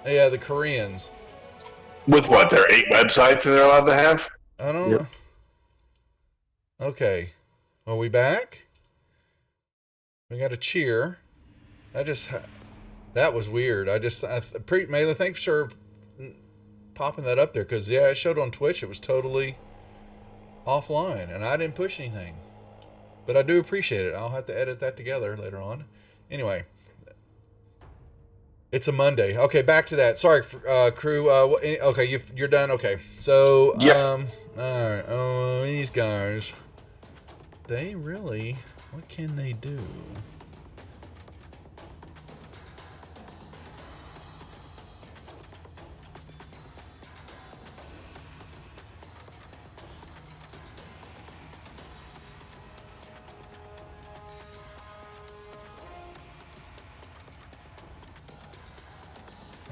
Yeah, the Koreans. With what? There are 8 websites that they're allowed to have? I don't Yep. know. Okay. Are we back? We got a cheer. I just that was weird. Mela, thanks for popping that up there because yeah, it showed on Twitch. It was totally offline, and I didn't push anything. But I do appreciate it. I'll have to edit that together later on. Anyway, it's a Monday. Okay, back to that. Sorry, crew. Okay, you're done. Okay, so Yep. all right. Oh, these guys. They really. What can they do?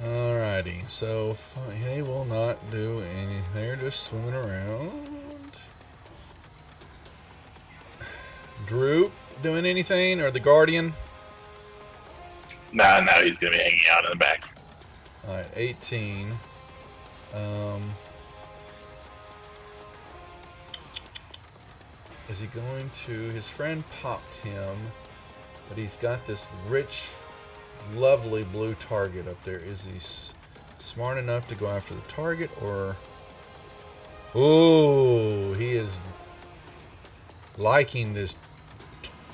Alrighty, so they will not do anything. They're just swimming around. Droop doing anything, or the Guardian? Nah, now he's gonna be hanging out in the back. Alright, 18. Is he going to? His friend popped him, but he's got this rich, lovely blue target up there. Is he smart enough to go after the target, or? Ooh, he is liking this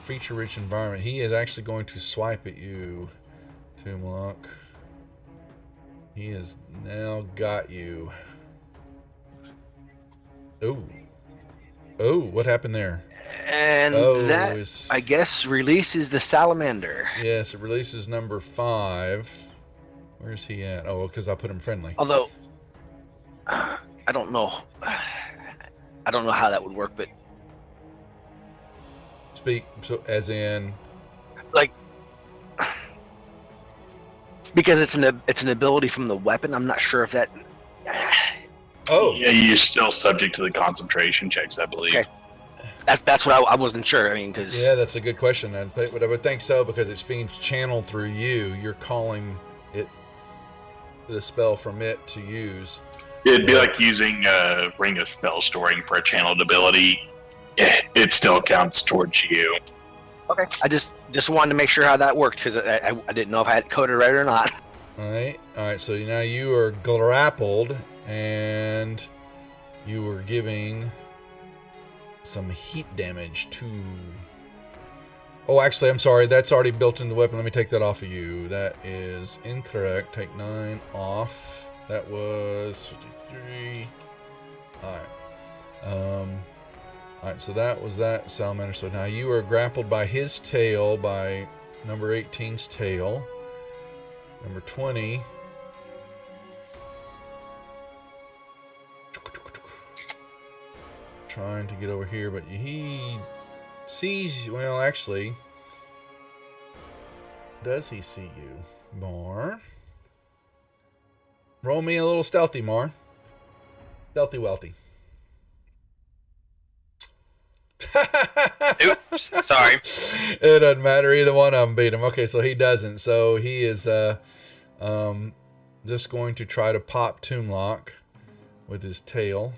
feature-rich environment. He is actually going to swipe at you, Tumlock. He has now got you. Ooh. Oh, what happened there? And that, I guess, releases the salamander. Yes, it releases number 5. Where's he at? Oh, because I put him friendly. Although, I don't know. I don't know how that would work, but Speak, so as in, like, because it's an ability from the weapon. I'm not sure if that. oh, Yeah, you're still subject to the concentration checks, I believe. Okay. That's what I wasn't sure. I mean, because yeah, that's a good question. But I would think so because it's being channeled through you. You're calling it the spell from it to use. It'd be like using Ring of Spell Storing for a channeled ability. It still counts towards you. okay, I just wanted to make sure how that worked because I didn't know if I had it coded right or not. All right. So now you are grappled, and you were giving some heat damage to. Oh, actually, I'm sorry. That's already built into the weapon. Let me take that off of you. That is incorrect. Take 9 off. That was 53. All right. All right. So that was that salamander. So now you are grappled by his tail, by number 18's tail. Number 20. Trying to get over here, but he sees you. Well, actually, does he see you? Mar. Roll me a little stealthy, Mar. Stealthy wealthy. Oops, sorry. It doesn't matter. Either one of them beat him. Okay, so he doesn't. So he is just going to try to pop Toomlock with his tail.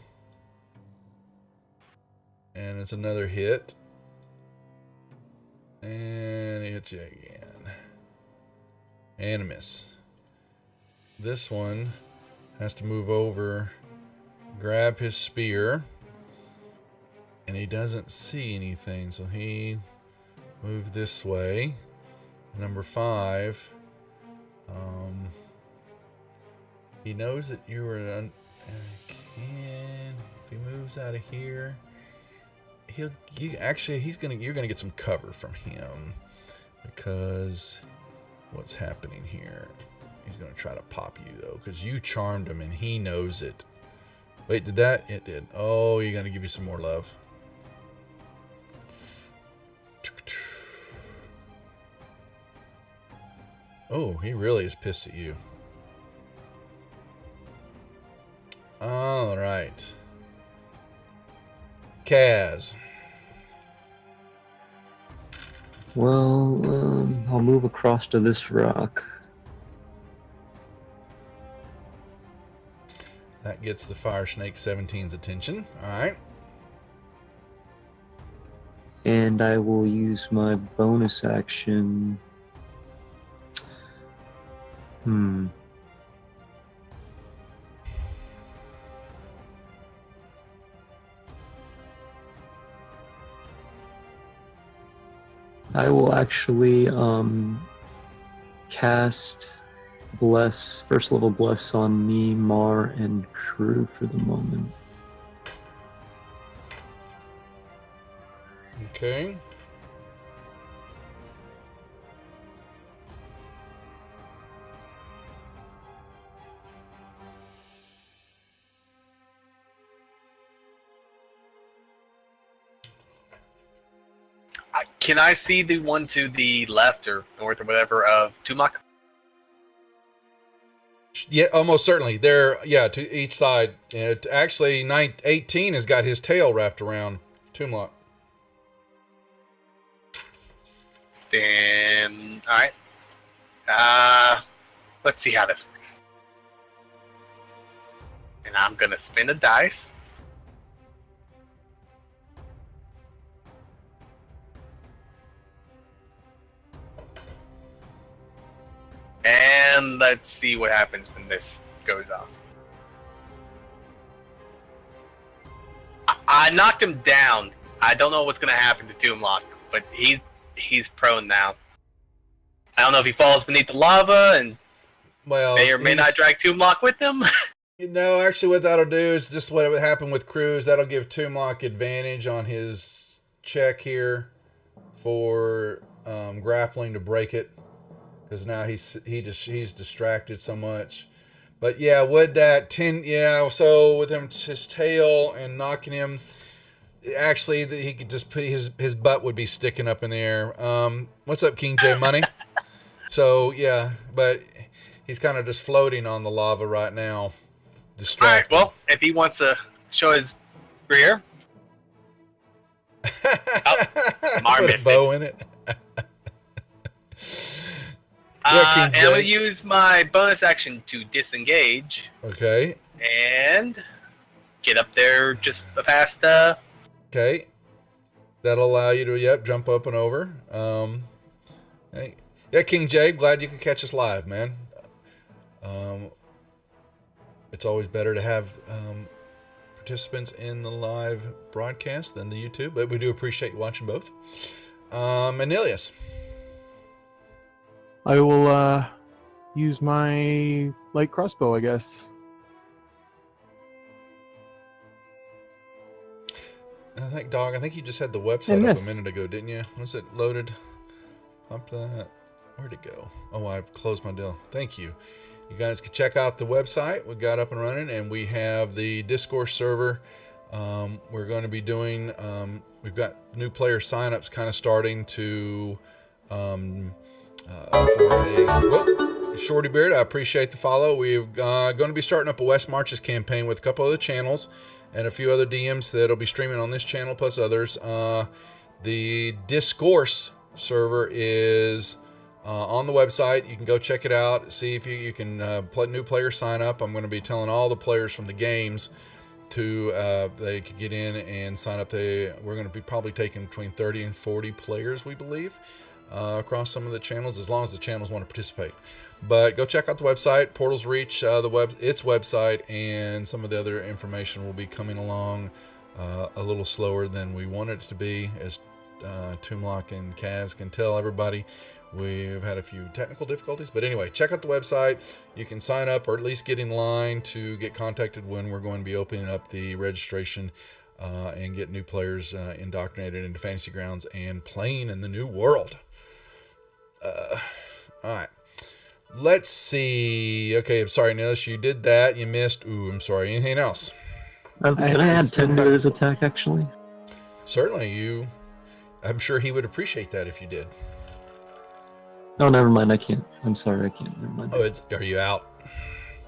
And it's another hit. And he hits you again. And a miss. This one has to move over, grab his spear. And he doesn't see anything, so he moved this way. Number 5. He knows that you are if he moves out of here, you're gonna get some cover from him, because what's happening here? He's gonna try to pop you though, because you charmed him and he knows it. Wait, did that? It did. Oh, you're gonna give you some more love. Oh, he really is pissed at you. All right. Kaz. Well, I'll move across to this rock. That gets the Fire Snake 17's attention. All right. And I will use my bonus action. I will actually cast Bless, first level Bless on me, Mar, and crew for the moment. Okay. Can I see the one to the left or north or whatever of Tumok? Yeah, almost certainly. They're, to each side. Actually, 18 has got his tail wrapped around Tumlock. Then, alright. Let's see how this works. And I'm gonna spin a dice. And let's see what happens when this goes off. I knocked him down. I don't know what's gonna happen to Toomlock, but he's prone now. I don't know if he falls beneath the lava and may or may not drag Toomlock with him. No, actually what that'll do is just what would happen with Cruz. That'll give Toomlock advantage on his check here for grappling to break it. Because now he's distracted so much. But yeah, would that 10, so with him, his tail and knocking him, actually he could just put his butt would be sticking up in the air. What's up, King J Money? So yeah, but he's kind of just floating on the lava right now, distracted. All right, well, if he wants to show his rear, Mar put a missed bow it. in it. And I'm going to use my bonus action to disengage. Okay. And get up there just past... Okay. That'll allow you to, jump up and over. Hey. Yeah, King J, glad you could catch us live, man. It's always better to have participants in the live broadcast than the YouTube, but we do appreciate you watching both. Anilius. I will use my light crossbow, I guess. I think you just had the website up a minute ago, didn't you? Was it loaded? Pump that. Where'd it go? Oh, I closed my deal. Thank you. You guys can check out the website. We got up and running, and we have the Discourse server. We're going to be doing, we've got new player signups kind of starting to, Shorty Beard, I appreciate the follow. We're going to be starting up a West Marches campaign with a couple other channels and a few other DMs that'll be streaming on this channel plus others. The Discourse server is on the website. You can go check it out, see if you can new players sign up. I'm going to be telling all the players from the games to they could get in and sign up. We're going to be probably taking between 30 and 40 players, we believe, across some of the channels, as long as the channels want to participate. But go check out the website. Portals Reach, its website, and some of the other information will be coming along a little slower than we wanted it to be, as Toomlock and Kaz can tell everybody. We've had a few technical difficulties, but anyway, check out the website. You can sign up or at least get in line to get contacted when we're going to be opening up the registration and get new players indoctrinated into Fantasy Grounds and playing in the new world. All right. Let's see. Okay, I'm sorry, Nilis, you did that. You missed. Ooh, I'm sorry. Anything else? Can I add 10 to his attack, actually? Certainly. I'm sure he would appreciate that if you did. Oh, never mind. I can't. I'm sorry. I can't. Never mind. Oh, are you out?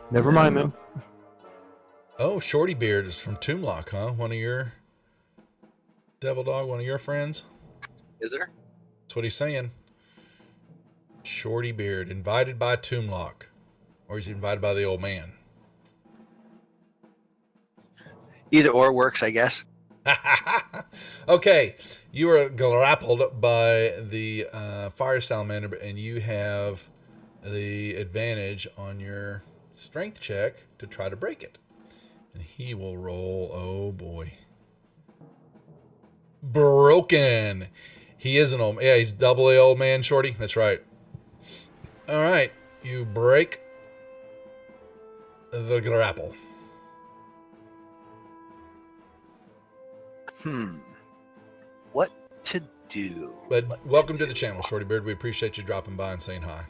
Never mind, then. Oh, Shorty Beard is from Toomlock, huh? One of your... Devil Dog, one of your friends? Is there? That's what he's saying. Shorty Beard, invited by Toomlock. Or is he invited by the old man? Either or works, I guess. Okay, you are grappled by the fire salamander, and you have the advantage on your strength check to try to break it. And he will roll. Oh boy, broken. He is an old. Yeah, he's double A old man, Shorty. That's right. All right, you break the grapple. What to do? But welcome to the channel, Shorty Bird. We appreciate you dropping by and saying hi.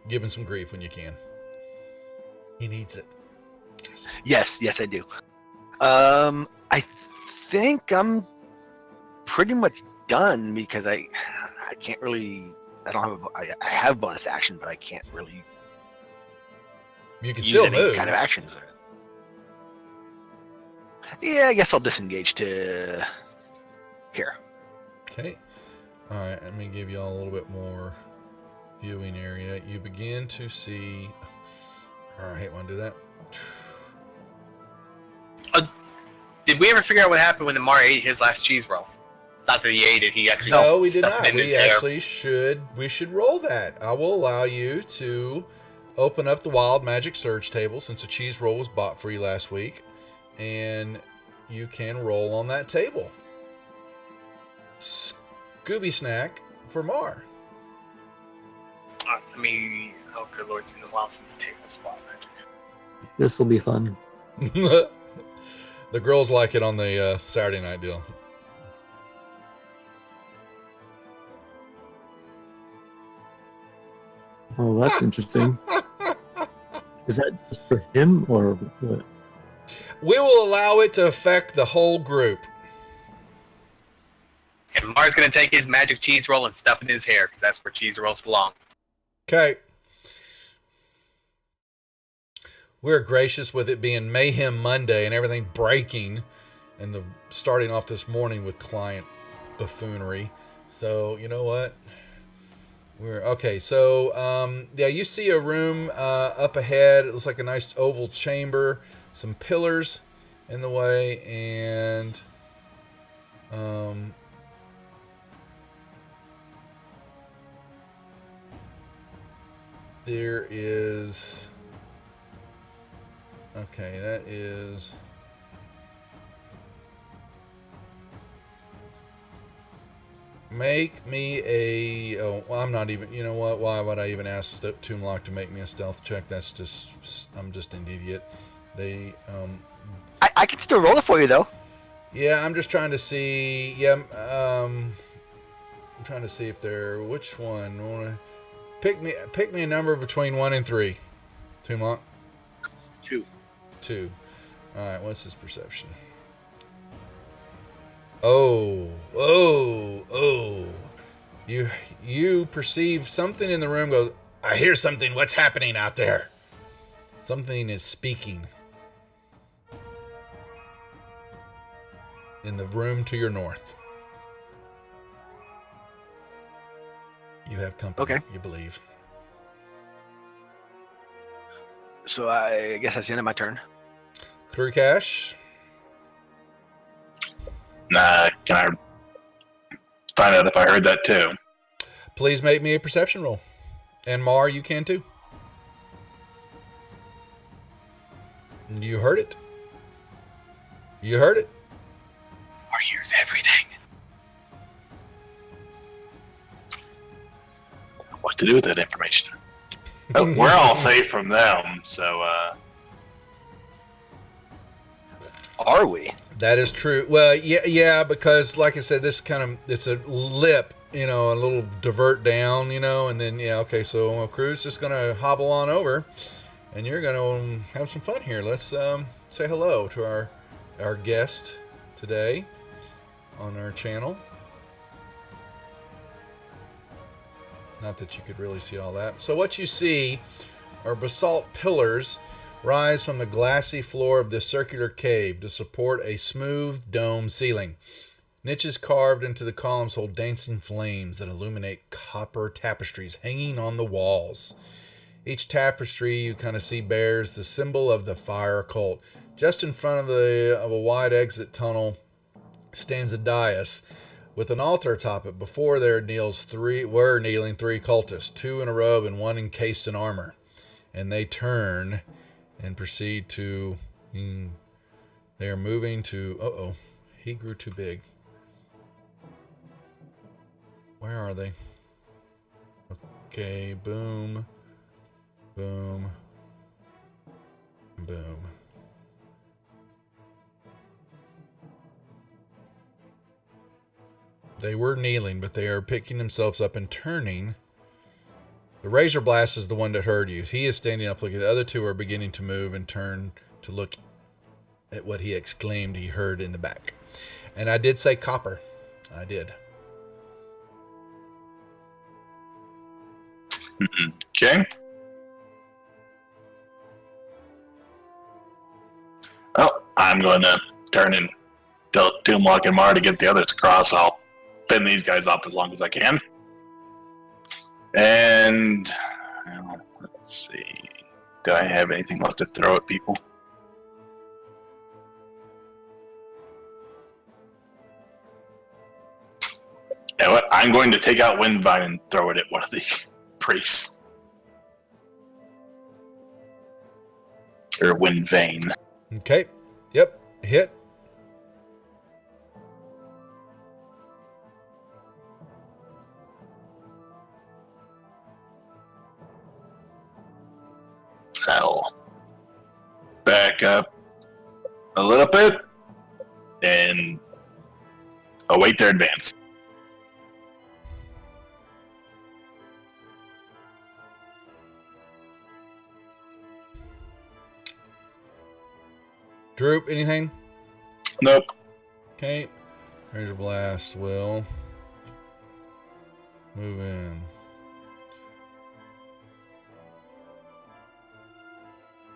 Giving some grief when you can. He needs it. Yes, I do. I think I'm pretty much done because I can't really. I don't have. I have bonus action, but I can't really. You can use still any move. kind of actions. Yeah, I guess I'll disengage to here. Okay. All right. Let me give you all a little bit more viewing area. You begin to see. I hate when I do that. Did we ever figure out what happened when the Mar ate his last cheese roll? Not that he ate it. He actually No, we did stuffed not. it in his We hair. actually should. We should roll that. I will allow you to open up the Wild Magic Surge table since a cheese roll was bought for you last week, and you can roll on that table. Scooby Snack for Mar. I mean, oh good lord, it's been a while since tables Wild Magic. This will be fun. The girls like it on the Saturday night deal. Oh, that's interesting. Is that just for him or what? We will allow it to affect the whole group. And Mar's gonna take his magic cheese roll and stuff it in his hair because that's where cheese rolls belong. Okay. We're gracious with it being Mayhem Monday and everything breaking, and the starting off this morning with client buffoonery. So you know what? We're okay. So yeah, you see a room up ahead. It looks like a nice oval chamber. Some pillars in the way, and there is. Okay, that is. Make me a. Oh, well, I'm not even. You know what? Why would I even ask Toonlock to make me a stealth check? That's just. I'm just an idiot. They. I can still roll it for you though. Yeah, I'm just trying to see. Yeah. I'm trying to see if they're. Which one? Wanna pick me a number between 1 and 3. Toonlock. 2. 2. All right. What's his perception? Oh. You perceive something in the room. Goes. I hear something. What's happening out there? Something is speaking. In the room to your north. You have company. Okay. You believe. So I guess that's the end of my turn. Crew Cash. Nah, can I find out if I heard that too? Please make me a perception roll. And Mar, you can too. You heard it. You heard it. Mar hears everything. What to do with that information? Oh, we're all safe from them, so Are we? That is true. Well, yeah, because like I said, this kind of, it's a lip, a little divert down, and then, okay, so Crew's just going to hobble on over, and you're going to have some fun here. Let's say hello to our guest today on our channel. Not that you could really see all that. So what you see are basalt pillars rise from the glassy floor of this circular cave to support a smooth dome ceiling. Niches carved into the columns hold dancing flames that illuminate copper tapestries hanging on the walls. Each tapestry you kind of see bears the symbol of the fire cult. Just in front of a wide exit tunnel stands a dais with an altar atop it. Before there were kneeling three cultists, two in a robe and one encased in armor. And they turn and proceed to... They are moving to... he grew too big. Where are they? Okay, boom. Boom. Boom. They were kneeling, but they are picking themselves up and turning. The Razor Blast is the one that heard you. He is standing up looking. The other two are beginning to move and turn to look at what he exclaimed he heard in the back. And I did say copper. I did. Okay. Well, I'm going to turn and tell Doomlock and Mar to get the others across. I'll pin these guys up as long as I can. And let's see. Do I have anything left to throw at people? You know what? I'm going to take out Windvine and throw it at one of the priests. Or Windvane. Okay. Yep. Hit. I'll back up a little bit and await their advance. Droop, anything? Nope. Okay. Razor Blast will move in.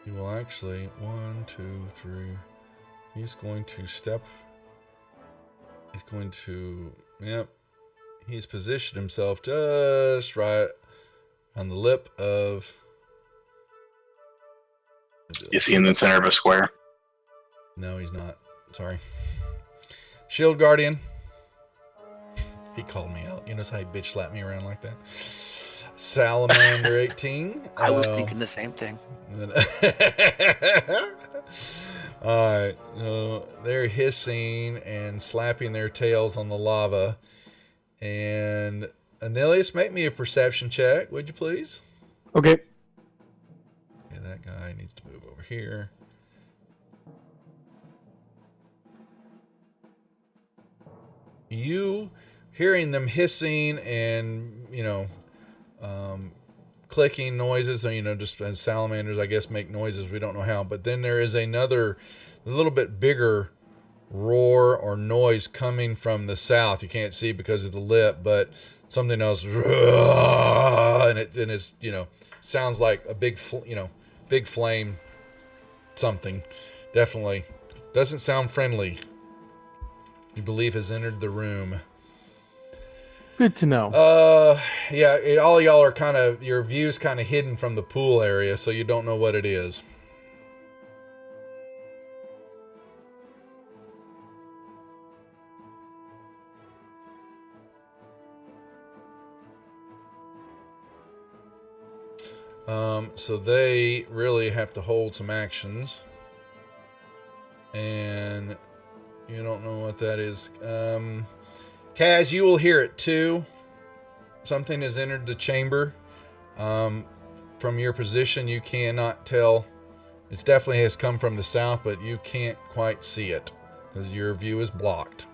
He will actually, 1, 2, 3. He's going to step. He's going to, yep. He's positioned himself just right on the lip of. Is he in the center of a square? No, he's not. Sorry. Shield Guardian. He called me out. You notice how he bitch slapped me around like that? Salamander 18. I was thinking the same thing. Alright. They're hissing and slapping their tails on the lava. And Anilius, make me a perception check, would you please? Okay. Okay, that guy needs to move over here. You hearing them hissing and, clicking noises, just as salamanders, I guess, make noises. We don't know how. But then there is another, a little bit bigger roar or noise coming from the south. You can't see because of the lip, but something else. And it's, sounds like a big flame something. Definitely. Doesn't sound friendly. You believe has entered the room. Good to know. Yeah, all y'all are kind of, your view's kind of hidden from the pool area, so you don't know what it is. So they really have to hold some actions. And you don't know what that is. Kaz, you will hear it too. Something has entered the chamber. From your position, you cannot tell. It definitely has come from the south, but you can't quite see it because your view is blocked.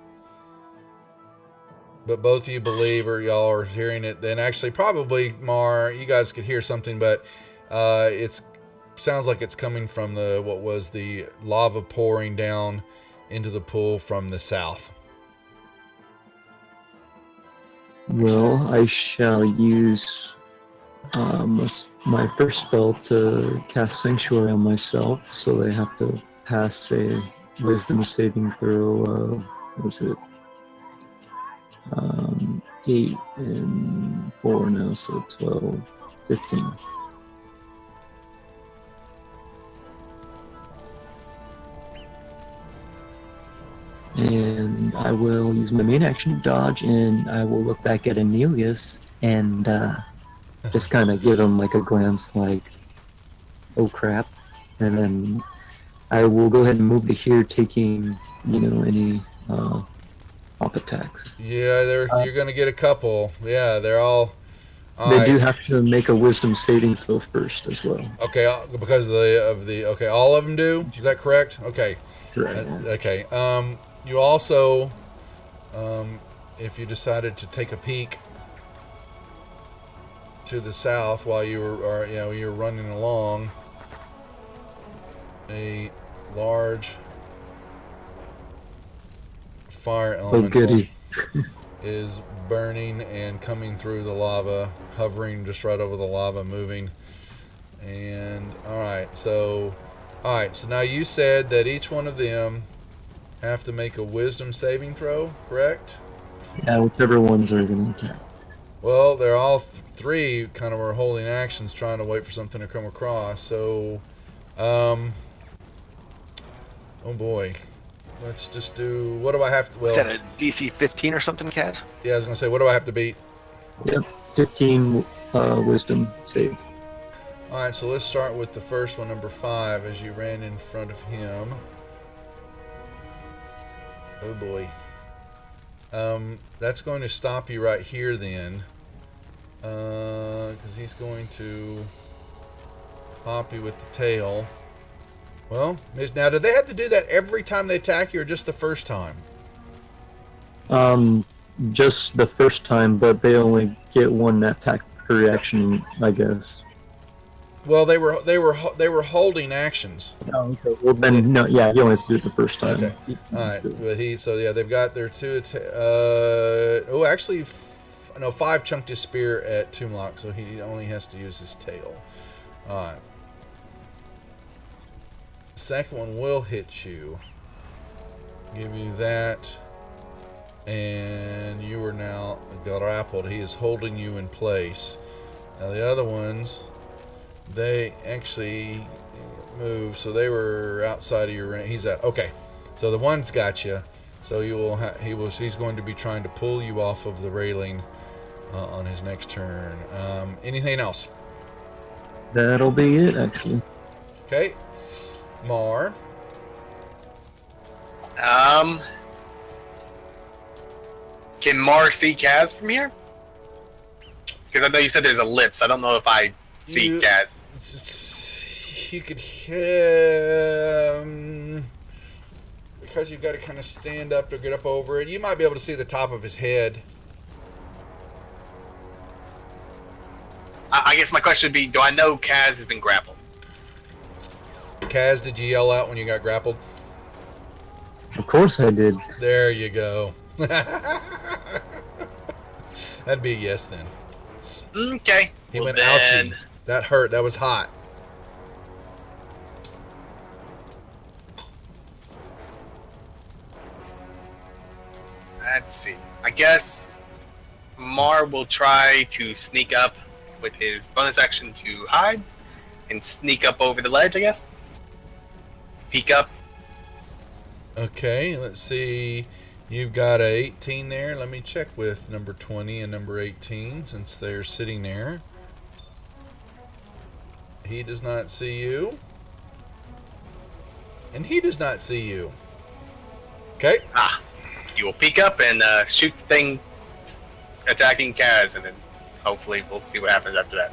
But both of you believe, or y'all are hearing it. Then actually, probably Mar, you guys could hear something, but it sounds like it's coming from the lava pouring down into the pool from the south. Well, I shall use my first spell to cast Sanctuary on myself, so they have to pass a Wisdom saving throw. What was it? 8 and 4 now, so 12, 15. and I will use my main action to dodge, and I will look back at Emilius and just kind of give him like a glance like, oh crap, and then I will go ahead and move to here, taking, any pop attacks. Yeah, you're going to get a couple. Yeah, they're all They do have to make a wisdom saving throw first as well. Okay, because of the okay, all of them do. Is that correct? Okay. Correct. Okay. You also, if you decided to take a peek to the south while you were running along, a large fire elemental is burning and coming through the lava, hovering just right over the lava, moving. And all right, so now you said that each one of them have to make a wisdom saving throw, correct? Yeah, whichever ones are going to attack. Well, they're all three kind of are holding actions, trying to wait for something to come across. So, oh boy. Let's just do. What do I have to? Well, is that a DC 15 or something, Kaz? Yeah, I was gonna say, what do I have to beat? Yep, 15 wisdom save. All right, so let's start with the first one, number 5, as you ran in front of him. Oh boy. That's going to stop you right here then, because he's going to pop you with the tail. Well, now, do they have to do that every time they attack you, or just the first time? Just the first time, but they only get one attack per reaction, I guess. Well, they were holding actions. Oh, okay. Well, then no, yeah, you only have to do it the first time. Okay. All right, but they've got their 2. Actually, 5 chunked his spear at Toomlock, so he only has to use his tail. All right. Second one will hit you. Give you that. And you are now grappled. He is holding you in place. Now the other ones, they actually move, so they were outside of your range. He's at okay. So the one's got you. So you will. He's going to be trying to pull you off of the railing on his next turn. Anything else? That'll be it, actually. Okay. Mar. Can Mar see Kaz from here? Because I know you said there's a lip, so I don't know if I see Kaz. You could because you've got to kind of stand up to get up over it. You might be able to see the top of his head. I guess my question would be, do I know Kaz has been grappled? Kaz, did you yell out when you got grappled? Of course I did. There you go. That'd be a yes then. Okay. He went ouchie. That hurt. That was hot. Let's see. I guess Mar will try to sneak up with his bonus action to hide and sneak up over the ledge, I guess. Peek up. Okay, let's see. You've got a 18 there. Let me check with number 20 and number 18 since they're sitting there. He does not see you. And he does not see you. Okay. You will peek up and shoot the thing attacking Kaz, and then hopefully we'll see what happens after that.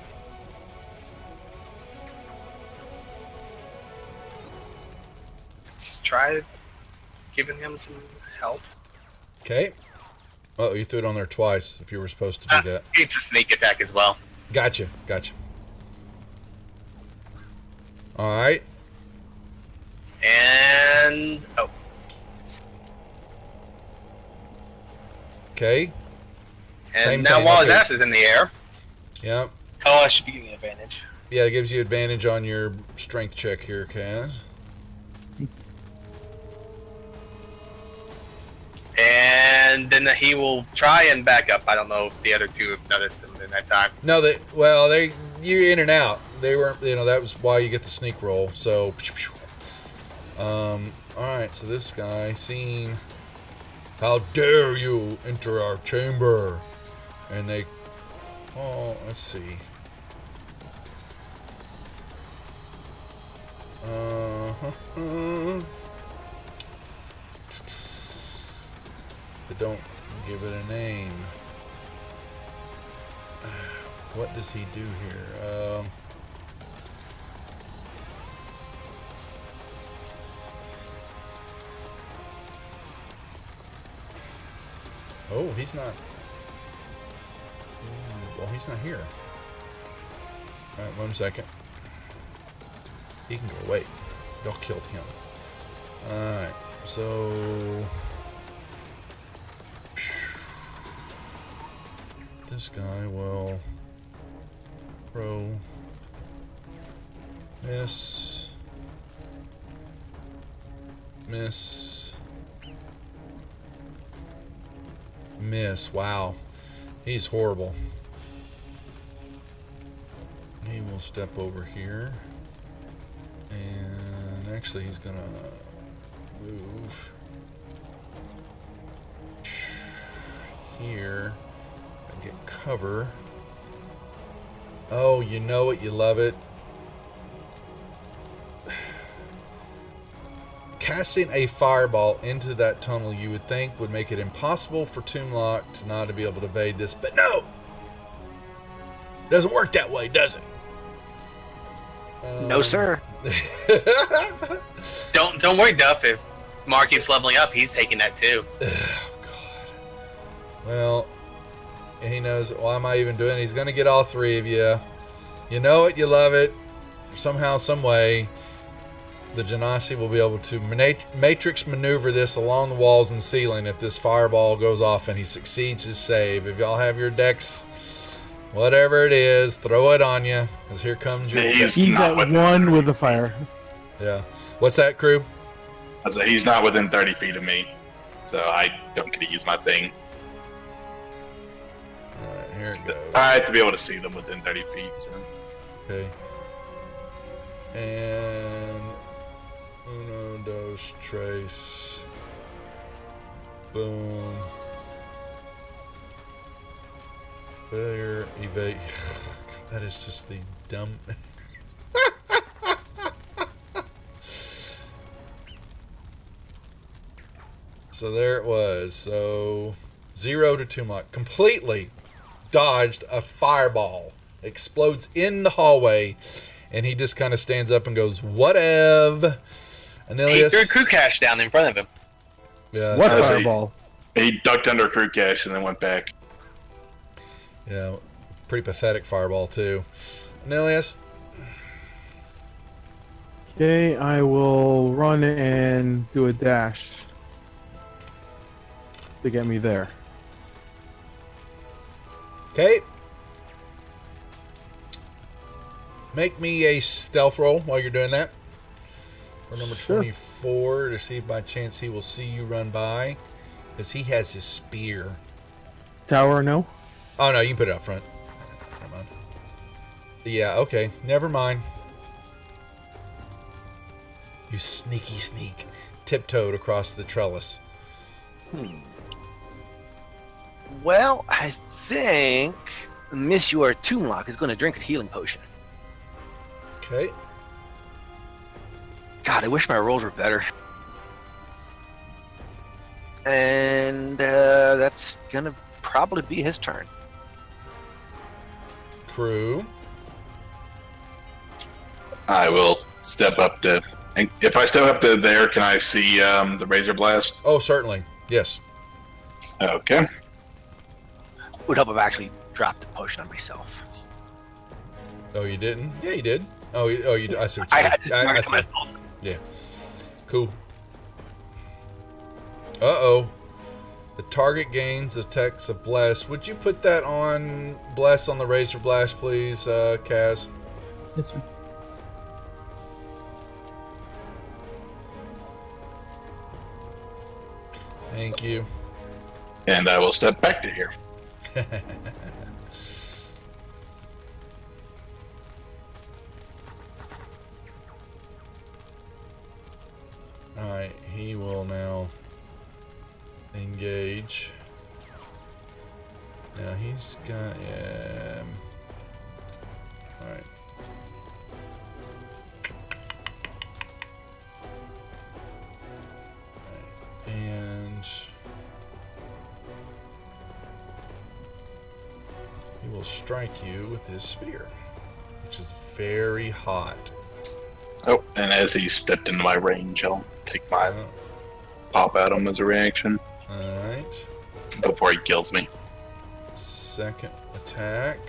Let's try giving him some help. Okay. Oh, you threw it on there twice if you were supposed to do that. It's a sneak attack as well. Gotcha. All right. And Okay. And Same now thing, while his okay. ass is in the air. Yep. Oh, I should be getting advantage. Yeah, it gives you advantage on your strength check here, Kaz. And then he will try and back up. I don't know if the other two have noticed him in that time. No, you're in and out. They weren't, that was why you get the sneak roll. So, all right. So this guy, seeing How dare you enter our chamber? And they... Oh, let's see. They don't give it a name. What does he do here? Oh, he's not. Well, he's not here. Alright, 1 second. He can go away. Y'all killed him. Alright, so... This guy will... Throw... Miss... Miss... Miss. Wow. He's horrible. He will step over here. And actually he's gonna move here and get cover. Oh, you know it, you love it. Casting a fireball into that tunnel, you would think, would make it impossible for Toonlock to not be able to evade this, but no! Doesn't work that way, does it? No, sir. Don't worry, Duff. If Mark keeps leveling up, he's taking that too. Oh, God. Well, he knows. Why am I even doing it? He's going to get all three of you. You know it, you love it. Somehow, some way, the Genasi will be able to matrix maneuver this along the walls and ceiling if this fireball goes off and he succeeds his save. If y'all have your decks, whatever it is, throw it on you, because here comes your... He's at 1 with the fire. Yeah. What's that, crew? I said he's not within 30 feet of me, so I don't get to use my thing. Alright, here it goes. I have to be able to see them within 30 feet. So. Okay. And... Uno, dos, tres. Boom. Failure, evade. That is just the dumb... So there it was. So 0 to Toonlock. Completely dodged a fireball. Explodes in the hallway. And he just kind of stands up and goes, whatev. He threw a crew cache down in front of him. Yeah, What so fireball? He ducked under a crew cache and then went back. yeah, pretty pathetic fireball too. Nilius? Okay, I will run and do a dash to get me there. Okay. Make me a stealth roll while you're doing that. For number Sure. 24 to see if by chance he will see you run by. Because he has his spear. Tower, no? Oh no, you can put it up front. Never mind. Yeah, okay. Never mind. You sneaky sneak. Tiptoed across the trellis. Well, I think Miss Your Toonlock is going to drink a healing potion. Okay. God, I wish my rolls were better. And that's going to probably be his turn. Crew. I will step up to. And if I step up to there, can I see the Razor Blast? Oh, certainly. Yes. Okay. Would help if I actually dropped the potion on myself. Oh, you didn't? Yeah, you did. Oh, you. I see. What I you had did. to I mark it see. myself. Yeah. Cool. Uh-oh. The target gains attacks of Bless. Would you put that on Bless on the Razor Blast, please, Kaz? Yes, sir. Thank you. And I will step back to here. Alright, he will now engage. Now he's got, yeah. Alright. And he will strike you with his spear, which is very hot. Oh, and as he stepped into my range, I'll take my pop at him as a reaction Alright. before he kills me. Second attack.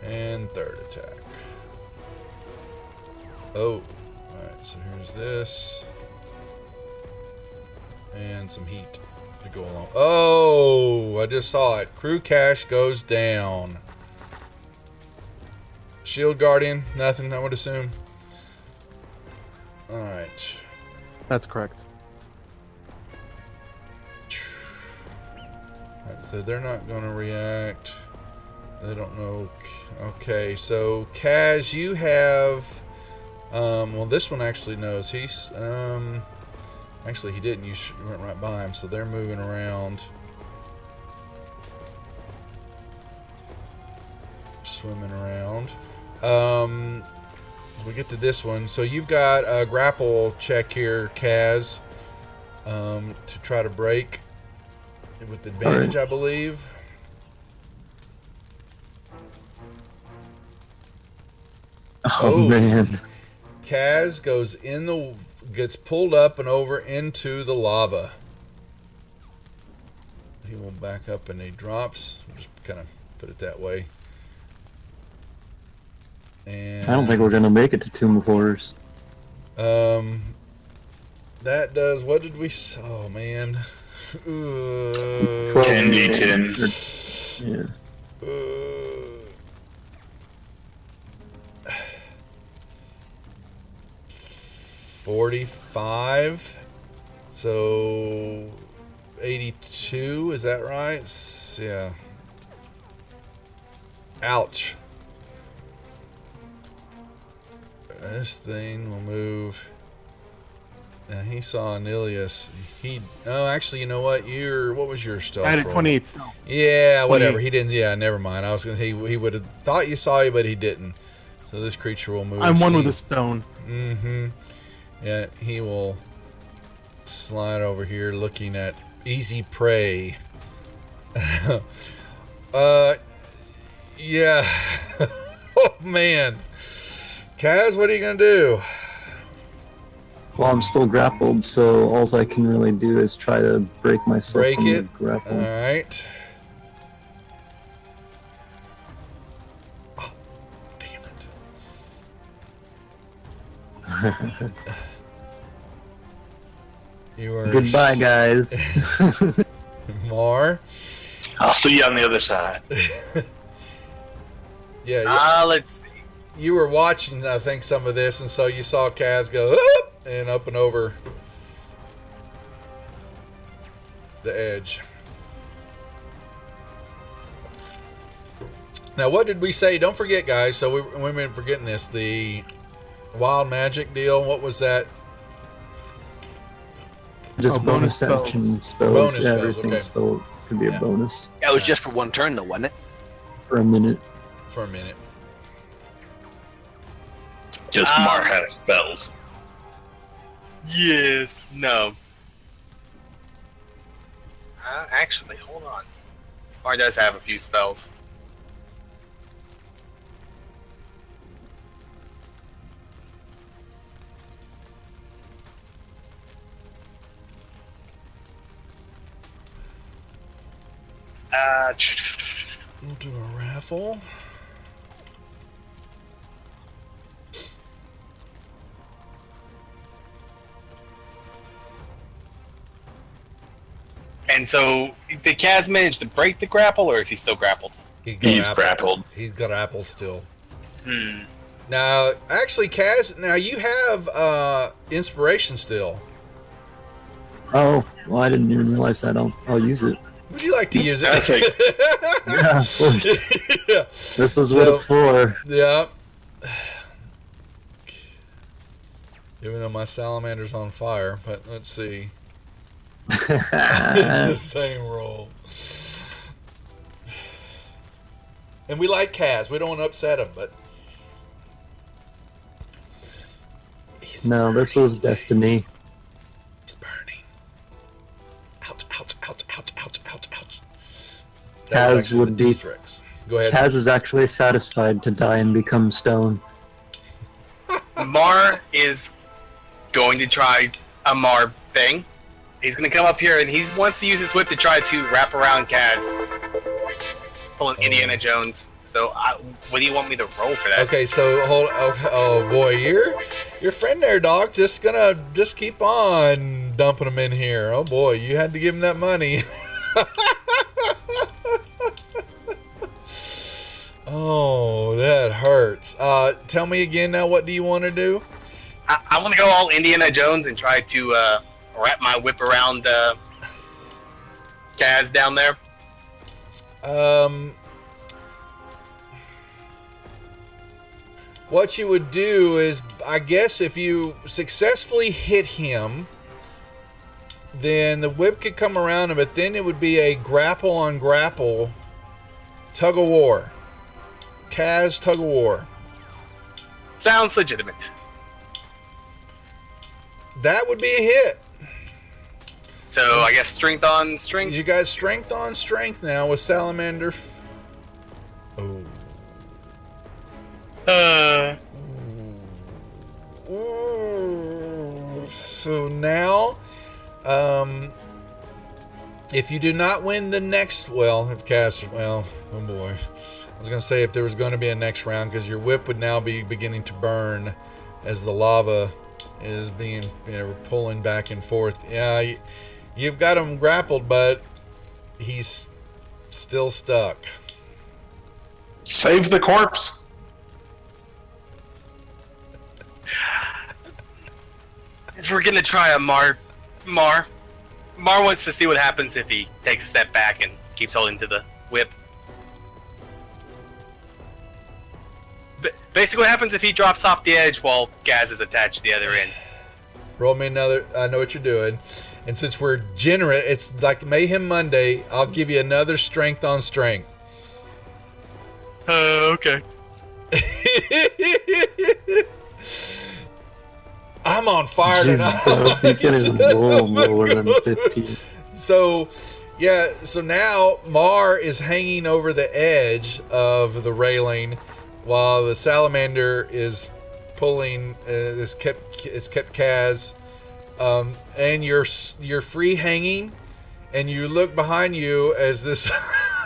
And third attack. Oh. Alright, so here's this. And some heat to go along. Oh! I just saw it. Crew cache goes down. Shield Guardian, nothing, I would assume. Alright. That's correct. So they're not going to react. They don't know. Okay, so Kaz, you have. Well, this one actually knows. He's. Actually, he didn't. You went right by him, so they're moving around. Swimming around. We get to this one. So you've got a grapple check here, Kaz, to try to break. With advantage, I believe. Oh man. Kaz gets pulled up and over into the lava. He will back up and he drops. We'll just kind of put it that way. And I don't think we're gonna make it to Tomb of Horrors. that does. What did we? Oh man. 10d10. Yeah. 45. So 82. Is that right? Yeah. Ouch. This thing will move. Now he saw Anilius. Actually, you know what? What was your stealth I had a roll? 28 stealth. Yeah, whatever. 28. He didn't. Yeah, never mind. I was gonna say he would have thought you saw you, but he didn't. So this creature will move. I'm one with a stone. Mm-hmm. Yeah, he will slide over here, looking at easy prey. Yeah. Oh man, Kaz, what are you gonna do? Well, I'm still grappled, so all I can really do is try to break myself Break from it. the grapple. All right. Oh, damn it. You are Goodbye, guys. Mar. I'll see you on the other side. Yeah, Let's see. you were watching, I think, some of this, and so you saw Kaz go up and up and over the edge. Now, what did we say? Don't forget, guys. So we've been forgetting this. The wild magic deal. What was that? Just Oh, bonus bonus action spells. Bonus Yeah, spells, everything okay. spell could be Yeah. a bonus That was just for one turn, though, wasn't it? for a minute. For a minute. Just Mar has spells. Yes. No. Actually, hold on. Mar does have a few spells. We'll do a raffle. And so, did Kaz manage to break the grapple, or is he still grappled? He's grappled. He's got apple still. Hmm. Now, actually, Kaz, now you have inspiration still. Oh, well, I didn't even realize that. I'll use it. Would you like to use it? That's like- Yeah, of course. Yeah. This is what it's for. Yeah. Even though my salamander's on fire, but let's see. It's the same roll. And we like Kaz. We don't want to upset him, but No, this was destiny. he's burning. Ouch! Ouch! Ouch! Ouch! Ouch! Ouch! Ouch! Kaz would be. T-Rex. Go ahead. Kaz is actually satisfied to die and become stone. Mar is going to try a Mar thing. He's going to come up here and he wants to use his whip to try to wrap around Kaz. Pulling Indiana Jones. So, what do you want me to roll for that? Okay, so hold. Oh boy, your friend there, Doc, just keep on dumping him in here. Oh boy, you had to give him that money. Oh, that hurts. Tell me again now. What do you want to do? I want to go all Indiana Jones and try to wrap my whip around Kaz down there. What you would do is, I guess, if you successfully hit him, then the whip could come around him, but then it would be a grapple on grapple tug of war. Kaz tug of war. Sounds legitimate. That would be a hit. So I guess strength on strength. You guys strength on strength now with Salamander. Oh. Ooh. So now, if you do not win the next, if Kaz, oh boy. I was going to say if there was going to be a next round, because your whip would now be beginning to burn as the lava is being, pulling back and forth. Yeah, you've got him grappled, but he's still stuck. Save the corpse. If we're going to try a Mar wants to see what happens if he takes a step back and keeps holding to the whip. Basically, what happens if he drops off the edge while Kaz is attached to the other end? Roll me another. I know what you're doing. And since we're generous, it's like Mayhem Monday, I'll give you another strength on strength. Okay. I'm on fire tonight. Lower than 15. So now Mar is hanging over the edge of the railing, while the salamander is pulling. It's kept Kaz, and you're free hanging, and you look behind you as this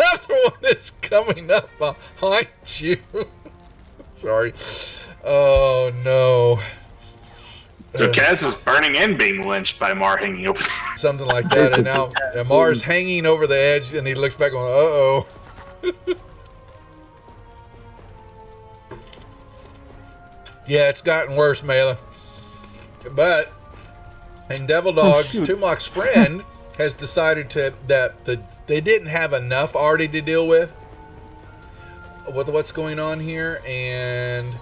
other one is coming up behind you. Sorry. Oh no. So Kaz was burning and being lynched by Mar hanging over. Something like that, and now Mar's hanging over the edge, and he looks back going, "Uh-oh." Yeah, it's gotten worse, Mela. But, and Devil Dogs, Tumok's friend, has decided that they didn't have enough already to deal with what's going on here, and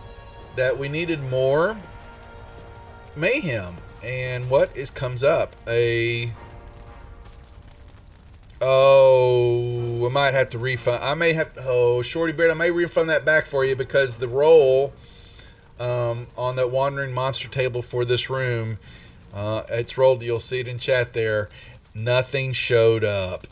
that we needed more mayhem. And what comes up? I might have to refund. Shorty Beard, I may refund that back for you, because the roll on that wandering monster table for this room, it's rolled. You'll see it in chat there. Nothing showed up.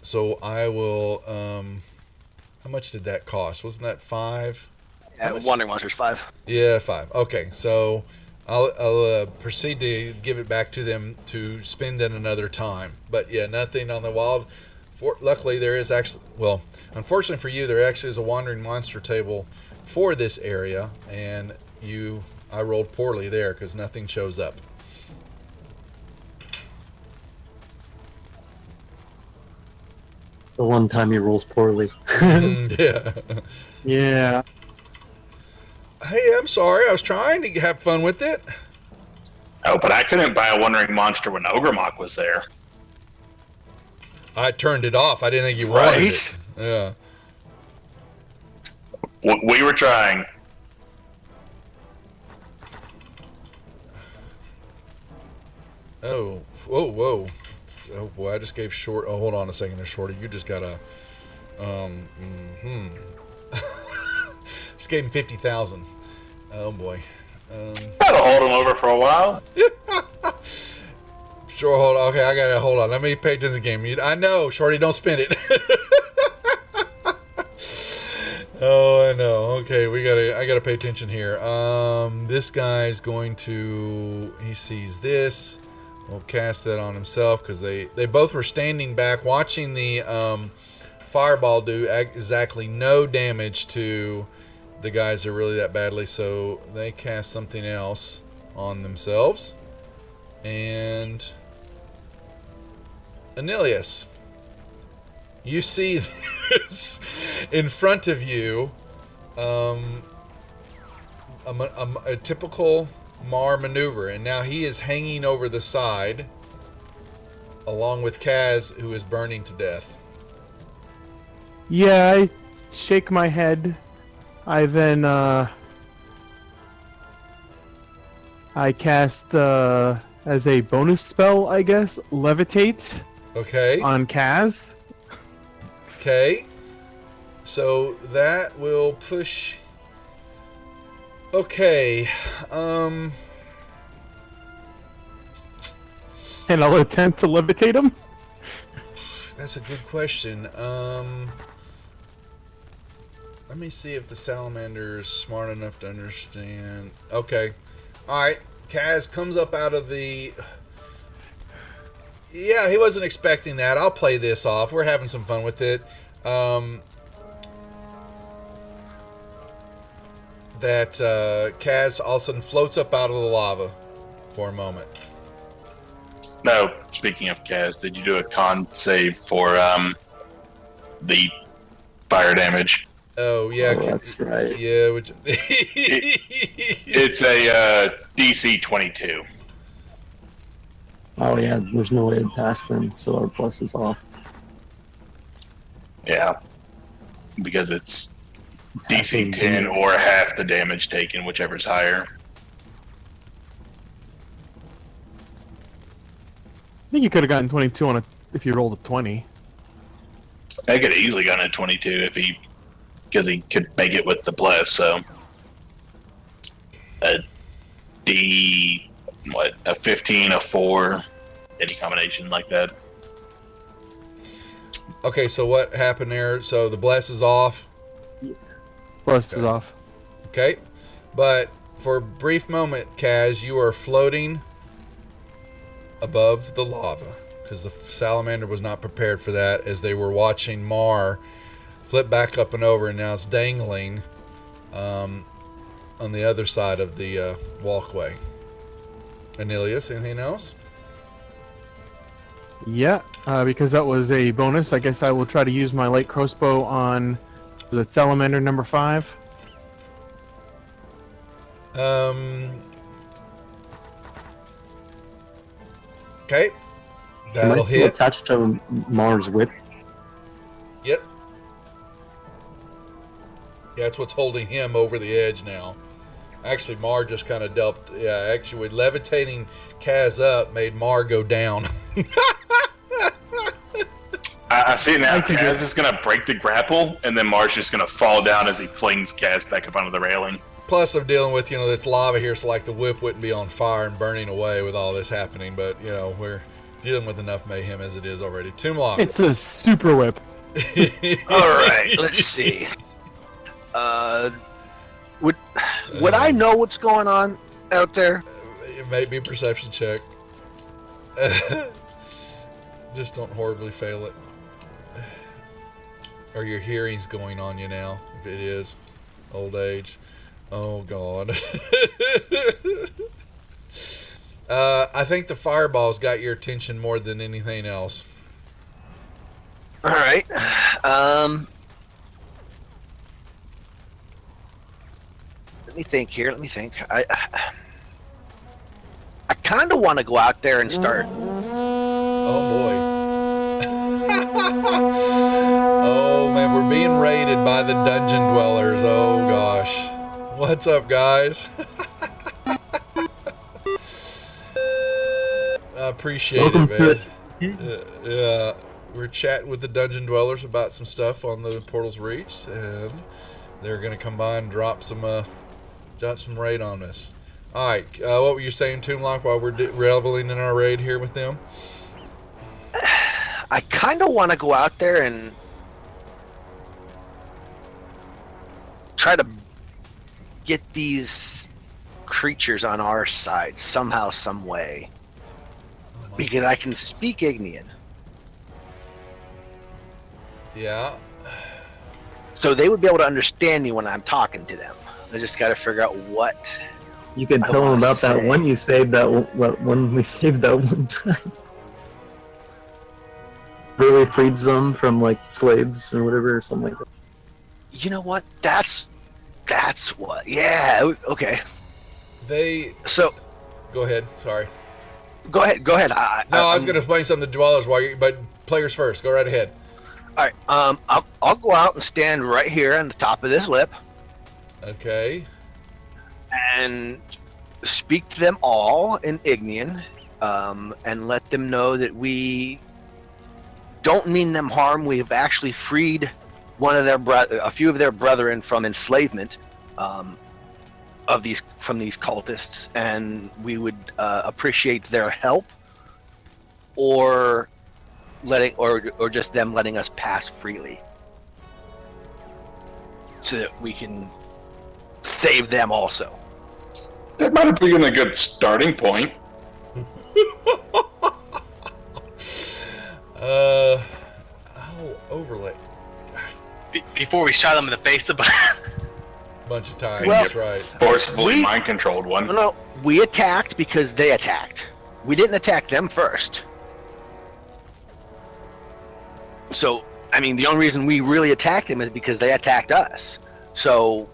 So I will. How much did that cost? Wasn't that 5? Yeah, Wandering Monsters 5. Yeah, 5. Okay, so I'll proceed to give it back to them to spend at another time. But yeah, nothing on the wild. Luckily, there is actually, unfortunately for you, there actually is a wandering monster table for this area, and I rolled poorly there because nothing shows up. The one time he rolls poorly. Yeah. Yeah. Hey, I'm sorry. I was trying to have fun with it. Oh, but I couldn't buy a Wandering Monster when Ogremok was there. I turned it off. I didn't think you wanted it. Yeah. We were trying. Oh, whoa. Oh boy, I just gave Short. Oh, hold on a second, there, Shorty. You just got a. Just gave him 50,000. Oh boy. Gotta hold him over for a while. Sure, hold on. Okay, I gotta hold on. Let me pay attention to the game. I know, Shorty, don't spend it. Oh, I know. Okay, I gotta pay attention here. This guy's going to. He sees this. We'll cast that on himself because they both were standing back watching the fireball do exactly no damage to the guys that are really that badly. So they cast something else on themselves. And Anilius, you see this in front of you, a typical Mar maneuver, and now he is hanging over the side along with Kaz, who is burning to death. Yeah, I shake my head. I then I cast as a bonus spell, I guess, Levitate Okay. on Kaz. Okay. So that will push. Okay. And I'll attempt to levitate him. That's a good question. Let me see if the salamander is smart enough to understand. Okay. Alright. Kaz comes up out of the... Yeah, he wasn't expecting that. I'll play this off. We're having some fun with it. That Kaz all of a sudden floats up out of the lava for a moment. No, speaking of Kaz, did you do a con save for the fire damage? Oh, yeah. Oh, that's right. Yeah. Which... It's a DC 22. Oh yeah, there's no way to pass then, so our plus is off. Yeah. Because it's Half DC the 10 damage. or half the damage taken, whichever's higher. I think you could have gotten 22 on it if you rolled a 20. I could have easily gotten a 22 because he could make it with the bless, so a a 15, a 4, any combination like that. Okay, so what happened there? So the bless is off. Blessed is off. Okay. But for a brief moment, Kaz, you are floating above the lava because the salamander was not prepared for that as they were watching Mar flip back up and over, and now it's dangling on the other side of the walkway. Anilius, anything else? Yeah, because that was a bonus, I guess I will try to use my light crossbow on the salamander number 5. Okay. Am I That'll still hit. attached to Mars' whip? Yep. Yeah, that's what's holding him over the edge now. Actually, Mar just kind of dealt. Yeah, actually, with levitating Kaz up made Mar go down. I see it now. I think Kaz is going to break the grapple, and then Mar's just going to fall down as he flings Kaz back up onto the railing. Plus, I'm dealing with, this lava here, so like the whip wouldn't be on fire and burning away with all this happening. But, we're dealing with enough mayhem as it is already. Toomlock. It's a super whip. All right, let's see. Would I know what's going on out there? It may be a perception check. Just don't horribly fail it. Or your hearing's going on you now, if it is. Old age. Oh, God. I think the fireball's got your attention more than anything else. All right. Let me think here. Let me think. I kind of want to go out there and start. Oh, boy. Oh, man, we're being raided by the dungeon dwellers. Oh, gosh. What's up, guys? I appreciate Welcome it, to man. it. Yeah, we're chatting with the dungeon dwellers about some stuff on the Portal's Reach, and they're gonna come by and drop some raid on us. All right, what were you saying, Toonlock, while we're reveling in our raid here with them? I kind of want to go out there and try to get these creatures on our side somehow, some way, because I can speak Ignean. Yeah. So they would be able to understand me when I'm talking to them. I just got to figure out what. You can I tell them wanna about that say- one you saved when we saved that one time. Really freed them from like slaves or whatever or something like that. You know what? That's what. Yeah. Okay. They. So Go ahead. Sorry. go ahead. Go ahead. No, I was going to explain something to dwellers but players first. Go right ahead. All right. I'll go out and stand right here on the top of this lip Okay. and speak to them all in Ignean, and let them know that we don't mean them harm. We have actually freed a few of their brethren from enslavement, from these cultists, and we would appreciate their help, or just them letting us pass freely, so that we can save them also. That might have been a good starting point. I'll overlay Before we shot him in the face a bunch. a bunch of times. Well, That's right. Forcefully mind-controlled one. No, we attacked because they attacked. We didn't attack them first. So, I mean, the only reason we really attacked them is because they attacked us. So,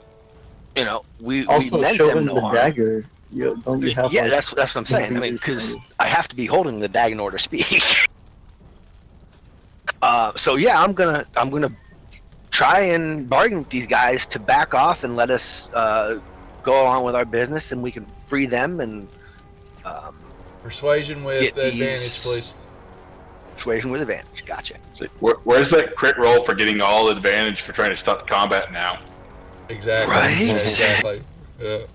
we Also, meant show them them no the harm. dagger. Don't you have? Yeah, like, that's what I'm saying. I mean, because I have to be holding the dagger in order to speak. So yeah, I'm gonna try and bargain with these guys to back off and let us go along with our business, and we can free them and Persuasion with get advantage, these- please. persuasion with advantage. Gotcha. See, where's that crit roll for getting all advantage for trying to stop combat now? Exactly. Right? Yeah, exactly. Yeah.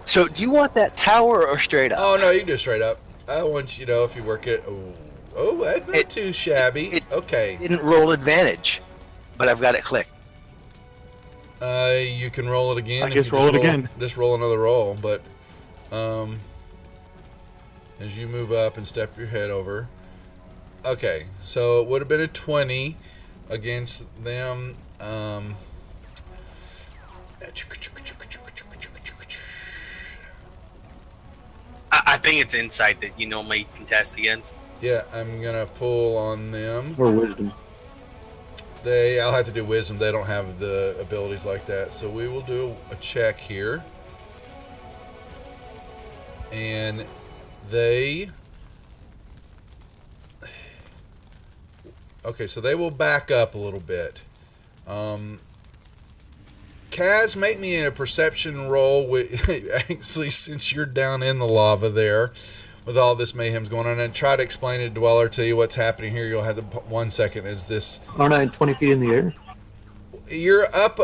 So, do you want that tower or straight up? Oh no, you can do it straight up. I want you if you work it. Oh, that's not too shabby. Okay. Didn't roll advantage, but I've got it clicked. You can roll it again. I if guess you roll just it again. Just roll another roll, but as you move up and step your head over. Okay, so it would have been a 20 against them. I think it's insight that you normally contest against. Yeah, I'm gonna pull on them. or wisdom. I'll have to do wisdom. They don't have the abilities like that. So we will do a check here. And they... Okay, so they will back up a little bit. Kaz, make me a perception roll. Actually, since you're down in the lava there, with all this mayhem's going on, and try to explain to Dweller to you what's happening here. You'll have 1 second. Is this... Aren't I 20 feet in the air? You're up...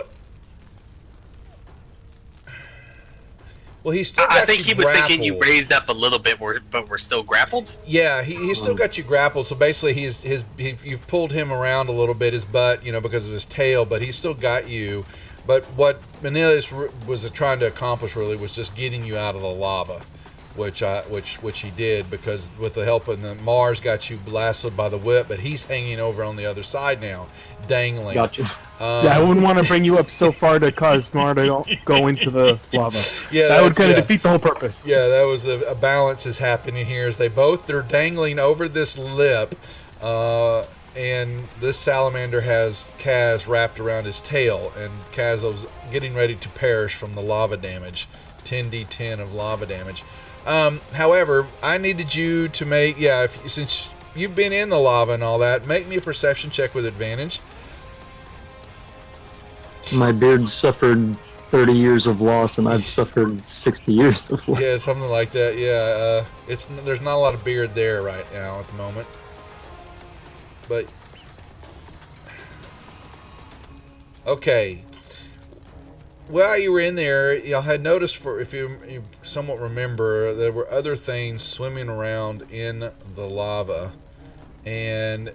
Well, he's still got I think you he was thinking you grappled. raised up a little bit, but we're still grappled. Yeah, he's still got you grappled. So basically, you've pulled him around a little bit, his butt, because of his tail, but he's still got you. But what Manilius was trying to accomplish really was just getting you out of the lava, which he did, because with the help of the Mars got you blasted by the whip, but he's hanging over on the other side now, dangling. Gotcha. Yeah, I wouldn't want to bring you up so far to cause Mar to go into the lava. Yeah, That would that's, kind of defeat the whole purpose. Yeah, that was a balance is happening here as they're dangling over this lip, and this salamander has Kaz wrapped around his tail, and Kaz was getting ready to perish from the lava damage, 10d10 of lava damage. However, I needed you to make, since you've been in the lava and all that, make me a perception check with advantage. My beard suffered 30 years of loss, and I've suffered 60 years of loss. Yeah, something like that. Yeah, there's not a lot of beard there right now at the moment, but okay. While you were in there, y'all had noticed, for if you somewhat remember, there were other things swimming around in the lava, and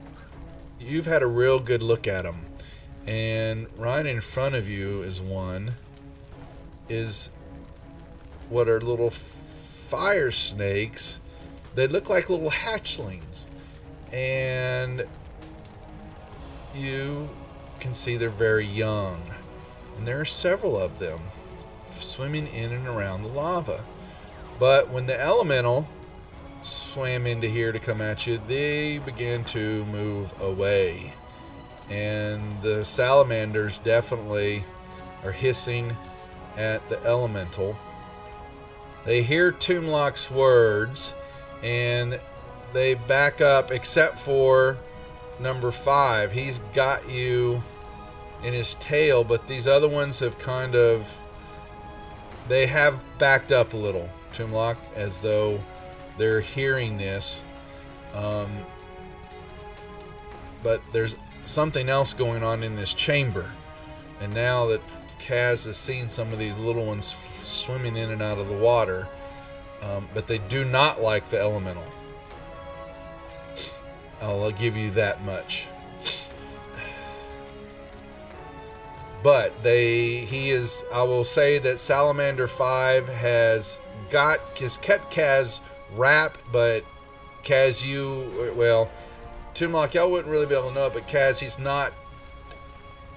you've had a real good look at them. And right in front of you is one. Is what are little fire snakes. They look like little hatchlings, and you can see they're very young. And there are several of them swimming in and around the lava. But when the elemental swam into here to come at you, they began to move away. And the salamanders definitely are hissing at the elemental. They hear Toomlock's words and they back up, except for number 5. He's got you in his tail, but these other ones have they have backed up a little, Toomlock, as though they're hearing this. But there's something else going on in this chamber. And now that Kaz has seen some of these little ones swimming in and out of the water, but they do not like the elemental. I'll give you that much. But I will say that Salamander 5 has kept Kaz wrapped, but Kaz, Toomlock, y'all wouldn't really be able to know it, but Kaz, he's not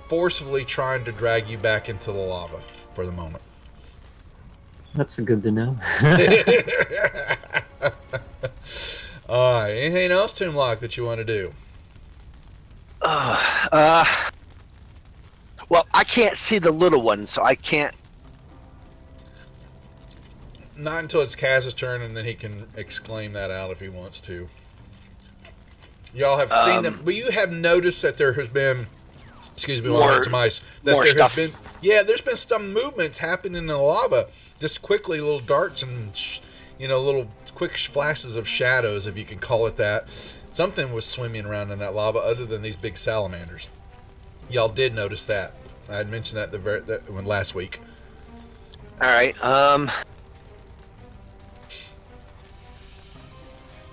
forcefully trying to drag you back into the lava for the moment. That's good to know. Alright, anything else, Toomlock, that you want to do? Well, I can't see the little one, so I can't. Not until it's Kaz's turn, and then he can exclaim that out if he wants to. Y'all have seen them, but you have noticed that there has been, excuse me, while I some ice, that more there stuff. has been, there's been some movements happening in the lava, just quickly, little darts and, little quick flashes of shadows, if you can call it that. Something was swimming around in that lava other than these big salamanders. Y'all did notice that. I had mentioned that last week. All right.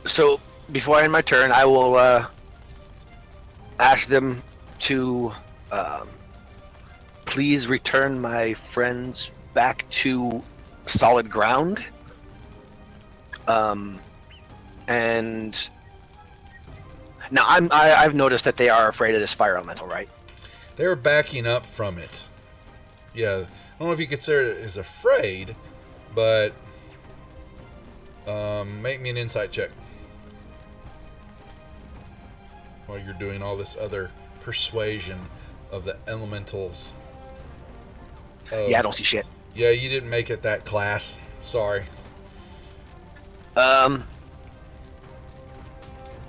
So before I end my turn, I will ask them to please return my friends back to solid ground. And now I've noticed that they are afraid of this fire elemental, right? They were backing up from it. Yeah, I don't know if you consider it as afraid, but make me an insight check while you're doing all this other persuasion of the elementals. Yeah, I don't see shit. Yeah, you didn't make it that class. Sorry.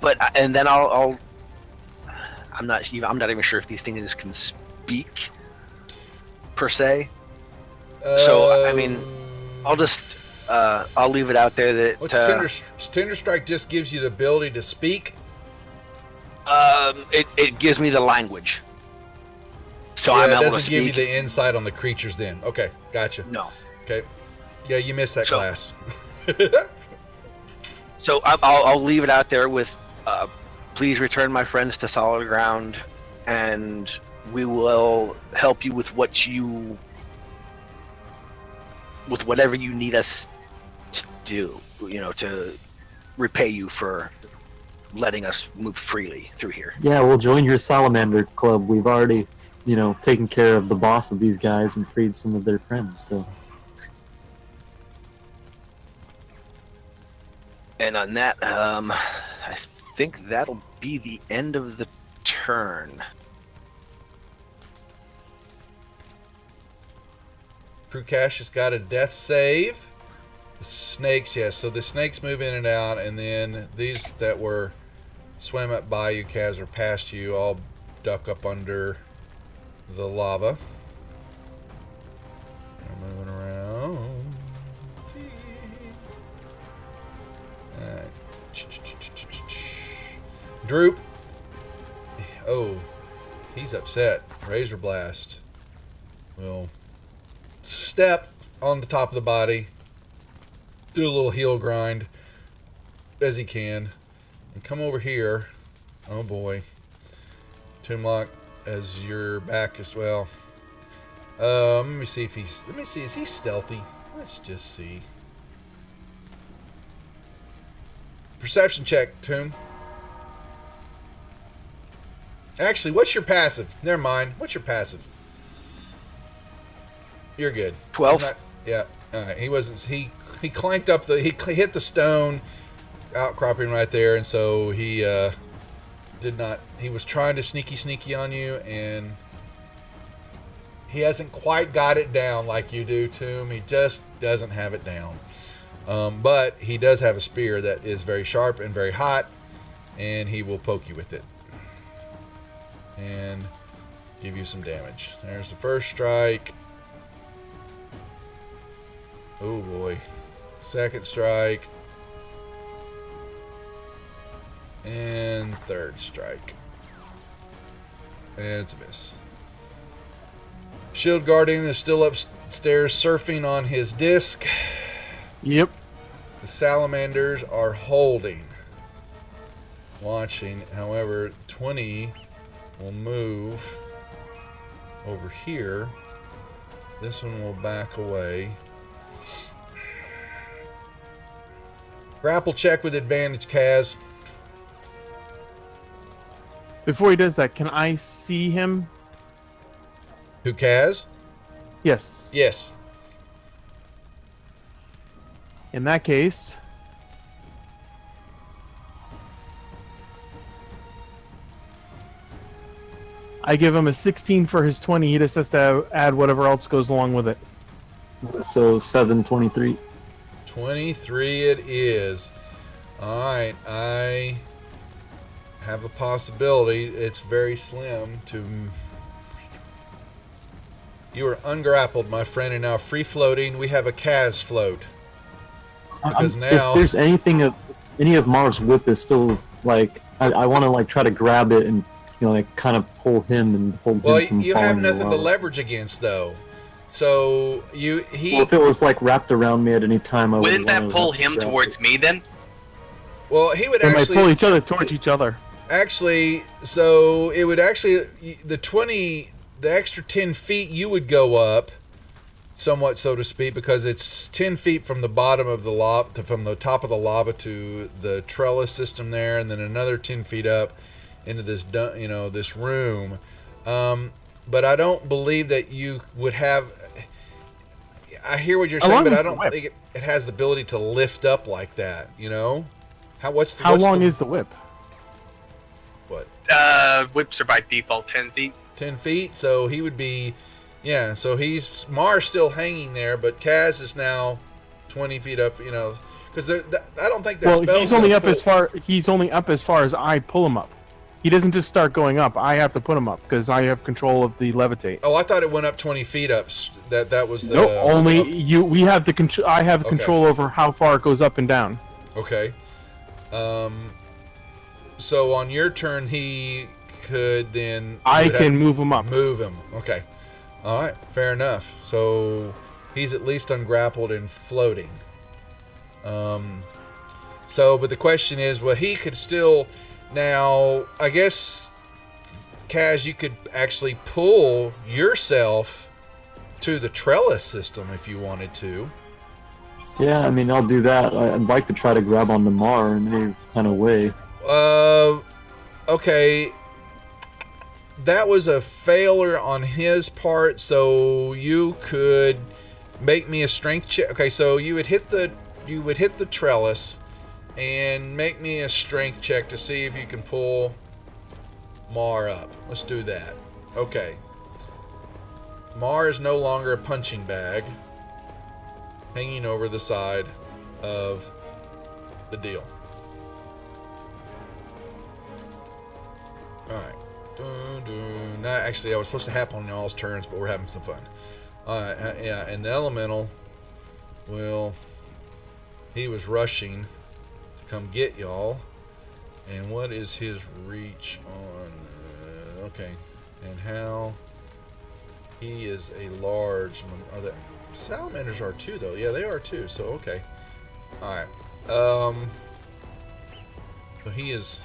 But and then I'm not even sure if these things can speak per se. So I mean, I'll just I'll leave it out there that Tinder Strike just gives you the ability to speak. It gives me the language, so yeah, I'm able to doesn't give you speak. the insight on the creatures. Then okay, gotcha. No. Okay, yeah, you missed that class. So I'll leave it out there with, please return my friends to solid ground, and we will help you with whatever you need us to do, to repay you for letting us move freely through here. Yeah, we'll join your salamander club. We've already, taken care of the boss of these guys and freed some of their friends, so. And on that, I think that'll be the end of the turn. Crew Cash has got a death save. The snakes, yes. So the snakes move in and out, and then these that were swam up by you, Kaz, or past you, all duck up under the lava. I'm moving around. Alright. Droop. Oh, he's upset. Razor Blast will step on the top of the body, do a little heel grind as he can, and come over here. Oh boy. Toonlock, as you're back as well. Let me see, is he stealthy? Let's just see. Perception check, Toon. Actually, what's your passive? Never mind. What's your passive? You're good. 12. Yeah. All right. He wasn't. He clanked up the. He hit the stone outcropping right there, and so he did not. He was trying to sneaky on you, and he hasn't quite got it down like you do, Toom. He just doesn't have it down. But he does have a spear that is very sharp and very hot, and he will poke you with it and give you some damage. There's the first strike. Oh boy. Second strike. And third strike. And it's a miss. Shield Guardian is still upstairs surfing on his disc. Yep. The salamanders are holding. Watching. However, 20 will move over here. This one will back away. Grapple check with advantage, Kaz. Before he does that, can I see him? Who, Kaz? Yes. Yes. In that case, I give him a 16 for his 20. He just has to add whatever else goes along with it. So 723. 23 it is. Alright, I have a possibility. It's very slim to... You are ungrappled, my friend, and now free floating. We have a Kaz float. Because now... If there's anything of... Any of Mar's whip is still, like... I want to, like, try to grab it and, you know, like, kind of pull him and hold Well, him from you have falling nothing to below. leverage against, though. So, he... Well, if it was, like, wrapped around me at any time, I would Wouldn't that pull him towards me then? Well, he would They might actually... pull each other towards each other. Actually, so it would actually... The 20... The extra 10 feet, you would go up, somewhat, so to speak, because it's 10 feet from the bottom of the lava, from the top of the lava to the trellis system there, and then another 10 feet up into this, you know, this room. But I don't believe that you would have... I hear what you're How saying, long but is I the don't whip? think it has the ability to lift up like that, you know? How How long is the whip? What? Whips are by default 10 feet. 10 feet, so he would be, yeah, so he's, Mar's still hanging there, but Kaz is now 20 feet up, you know, because I don't think that Well, spell's he's only gonna up put- he's only up as far as I pull him up. He doesn't just start going up. I have to put him up because I have control of the levitate. Oh, I thought it went up 20 feet up. That was the... No, only you. We have the control. I have Okay. control over how far it goes up and down. Okay. So on your turn, he could then... I you would can have- move him up. Move him. Okay. All right. Fair enough. So he's at least ungrappled and floating. So, but the question is, well, he could still... Now, I guess, Kaz, you could actually pull yourself to the trellis system if you wanted to. Yeah, I mean, I'll do that. I'd like to try to grab onto Mar in any kind of way. Okay. That was a failure on his part, so you could make me a strength check. Okay, so you would hit the trellis and make me a strength check to see if you can pull Mar up. Let's do that. Okay. Mar is no longer a punching bag hanging over the side of the deal. Alright. Actually, I was supposed to happen on y'all's turns, but we're having some fun. Yeah, and the elemental will. He was rushing to come get y'all. And what is his reach on? Okay, and how? He is a large. Are the salamanders are too though? Yeah, they are too. So okay. All right. So he is.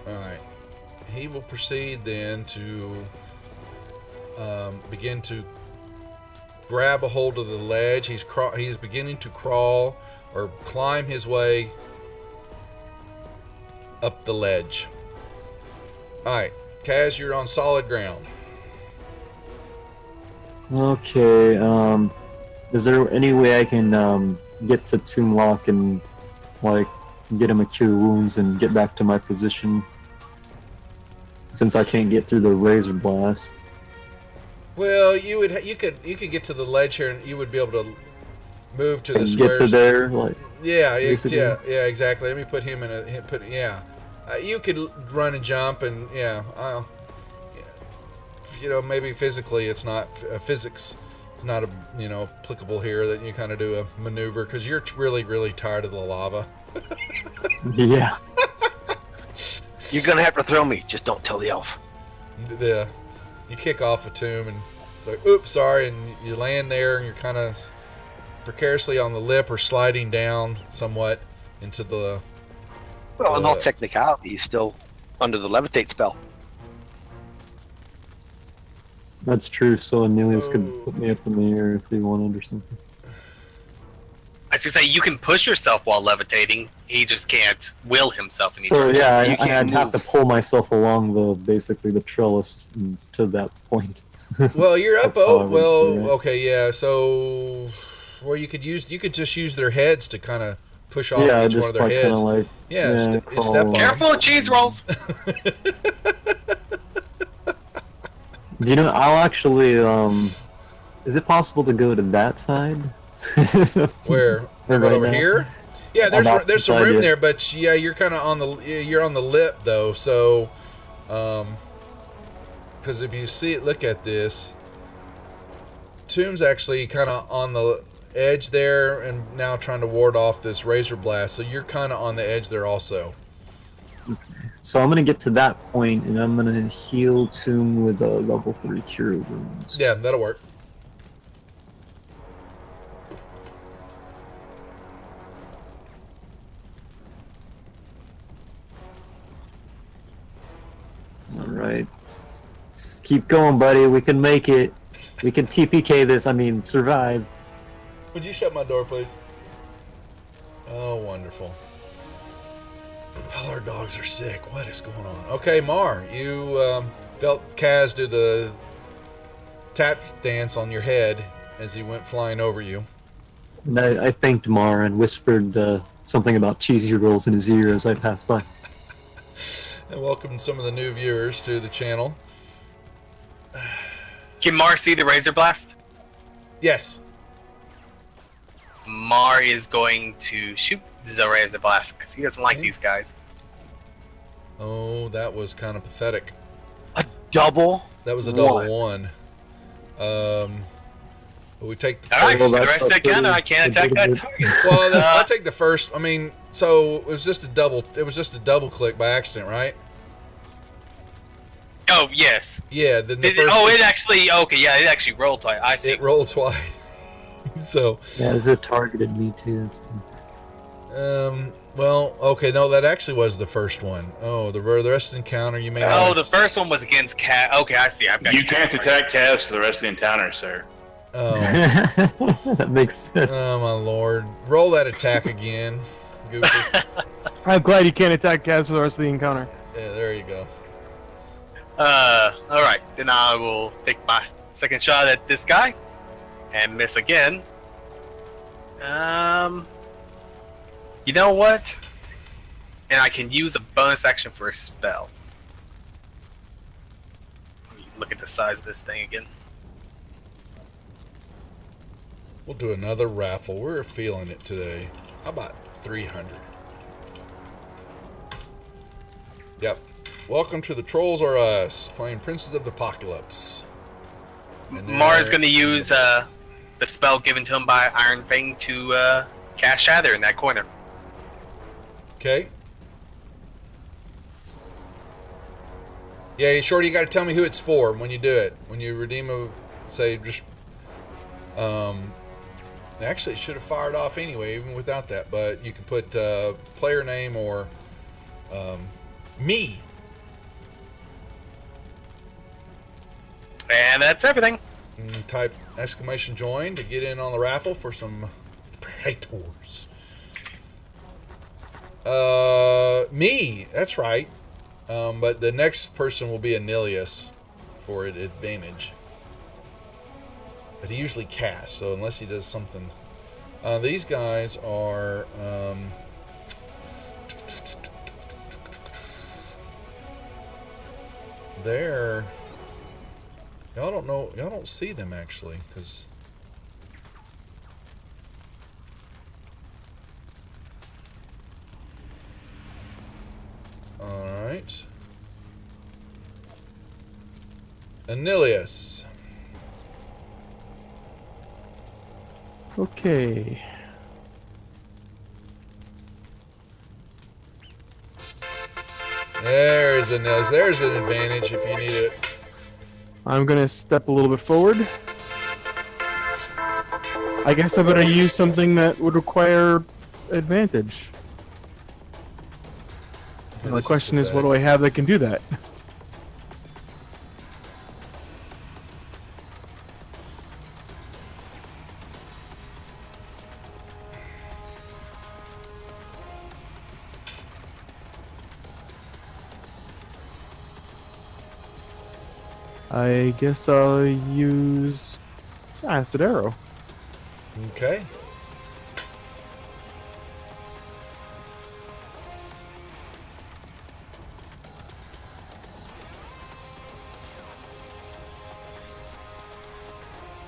Alright. He will proceed then to begin to grab a hold of the ledge. He's beginning to crawl or climb his way up the ledge. Alright. Kaz, you're on solid ground. Okay, is there any way I can get to Toonlock and like get him a cure wounds and get back to my position? Since I can't get through the razor blast. Well, you could get to the ledge here and you would be able to move to the And squares. get to there, like Yeah, basically? yeah, exactly. Let me put him in yeah. You could run and jump and maybe physically it's not physics not applicable here, that you kind of do a maneuver because you're really, really tired of the lava. Yeah. You're gonna have to throw me. Just don't tell the elf. Yeah, you kick off a tomb and it's like, oops, sorry, and you land there and you're kind of precariously on the lip or sliding down somewhat into the. Well, in all technicality, he's still under the levitate spell. That's true, so Anilius could put me up in the air if he wanted or something. I was gonna say you can push yourself while levitating. He just can't will himself. So yeah, You can't I'd have to move. pull myself along the trellis to that point. Well, you're up. That's how I would do it. Okay, yeah. So, you could just use their heads to kind of push off Yeah, each just one of their like kind heads. of like Yeah, step crawl on. along. Careful of cheese rolls. Do you know? I'll actually. Is it possible to go to that side? Where? Right Right over now? here? Yeah, On the there's some opposite room side, yeah. there, but yeah, you're kind of on the lip though. So, because if you see it, look at this. Tomb's actually kind of on the edge there, and now trying to ward off this razor blast. So you're kind of on the edge there also. So I'm gonna get to that point, and I'm gonna heal Tomb with a level 3 cure wounds. Yeah, that'll work. All right. Just keep going, buddy. We can make it. We can TPK this. I mean, survive. Would you shut my door, please? Oh, wonderful. All our dogs are sick. What is going on? Okay, Mar, you felt Kaz do the tap dance on your head as he went flying over you. And I thanked Mar and whispered something about cheesy rolls in his ear as I passed by. And welcome some of the new viewers to the channel. Can Mar see the razor blast? Yes. Mar is going to shoot the razor blast because he doesn't like Okay. these guys. Oh, that was kind of pathetic. A double. That was a double One. one. But we take the All right, Well, for the that's rest of a that gunner, I pretty- can't attack a that good- target. Well, I'll take the first. I mean, so it was just a double. It was just a double click by accident, right? Oh yes. Yeah. Then the It first. actually okay. Yeah, it actually rolled twice. I see. It rolled twice. So. Yeah, it targeted me too. Well, okay. No, that actually was the first one. Oh, the rest of the encounter you may. Oh, not- the first one was against Cat. Okay, I see. I've got You Cat can't right. attack Kaz for the rest of the encounter, sir. Oh, That makes sense. oh my lord! Roll that attack again, Goofy. I'm glad you can't attack Kaz for the rest of the encounter. Yeah, there you go. All right. Then I will take my second shot at this guy and miss again. You know what? And I can use a bonus action for a spell. Let me look at the size of this thing again. We'll do another raffle. We're feeling it today. How about 300? Yep. Welcome to the Trolls Are Us, playing Princes of the Apocalypse. And Mars going to use the spell given to him by Iron Fang to cast Shatter in that corner. Okay. Yeah, Shorty, you got to tell me who it's for when you do it. When you redeem a, say, just, actually it should have fired off anyway, even without that, but you can put player name or me. And that's everything. And type exclamation join to get in on the raffle for some Praetors. Me, that's right. But the next person will be Anilius for an advantage. But he usually casts, so unless he does something. These guys are. They're. Y'all don't know. Y'all don't see them actually, because. Alright. Anilius. Okay. There's Anilius. There's an advantage if you need it. I'm gonna step a little bit forward. I guess I better use something that would require advantage. Now the question is, what do I have that can do that? I guess I'll use Acid Arrow. Okay.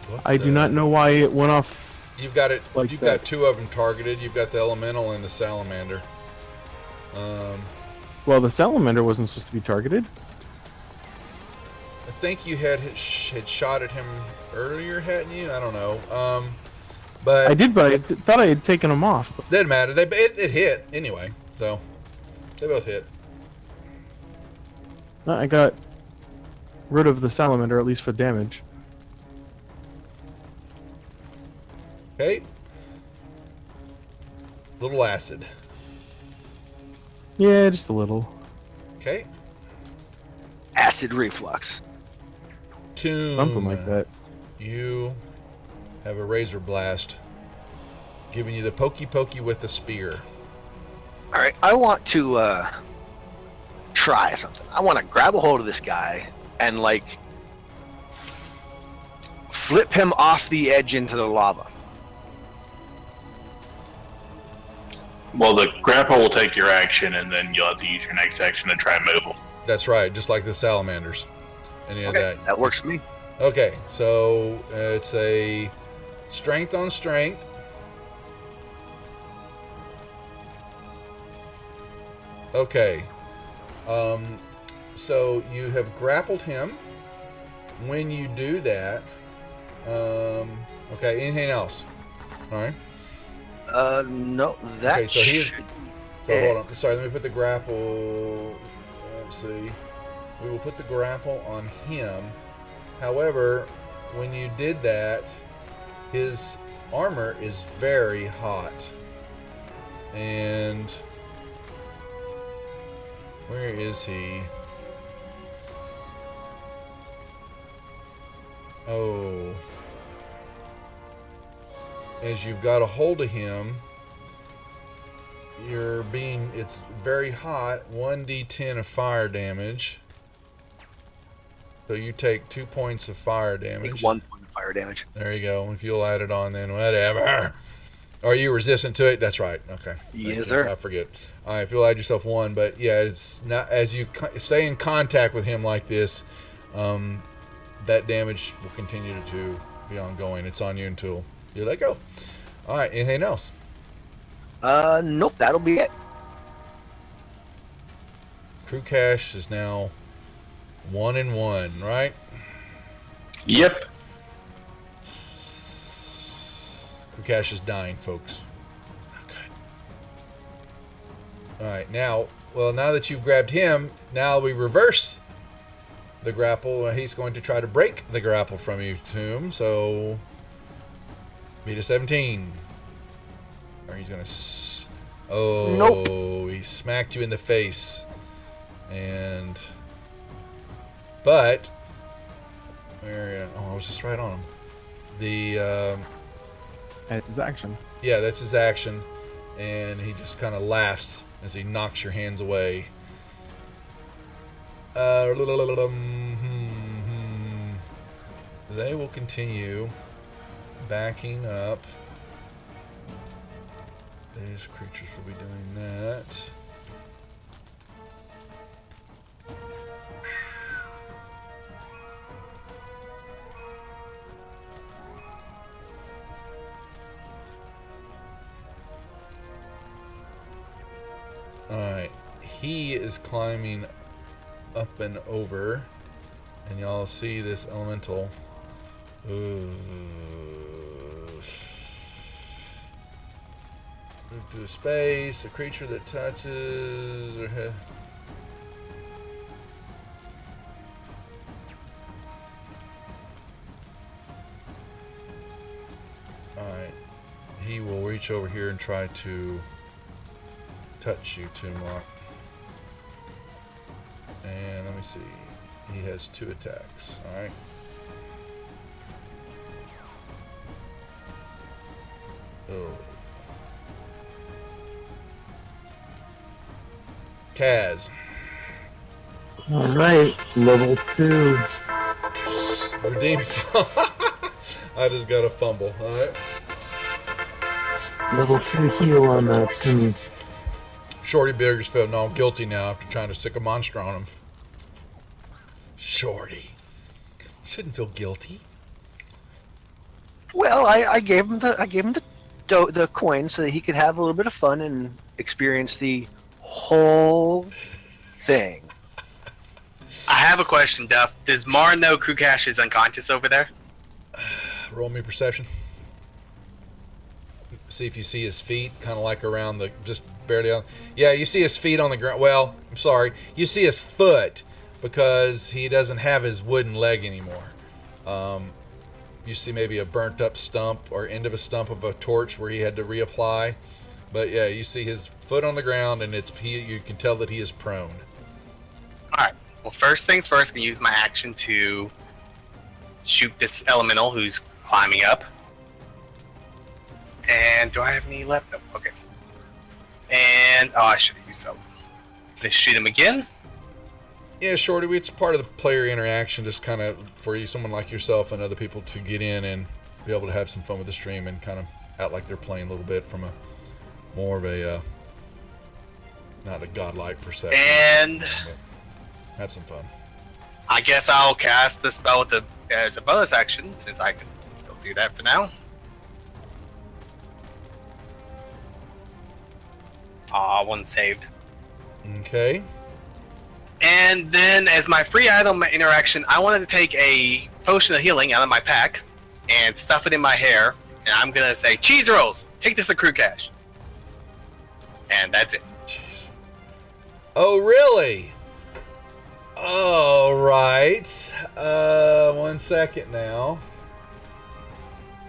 What I do not know why it went off. You've got it. Like you've that. got two of them targeted. You've got the elemental and the salamander. Well, the salamander wasn't supposed to be targeted. I think you had shot at him earlier, hadn't you? I don't know. But I did, but I thought I had taken them off. doesn't matter. It hit anyway, so they both hit. I got rid of the salamander, at least for damage. Okay. Little acid. Yeah, just a little. Okay. Acid reflux. Tomb. Something like that. You have a razor blast, giving you the pokey with the spear. All right, I want to try something. I want to grab a hold of this guy and like flip him off the edge into the lava. Well, the grapple will take your action, and then you'll have to use your next action to try and move them. That's right, just like the salamanders. Any of Okay, that works for me. Okay, so it's a strength on strength. Okay. So you have grappled him. When you do that, okay, anything else? All right. No, that Okay, so he is. should- So hold on. Sorry, let me put the grapple. Let's see. We will put the grapple on him. However, when you did that, his armor is very hot. And where is he? Oh. As you've got a hold of him, it's very hot. 1d10 of fire damage. So you take 2 points of fire damage. Take 1 point of fire damage. There you go. If you'll add it on, then whatever. Are you resistant to it? That's right. Okay. Yes, sir. I forget. All right, if you'll add yourself 1, but yeah, it's not as you stay in contact with him like this. That damage will continue to be ongoing. It's on you until you let go. All right. Anything else? Nope, that'll be it. Crew Cash is now 1-1, right? Yep. Crew Cash is dying, folks. Not good. Alright, now that you've grabbed him, now we reverse the grapple. He's going to try to break the grapple from you, Tomb. So, beat a 17. Or he's going to... Oh, Nope. He smacked you in the face. But... Where... Oh, I was just right on him. That's his action. Yeah, that's his action. And he just kind of laughs as he knocks your hands away. They will continue backing up. These creatures will be doing that. Alright, he is climbing up and over, and y'all see this elemental. Ooh. Move to a space, a creature that touches or Alright, he will reach over here and try to touch you, Toonlock. And let me see. He has 2 attacks. Alright. Oh. Kaz. Alright, level 2. Redeem. I just got a fumble. Alright. Level 2 heal on Timmy. Shorty Biggersfield. No, I'm guilty now after trying to stick a monster on him. Shorty. Shouldn't feel guilty. Well, I gave him the coin so that he could have a little bit of fun and experience the whole thing. I have a question, Duff. Does Mar know Crew Cash is unconscious over there? Roll me perception. See if you see his feet, kind of like around the, just barely on. Yeah, you see his feet on the ground. Well, I'm sorry. You see his foot because he doesn't have his wooden leg anymore. You see maybe a burnt up stump or end of a stump of a torch where he had to reapply. But yeah, you see his foot on the ground, and you can tell that he is prone. All right. Well, first things first, I'm going to use my action to shoot this elemental who's climbing up. And do I have any left? Oh, okay. And, I should have used that one. Let's shoot him again. Yeah, Shorty, it's part of the player interaction, just kind of for you, someone like yourself and other people to get in and be able to have some fun with the stream and kind of act like they're playing a little bit from a more of a, not a godlike perception. And have some fun. I guess I'll cast the spell as a bonus action, since I can still do that for now. One saved. Okay. And then, as my free item interaction, I wanted to take a potion of healing out of my pack and stuff it in my hair. And I'm going to say, cheese rolls, take this to Crew Cash. And that's it. Jeez. Oh, really? All right. 1 second now.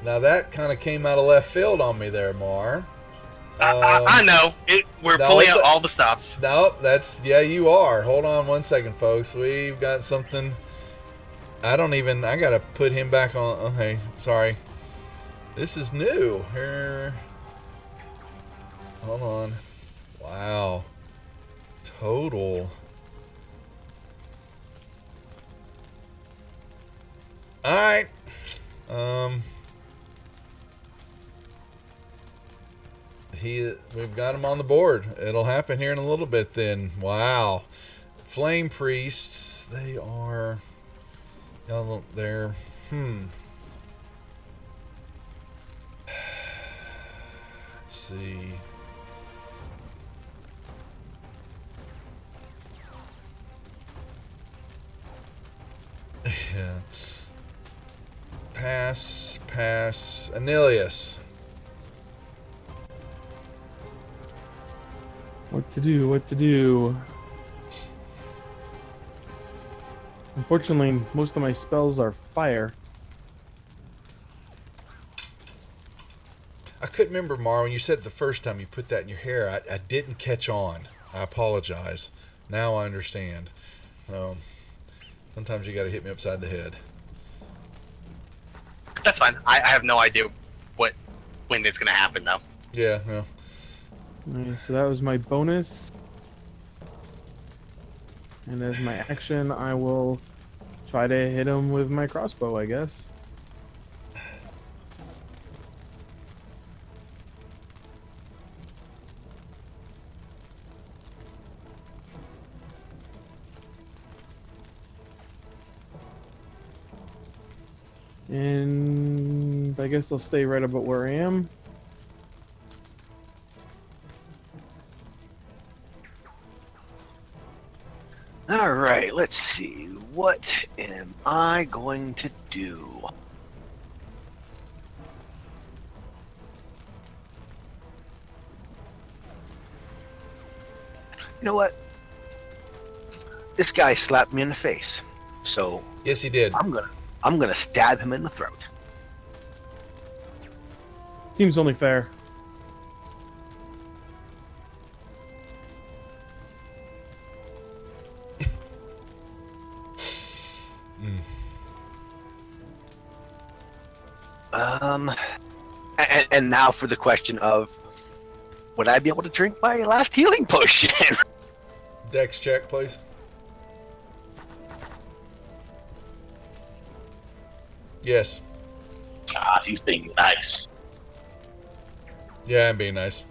Now that kind of came out of left field on me there, Mar. I know. We're pulling out all the stops. Nope, yeah, you are. Hold on 1 second, folks. We've got something. I gotta put him back on. Okay, sorry. This is new. Here. Hold on. Wow. Total. Alright. We've got him on the board. It'll happen here in a little bit then. Wow. Flame Priests, they're let's see. Yeah. Pass. Anilius. What to do? Unfortunately, most of my spells are fire. I couldn't remember, Mar, when you said the first time you put that in your hair, I didn't catch on. I apologize. Now I understand. Sometimes you got to hit me upside the head. That's fine. I have no idea when it's gonna happen though. Yeah, no. Alright, so that was my bonus. And as my action, I will try to hit him with my crossbow, I guess. And I guess I'll stay right about where I am. All right, let's see. What am I going to do? You know what? This guy slapped me in the face, so Yes, he did. I'm gonna stab him in the throat. Seems only fair. And now for the question of, would I be able to drink my last healing potion? Dex check, please. Yes. Ah, he's being nice. Yeah, I'm being nice.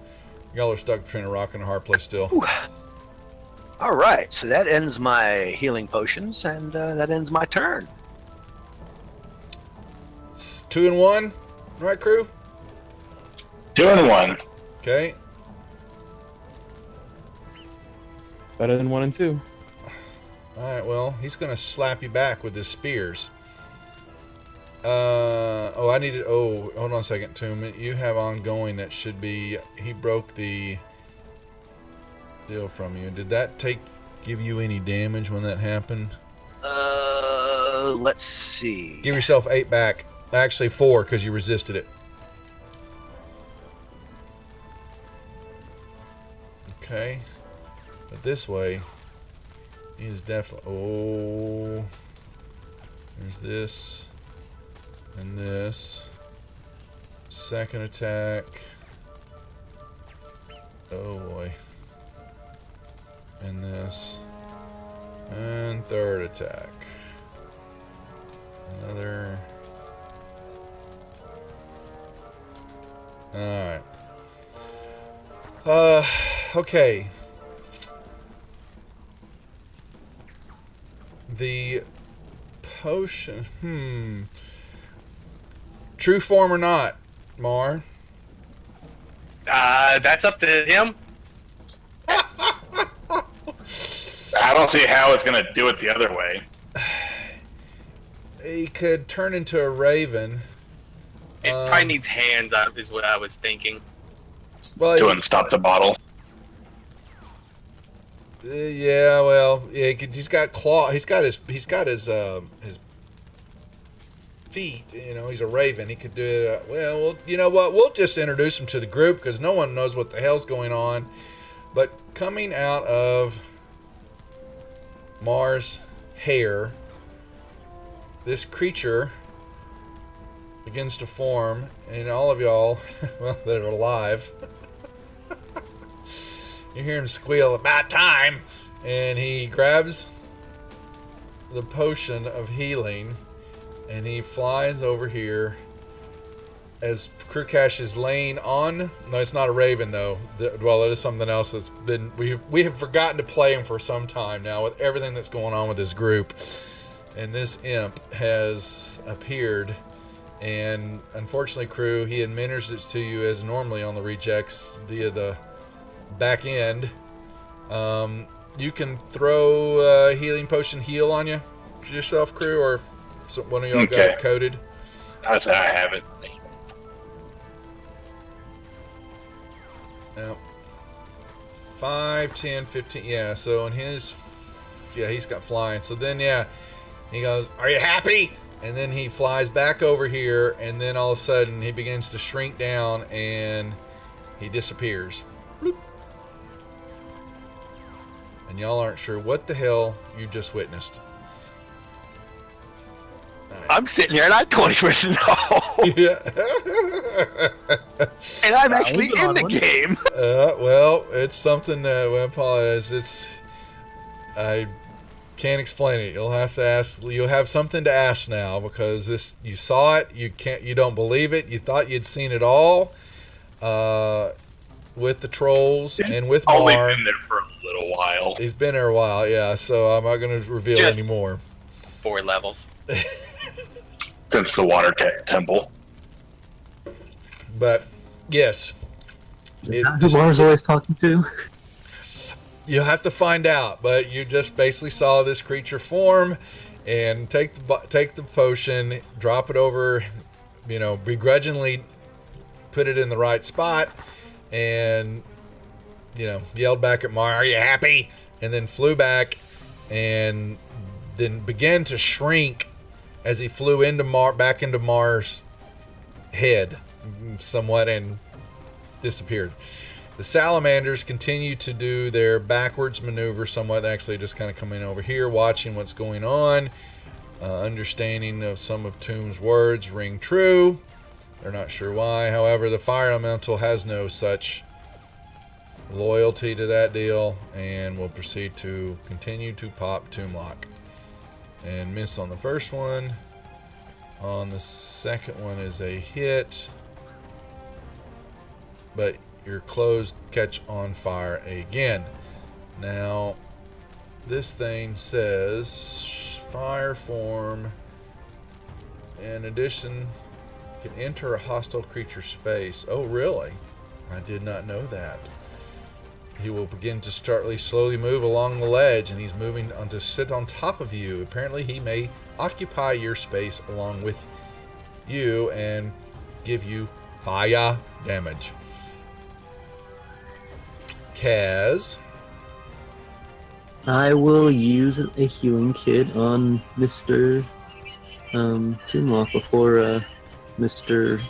Y'all are stuck between a rock and a hard place still. Ooh. All right, so that ends my healing potions, and that ends my turn. It's 2 and 1, right, crew? 2 and 1. Okay. Better than 1 and 2. All right. Well, he's gonna slap you back with his spears. Oh, I needed. Oh, hold on a second, Tomb. You have ongoing. That should be. He broke the deal from you. Did that give you any damage when that happened? Let's see. Give yourself 8 back. Actually, 4 because you resisted it. Okay. But this way, he is definitely. Oh. There's this. And this. Second attack. Oh boy. And this. And third attack. Another. Alright. Okay. The potion. True form or not, Mar? That's up to him. I don't see how it's going to do it the other way. He could turn into a raven. It probably needs hands, is what I was thinking. Well, To unstop the bottle. yeah. Well, yeah. He's got claw. He's got his feet. You know, he's a raven. He could do it. Well, you know what? We'll just introduce him to the group because no one knows what the hell's going on. But coming out of Mars' hair, this creature begins to form, and all of y'all, well, that are alive, you hear him squeal, "About time!" And he grabs the potion of healing, and he flies over here as Krukash is laying on. No, it's not a raven though. Well, it is something else that's been we have forgotten to play him for some time now with everything that's going on with this group. And this imp has appeared, and unfortunately, crew, he administers it to you as normally on the rejects via the back end. You can throw a healing potion heal on you yourself, crew, or So one of y'all got Okay. it coded? I say I have it. Now, 5, 10, 15. Yeah, so in his, yeah, he's got flying. So then, yeah, he goes, "Are you happy?" And then he flies back over here, and then all of a sudden he begins to shrink down and he disappears. Bloop. And y'all aren't sure what the hell you just witnessed. I'm sitting here and I don't even know. Yeah. And I'm actually in the game. Well, it's something that, well, I apologize. I can't explain it. You'll have to ask. You'll have something to ask now because this. You saw it. You don't believe it. You thought you'd seen it all, with the trolls and with Only Mar. been there for a little while. He's been there a while, yeah. So I'm not going to reveal Just- anymore. 4 levels. Since the water temple. But yes, Who Mars always talking to? you'll have to find out. But you just basically saw this creature form, and take the potion, drop it over, begrudgingly put it in the right spot, and yelled back at Mar, "Are you happy?" And then flew back, and then began to shrink as he flew back into Mar's head somewhat and disappeared. The salamanders continue to do their backwards maneuver somewhat, actually just kind of coming over here, watching what's going on, understanding of some of Tomb's words ring true. They're not sure why. However, the fire elemental has no such loyalty to that deal and will proceed to continue to pop Tomb Lock. And miss on the first one. On the second one is a hit. But your clothes catch on fire again. Now, this thing says fire form. In addition, can enter a hostile creature space. Oh, really? I did not know that. He will begin to slowly move along the ledge, and he's moving on to sit on top of you. Apparently, he may occupy your space along with you and give you fire damage. Kaz. I will use a healing kit on Mr. Toonlock before Mr.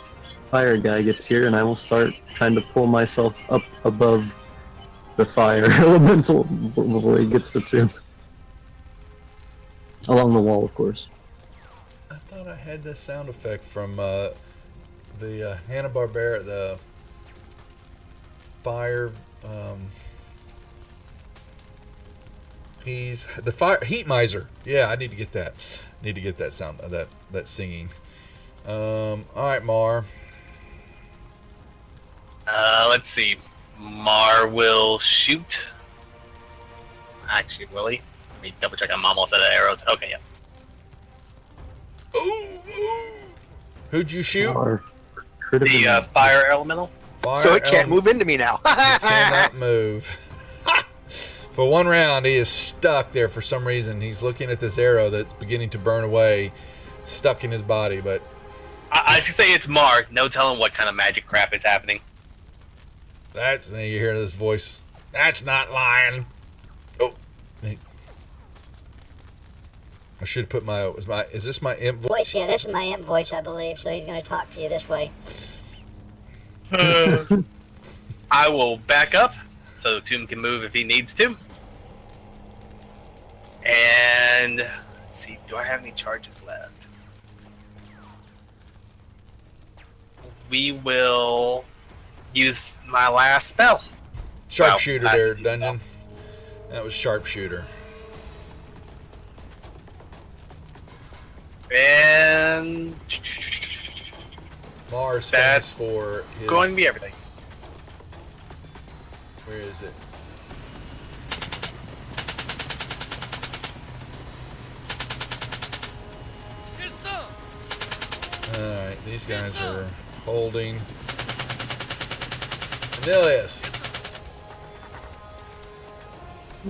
Fire Guy gets here, and I will start trying to pull myself up above the fire elemental before he gets to Tomb. Along the wall, of course. I thought I had this sound effect from the Hanna-Barbera, the fire. He's the fire heat miser. Yeah, I need to get that. Need to get that sound, that singing. All right, Mar. Let's see. Mar will shoot. Actually, will he? Let me double check. I'm almost out of arrows. Okay, yeah. Ooh. Who'd you shoot? Or critical. The fire elemental. Fire So it can't element- move into me now. Cannot move. For one round, he is stuck there for some reason. He's looking at this arrow that's beginning to burn away, stuck in his body. But I should say it's Mar. No telling what kind of magic crap is happening. you hear this voice. That's not lying. Oh, I should put is this my imp voice? Voice, yeah, this is my imp voice, I believe, so he's going to talk to you this way. I will back up so Tomb can move if he needs to. And let's see, do I have any charges left? We will use my last spell. Sharpshooter Wow, there, last Dungeon. That was sharpshooter. And Mars That's famous for his. going to be everything. Where is it? Alright, these guys are holding. Cornelius.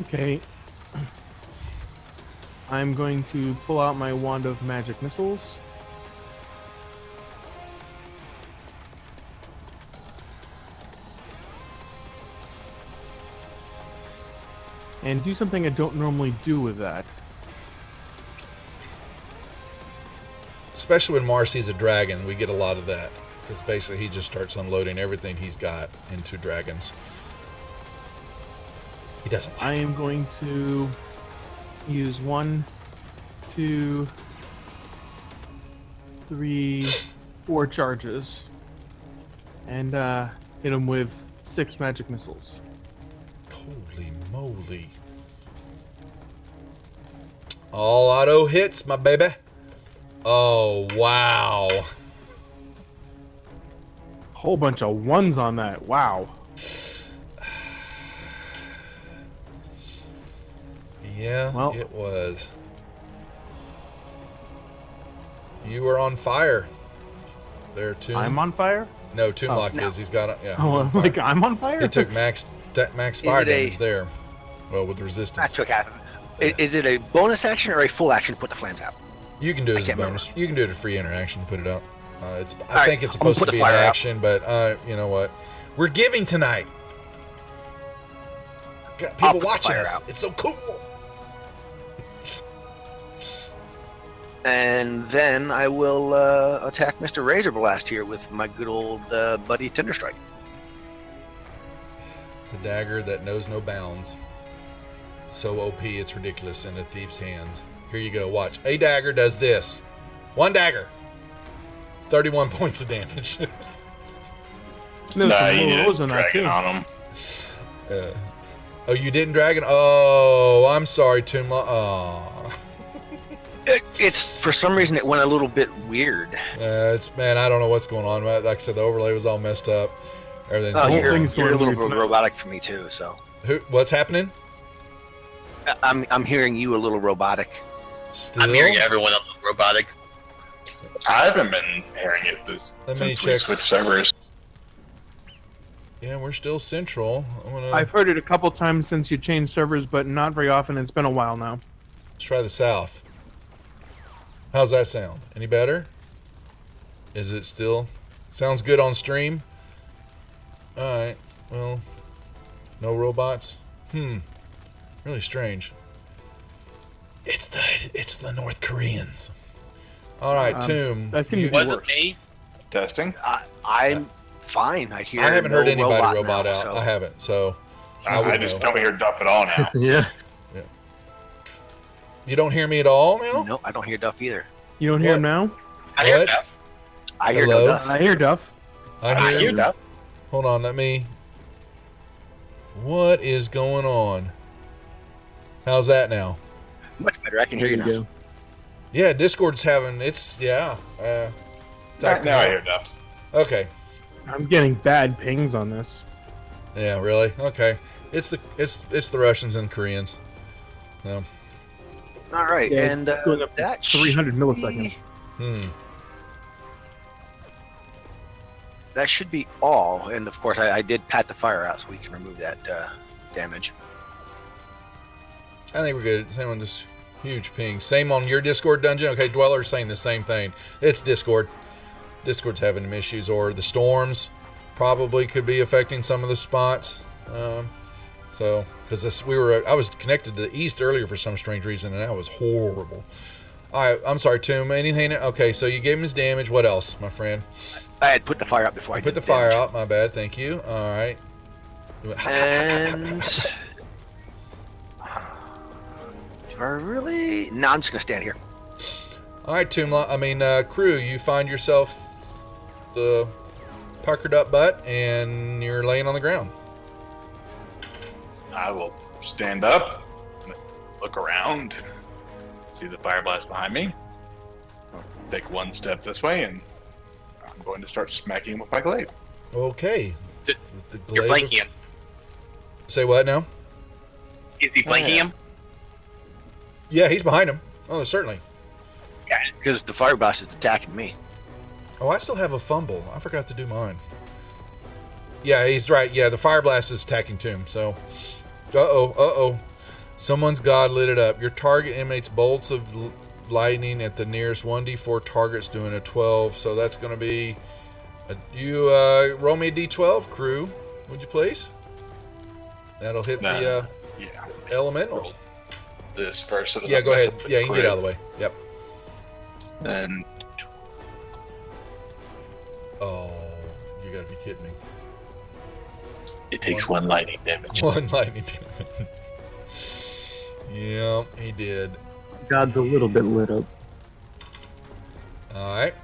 Okay. I'm going to pull out my Wand of Magic Missiles. And do something I don't normally do with that. Especially when Mars sees a dragon, we get a lot of that. Because basically he just starts unloading everything he's got into dragons. He doesn't like I am going to use 1, 2, 3, 4 charges. And hit him with 6 magic missiles. Holy moly. All auto hits, my baby. Oh, wow. Whole bunch of 1s on that. Wow. Yeah, Well. it was. You were on fire. There, too. I'm on fire? No, Toonlock no. is. He's got. Yeah. he's Oh, on fire. like I'm on fire? He took max fire it a- damage there. Well, with I resistance. took half of it. Is it a bonus action or a full action to put the flames out? You can do it I as a can't bonus. You can do it as a free interaction. Put it out. I right, think it's I'm gonna supposed put to the be an fire out. action, but you know what? We're giving tonight. Got I'll people put the watching fire us. out. It's so cool. And then I will attack Mr. Razor Blast here with my good old buddy Tinder Strike. The dagger that knows no bounds. So OP, it's ridiculous in a thief's hands. Here you go. Watch. A dagger does this. One dagger. 31 points of damage. There's Nah, some you little did rolls on that dragon too. on him. Oh, you didn't dragon? Oh, I'm sorry, Toonlock. Oh. It's for some reason it went a little bit weird. It's man, I don't know what's going on. Like I said, the overlay was all messed up. Everything's Oh, whole you're, thing's you're a going little weird bit tonight. robotic for me too. So What's happening? I'm hearing you a little robotic. Still. I'm hearing everyone else robotic. I haven't been hearing it Let me since we check. switched servers. Yeah, we're still central. I'm gonna I've heard it a couple times since you changed servers, but not very often. It's been a while now. let's try the south. How's that sound? Any better? Is it still sounds good on stream? All right. Well, no robots. Really strange. It's the North Koreans. All right, Tomb. that seems you- to be Was it worse. me? Testing. I'm fine. I hear. I haven't heard no anybody robot now, out. so- I haven't. So I I wouldn't just know. don't hear Duff at all now. Yeah. You don't hear me at all now? No, I don't hear Duff either. You don't hear What? him now? I hear What? that. I hear Hello? no Duff. I hear Duff. I hear that. Hold on, let me. What is going on? How's that now? Much better. I can hear There you you now. go. Yeah, Discord's having it's yeah. It's acting Now I up. hear Duff. Okay. I'm getting bad pings on this. Yeah, really? Okay. It's the Russians and Koreans. No. All right, Yeah, and it's going up to that 300 should milliseconds. That should be all. And of course, I did pat the fire out so we can remove that damage. I think we're good. Same on this huge ping. Same on your Discord dungeon. Okay, Dweller's saying the same thing. It's Discord. Discord's having some issues, or the storms probably could be affecting some of the spots. So, because I was connected to the east earlier for some strange reason, and that was horrible. All right, I'm sorry, Tomb. Anything? Okay, so you gave him his damage. What else, my friend? I had put the fire out before I Put did the fire damage. out. My bad. Thank you. All right. You went, And do I really? No, I'm just gonna stand here. all right, Tomb. Crew. You find yourself the puckered up butt, and you're laying on the ground. I will stand up, look around, see the fire blast behind me. I'll take one step this way, and I'm going to start smacking him with my glaive. Okay. D- The You're glazer- flanking him. Say what now? Is he flanking him? Yeah, he's behind him. Oh, certainly. Yeah, because the fire blast is attacking me. Oh, I still have a fumble. I forgot to do mine. Yeah, he's right. Yeah, the fire blast is attacking Tomb. So, uh-oh. Someone's god lit it up. Your target emanates bolts of lightning at the nearest 1d4 targets doing a 12. So that's going to be... roll me a d12, crew. Would you please? That'll hit the Yeah. elemental. Roll this first. So that Yeah, I go mess ahead. up the Yeah, you can get crit. out of the way. Yep. And Oh, you gotta be kidding me. it takes one lightning damage. One lightning damage. Yeah, he did. God's a little bit lit up. All right.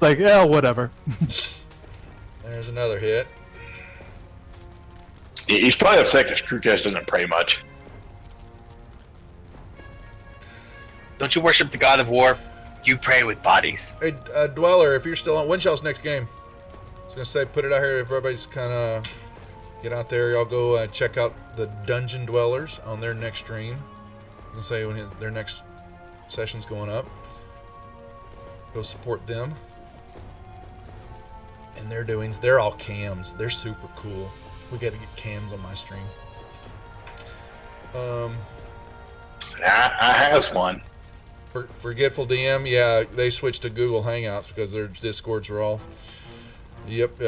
Like, yeah, whatever. There's another hit. He's probably upset because Crewcast doesn't pray much. Don't you worship the god of war? You pray with bodies. Hey, Dweller, if you're still on, Windshell's next game. I was gonna say, put it out here if everybody's kind of get out there. Y'all go check out the Dungeon Dwellers on their next stream. I was gonna say when their next session's going up. Go support them and their doings. They're all cams. They're super cool. We got to get cams on my stream. I has one. Forgetful DM, yeah, they switched to Google Hangouts because their Discords were all. Yep.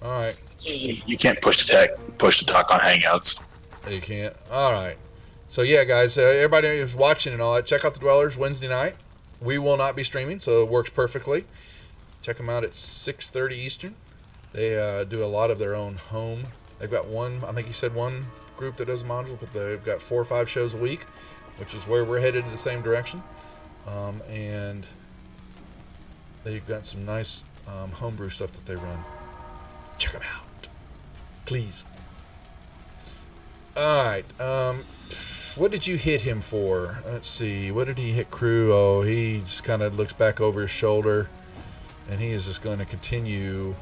All right, You can't push to talk on Hangouts. you can't. All right, so yeah, guys, everybody who's watching and all that, check out the Dwellers Wednesday night. We will not be streaming, so it works perfectly. Check them out at 6:30 Eastern. They do a lot of their own home. They've got one, I think you said one group that does modules, but they've got 4 or 5 shows a week, which is where we're headed in the same direction. And they've got some nice homebrew stuff that they run. Check them out, please. All right. What did you hit him for? Let's see. What did he hit Crew? Oh, he just kind of looks back over his shoulder, and he is just going to continue.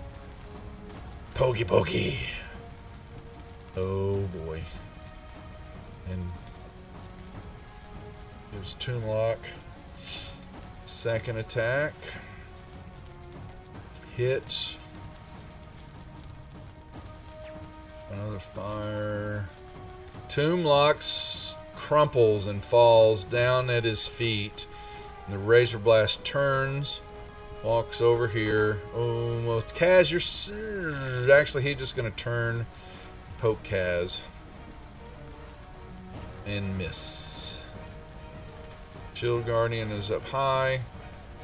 Pokey. Oh boy. And it was Tomb Lock. Second attack. Hit. Another fire. Tomb Locks crumples and falls down at his feet. And the Razor Blast turns. Walks over here. Almost. Kaz, you're... Actually, he's just going to turn. Poke Kaz. And miss. Shield Guardian is up high.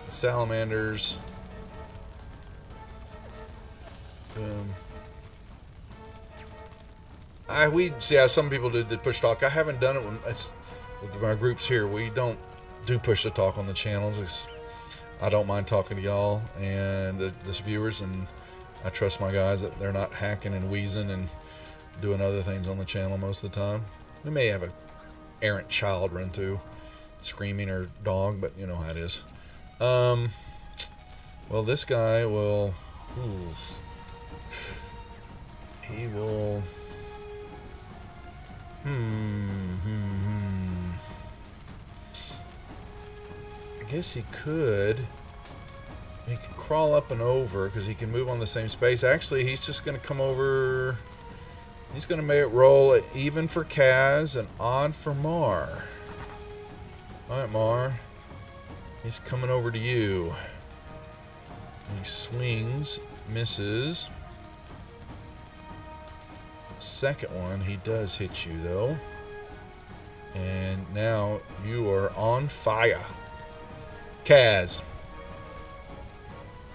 The Salamanders. Boom. We see how some people do the push talk. I haven't done it with my groups here. We don't do push to talk on the channels. I don't mind talking to y'all and the viewers, and I trust my guys that they're not hacking and wheezing and doing other things on the channel most of the time. We may have a errant child run through, screaming or dog, but you know how it is. Well, this guy will. He will. I guess he could. He can crawl up and over because he can move on the same space. Actually, he's just going to come over. He's going to roll an even for Kaz and odd for Mar. Alright, Mar. He's coming over to you. He swings, misses. Second one, he does hit you though. And now you are on fire. Kaz.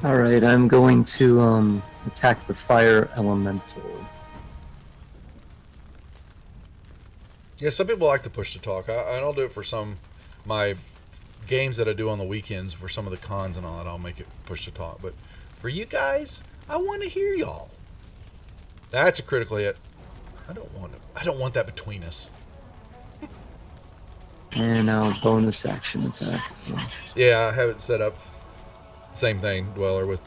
Alright, I'm going to attack the fire elemental. Yeah, some people like to push to talk. I'll do it for some my games that I do on the weekends for some of the cons and all that. I'll make it push to talk. But for you guys, I want to hear y'all. That's a critical hit. I don't want that between us. And now bonus action attack as well. Yeah, I have it set up. Same thing, Dweller, with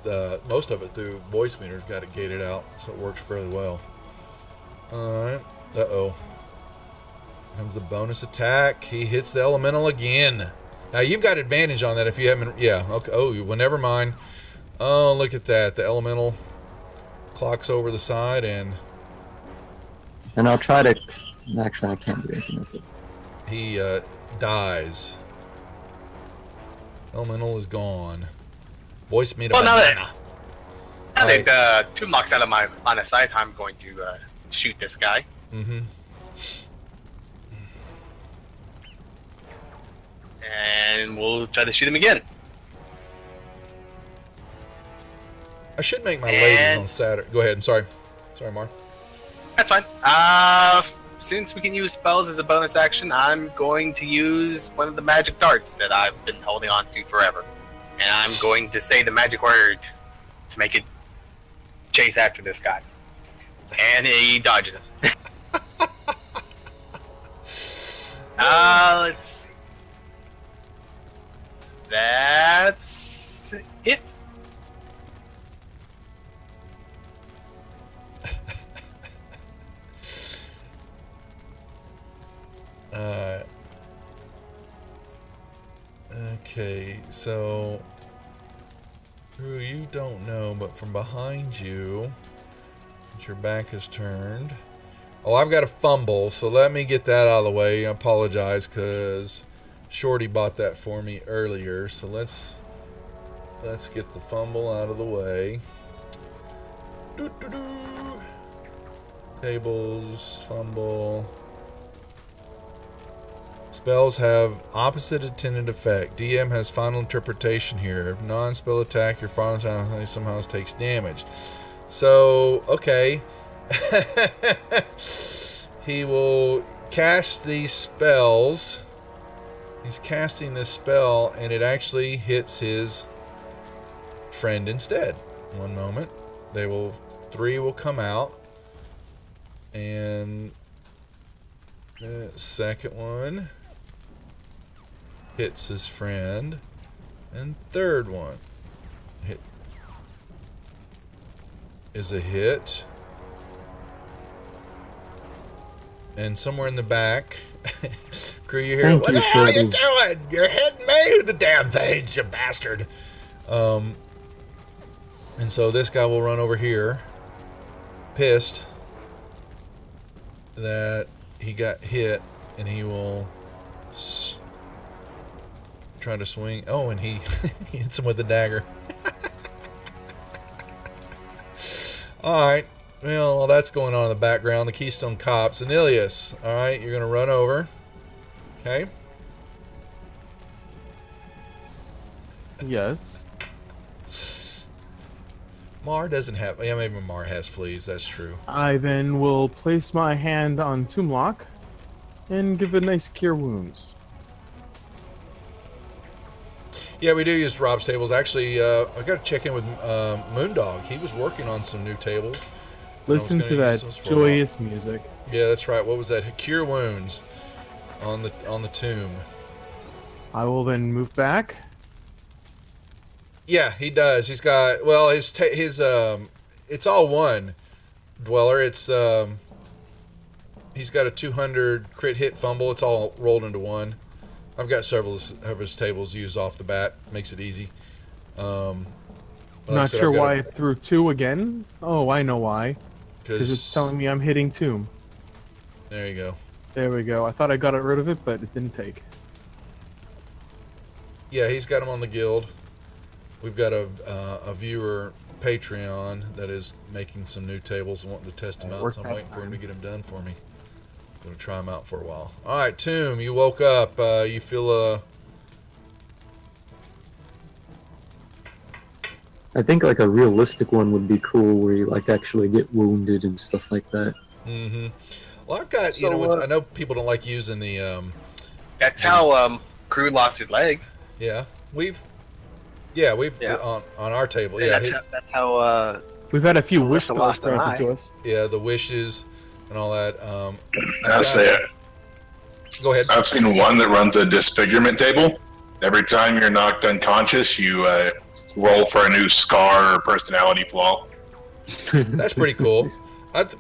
most of it through voice meters. Got it gated out, so it works fairly well. Alright. Uh-oh. Comes the bonus attack. He hits the elemental again. Now, you've got advantage on that if you haven't... Yeah, okay. Oh, well, never mind. Oh, look at that. The elemental clocks over the side and... And I'll try to Actually, I can't do anything. That's it. He dies. Elemental is gone. Voice made a Well, now banana. Now that Tumlock's out of my line of sight, I'm going to shoot this guy. Mm-hmm. And we'll try to shoot him again. I should make my ladies And- on Saturday. Go ahead. I'm sorry. Sorry, Mar. That's fine. Since we can use spells as a bonus action, I'm going to use one of the magic darts that I've been holding on to forever. And I'm going to say the magic word to make it chase after this guy. And he dodges it. Let's see. That's it. Okay, so Drew, you don't know, but from behind you, as your back is turned. Oh, I've got a fumble, so let me get that out of the way. I apologize because Shorty bought that for me earlier. So let's get the fumble out of the way. Doo-doo-doo. Tables, fumble. Spells have opposite intended effect. DM has final interpretation here. If non-spell attack, your final attack somehow takes damage. So, okay. He will cast these spells. He's casting this spell, and it actually hits his friend instead. One moment. Three will come out. And the second one hits his friend, and third one is a hit, and somewhere in the back, Crew, you hear, Thank what you, the hell are you Shorty. doing? You're hitting me with the damn things, you bastard. And so this guy will run over here, pissed that he got hit, and he will try to swing. Oh, and he hits him with the dagger. Alright, well, while that's going on in the background, the Keystone Cops. Anilius, alright, you're going to run over. Okay. Yes. Mar doesn't have... Yeah, maybe Mar has fleas, that's true. I then will place my hand on Tumlock and give a nice cure wounds. Yeah, we do use Rob's tables. Actually, I got to check in with Moondog. He was working on some new tables. Listen to gonna that use those for a while. joyous music. Yeah, that's right. What was that? Cure wounds on the tomb. I will then move back. Yeah, he does. He's got, well, his it's all one Dweller. It's he's got a 200 crit hit fumble. It's all rolled into one. I've got several of his tables used off the bat. Makes it easy. Like I Not said, sure I've got why I threw 2 again. Oh, I know why. Because it's 'cause- telling me I'm hitting Tomb. There you go. There we go. I thought I got rid of it, but it didn't take. Yeah, he's got him on the guild. We've got a viewer Patreon that is making some new tables and wanting to test them out. So I'm waiting for him to get them done for me. Gonna try them out for a while. All right, Tomb, you woke up. You feel I think like a realistic one would be cool, where you like actually get wounded and stuff like that. Mm-hmm. Well, I've got, I know people don't like using the, That's how Crew lost his leg. yeah, we've on our table, And yeah, that's how We've had a few Unless wish the spells lost an granted eye. to us. yeah, the wishes and all that. I'll say it. Go ahead. I've seen one that runs a disfigurement table. Every time you're knocked unconscious, you roll for a new scar or personality flaw. That's pretty cool.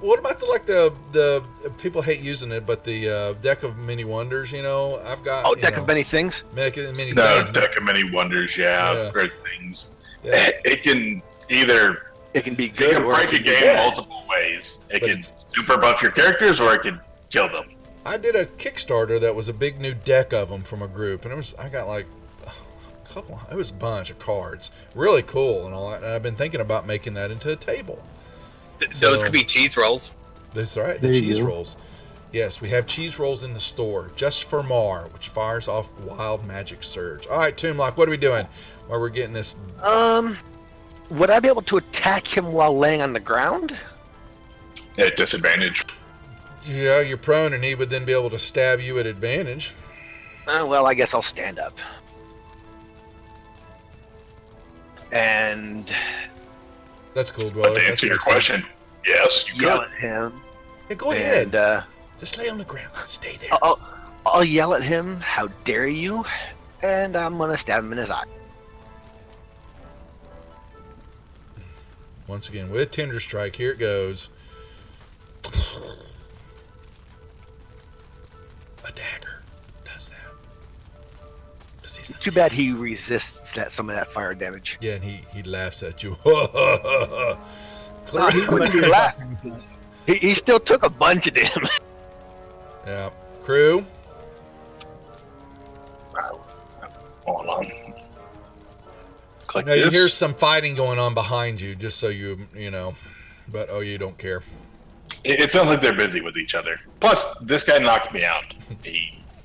What about the people hate using it, but the deck of many wonders? You know, I've got deck of many things. many No, things. deck of many wonders. Yeah, Yeah. great things. Yeah. It can either It can be it good can or break a game Yeah. multiple ways. It But can it's- super buff your characters, or it can kill them. I did a Kickstarter that was a big new deck of them from a group, and I got like a couple. It was a bunch of cards, really cool and all that. And I've been thinking about making that into a table. Those So- could be cheese rolls. That's right, the There you cheese go. rolls. Yes, we have cheese rolls in the store just for Mar, which fires off wild magic surge. All right, Toomlock, what are we doing while we're getting this? Would I be able to attack him while laying on the ground? At disadvantage. Yeah, you're prone, and he would then be able to stab you at advantage. Well, I guess I'll stand up. And That's cool, Dweller. But to That's answer your makes sense. question, yes, you yell could. at him. Yeah, go ahead. And Just lay on the ground. Stay there. I'll yell at him, how dare you? And I'm going to stab him in his eye. Once again, with Tender Strike, here it goes. A dagger does that. Does he Too bad he resists some of that fire damage. Yeah, and he laughs at you. He Clear. wouldn't be laughing. He still took a bunch of damage. Yeah. Crew. Hold on. Click Now you this. hear some fighting going on behind you, just so you know. But you don't care. It sounds like they're busy with each other. Plus, this guy knocked me out.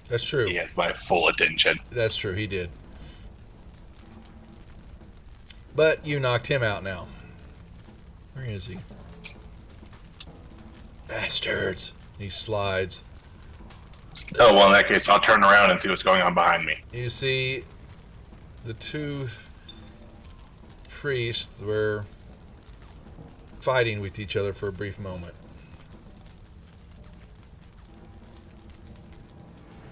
That's true. He has my full attention. That's true. He did. But you knocked him out now. Where is he? Bastards. He slides. Oh, well, in that case, I'll turn around and see what's going on behind me. You see the two priests were fighting with each other for a brief moment.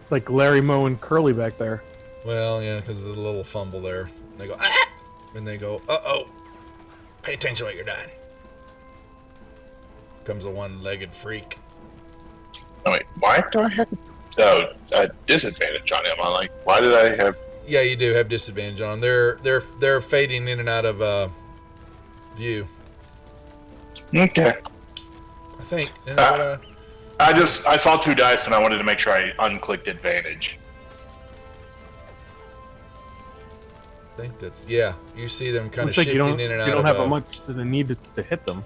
It's like Larry Moe and Curly back there. Well, yeah, because of the little fumble there. They go, ah! And they go, uh-oh. Pay attention what you're doing. Comes a one-legged freak. Oh, wait, why do I have a disadvantage on him? I'm like, why did I have... Yeah, you do have disadvantage on them. They're fading in and out of view. Okay. I think. Isn't that what, I saw two dice and I wanted to make sure I unclicked advantage. I think that's, yeah. You see them kind of Looks like shifting in and out you don't of have much to the need to hit them.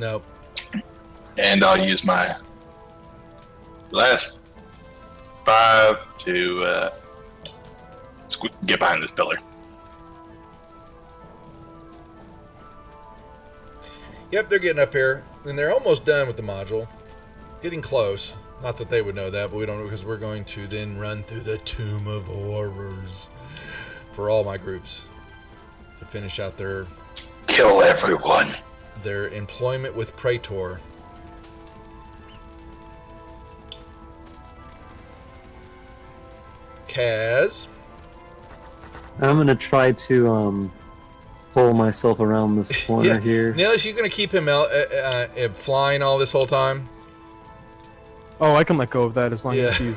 No. And I'll use my last 5 to get behind this pillar. Yep, they're getting up here, and they're almost done with the module. Getting close. Not that they would know that, but we don't know because we're going to then run through the Tomb of Horrors for all my groups to finish out their Kill everyone. employment with Praetor. Kaz. I'm gonna try to pull myself around this corner Yeah. here. Nils, you going to keep him out, flying all this whole time? Oh, I can let go of that as long Yeah. as he's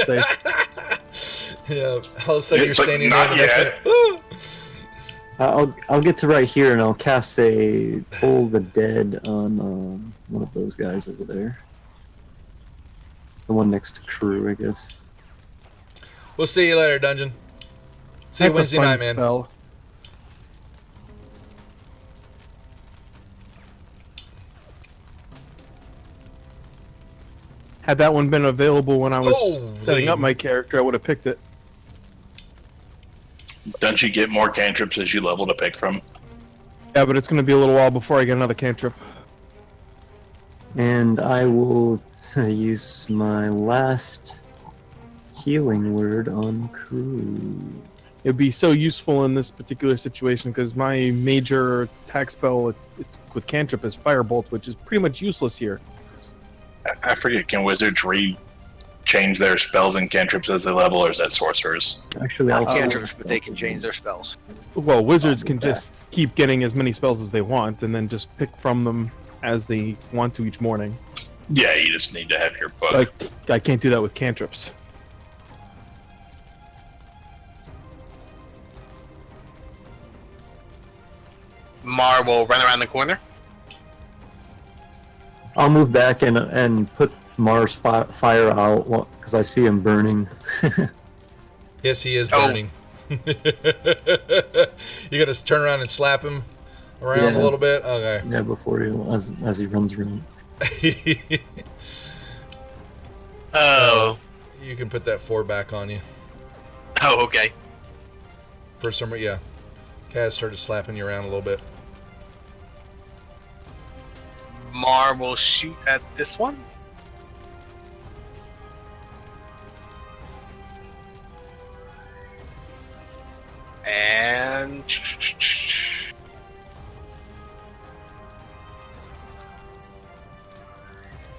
safe. Yeah. All of a sudden you're But standing there in the not next yet. minute. I'll get to right here and I'll cast a Toll the Dead on one of those guys over there. The one next to Crew, I guess. We'll see you later, Dungeon. See you That's a Wednesday fun night, man. spell. Had that one been available when I was Holy. setting up my character, I would have picked it. Don't you get more cantrips as you level to pick from? Yeah, but it's going to be a little while before I get another cantrip. And I will use my last healing word on Crew. It'd be so useful in this particular situation because my major attack spell with cantrip is Firebolt, which is pretty much useless here. I forget, can wizards change their spells and cantrips as they level, or is that sorcerers? Actually, Not I'll cantrips, but they can change their spells. Well, wizards can Okay. just keep getting as many spells as they want and then just pick from them as they want to each morning. Yeah, you just need to have your book. Like, I can't do that with cantrips. Mar will run around the corner. I'll move back and put Mars fire out because I see him burning. Yes, he is Oh. burning. You gotta turn around and slap him around a Yeah. little bit? Okay. Yeah, before as he runs around. Oh. You can put that 4 back on you. Oh, okay. For some reason, yeah. Kaz started slapping you around a little bit. Mar will shoot at this one. And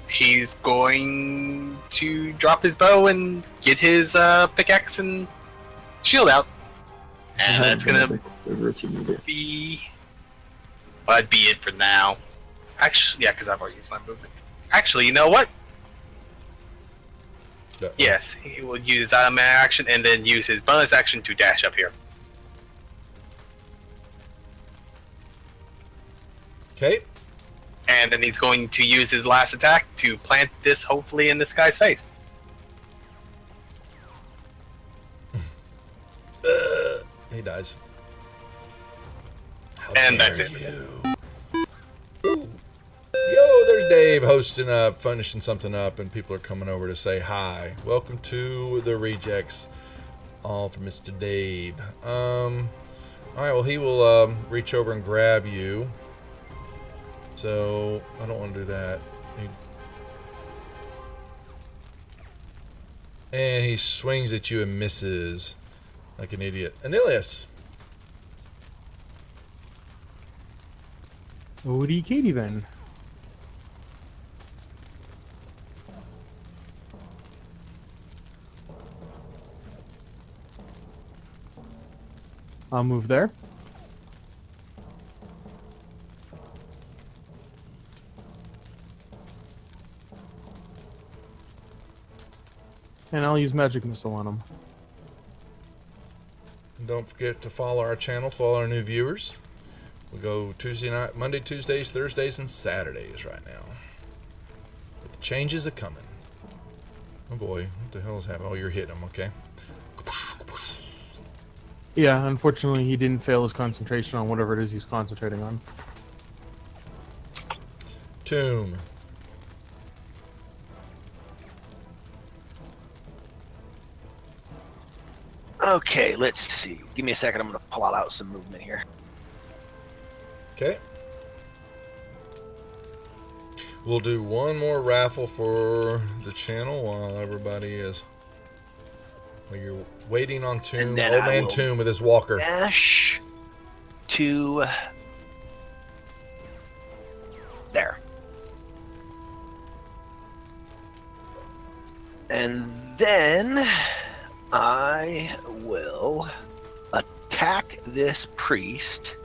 he's going to drop his bow and get his pickaxe and shield out. And that's gonna River if you need it. be. Well, that'd be it for now. Actually, yeah, because I've already used my movement. Actually, you know what? Uh-oh. Yes, he will use his automatic action and then use his bonus action to dash up here. Okay. And then he's going to use his last attack to plant this hopefully in this guy's face. He dies. How And dare that's it. you. Ooh. Yo, there's Dave hosting up, finishing something up, and people are coming over to say hi. Welcome to the Rejects, all for Mr. Dave. All right, well, he will reach over and grab you. So, I don't want to do that. And he swings at you and misses like an idiot. Anilius. Odie Katie then. I'll move there. And I'll use Magic Missile on him. And don't forget to follow our channel, follow our new viewers. We go Tuesday night, Monday, Tuesdays, Thursdays, and Saturdays right now. But the changes are coming. Oh boy, what the hell is happening? Oh, you're hitting him, okay. Yeah, unfortunately he didn't fail his concentration on whatever it is he's concentrating on. Tomb. Okay, let's see. Give me a second. I'm going to pull out some movement here. Okay. We'll do one more raffle for the channel while everybody is. While you're waiting on Tomb. And then Old I man will Tomb with his walker. Dash to there. And then I will attack this priest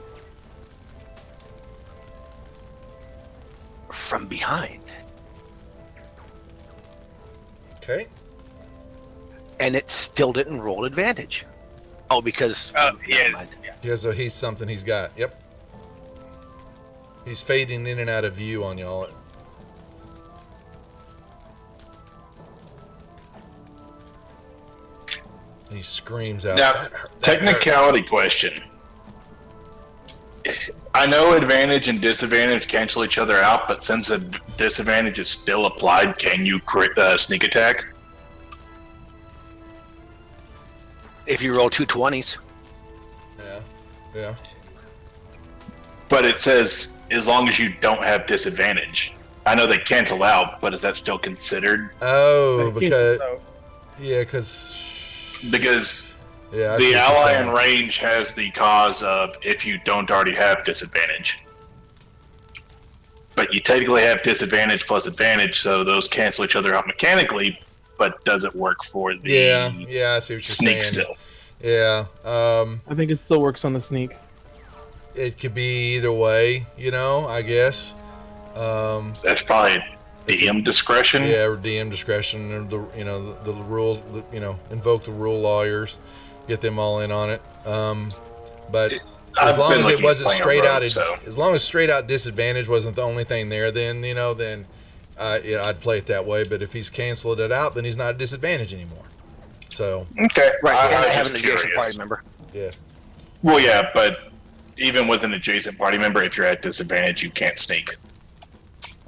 from behind. Okay. And it still didn't roll advantage. Oh, because Oh, never yes. mind. Yeah. Yeah, so he's something he's got. Yep. He's fading in and out of view on y'all. And he screams out. Now, "That hurt- that hurt." technicality question. I know advantage and disadvantage cancel each other out, but since a disadvantage is still applied, can you crit sneak attack? If you roll two 20s, Yeah. Yeah. But it says as long as you don't have disadvantage. I know they cancel out, but is that still considered? Oh, I think because so. yeah, because Because yeah, I see the what you're ally saying. in range has the cause of if you don't already have disadvantage. But you technically have disadvantage plus advantage, so those cancel each other out mechanically, but does it work for the Yeah, yeah, I see what you're sneak saying. still? Yeah, I think it still works on the sneak. it could be either way, I guess. That's probably DM discretion. Yeah, or DM discretion, or the rules, invoke the rule lawyers, get them all in on it. But as I've long been as it looking at wasn't playing straight rogue, out, so. as long as straight out disadvantage wasn't the only thing there, then I'd play it that way. But if he's canceled it out, then he's not at disadvantage anymore. So Okay. Right, and I was have an just adjacent curious. party member. yeah. Well, yeah, but even with an adjacent party member, if you're at disadvantage, you can't sneak.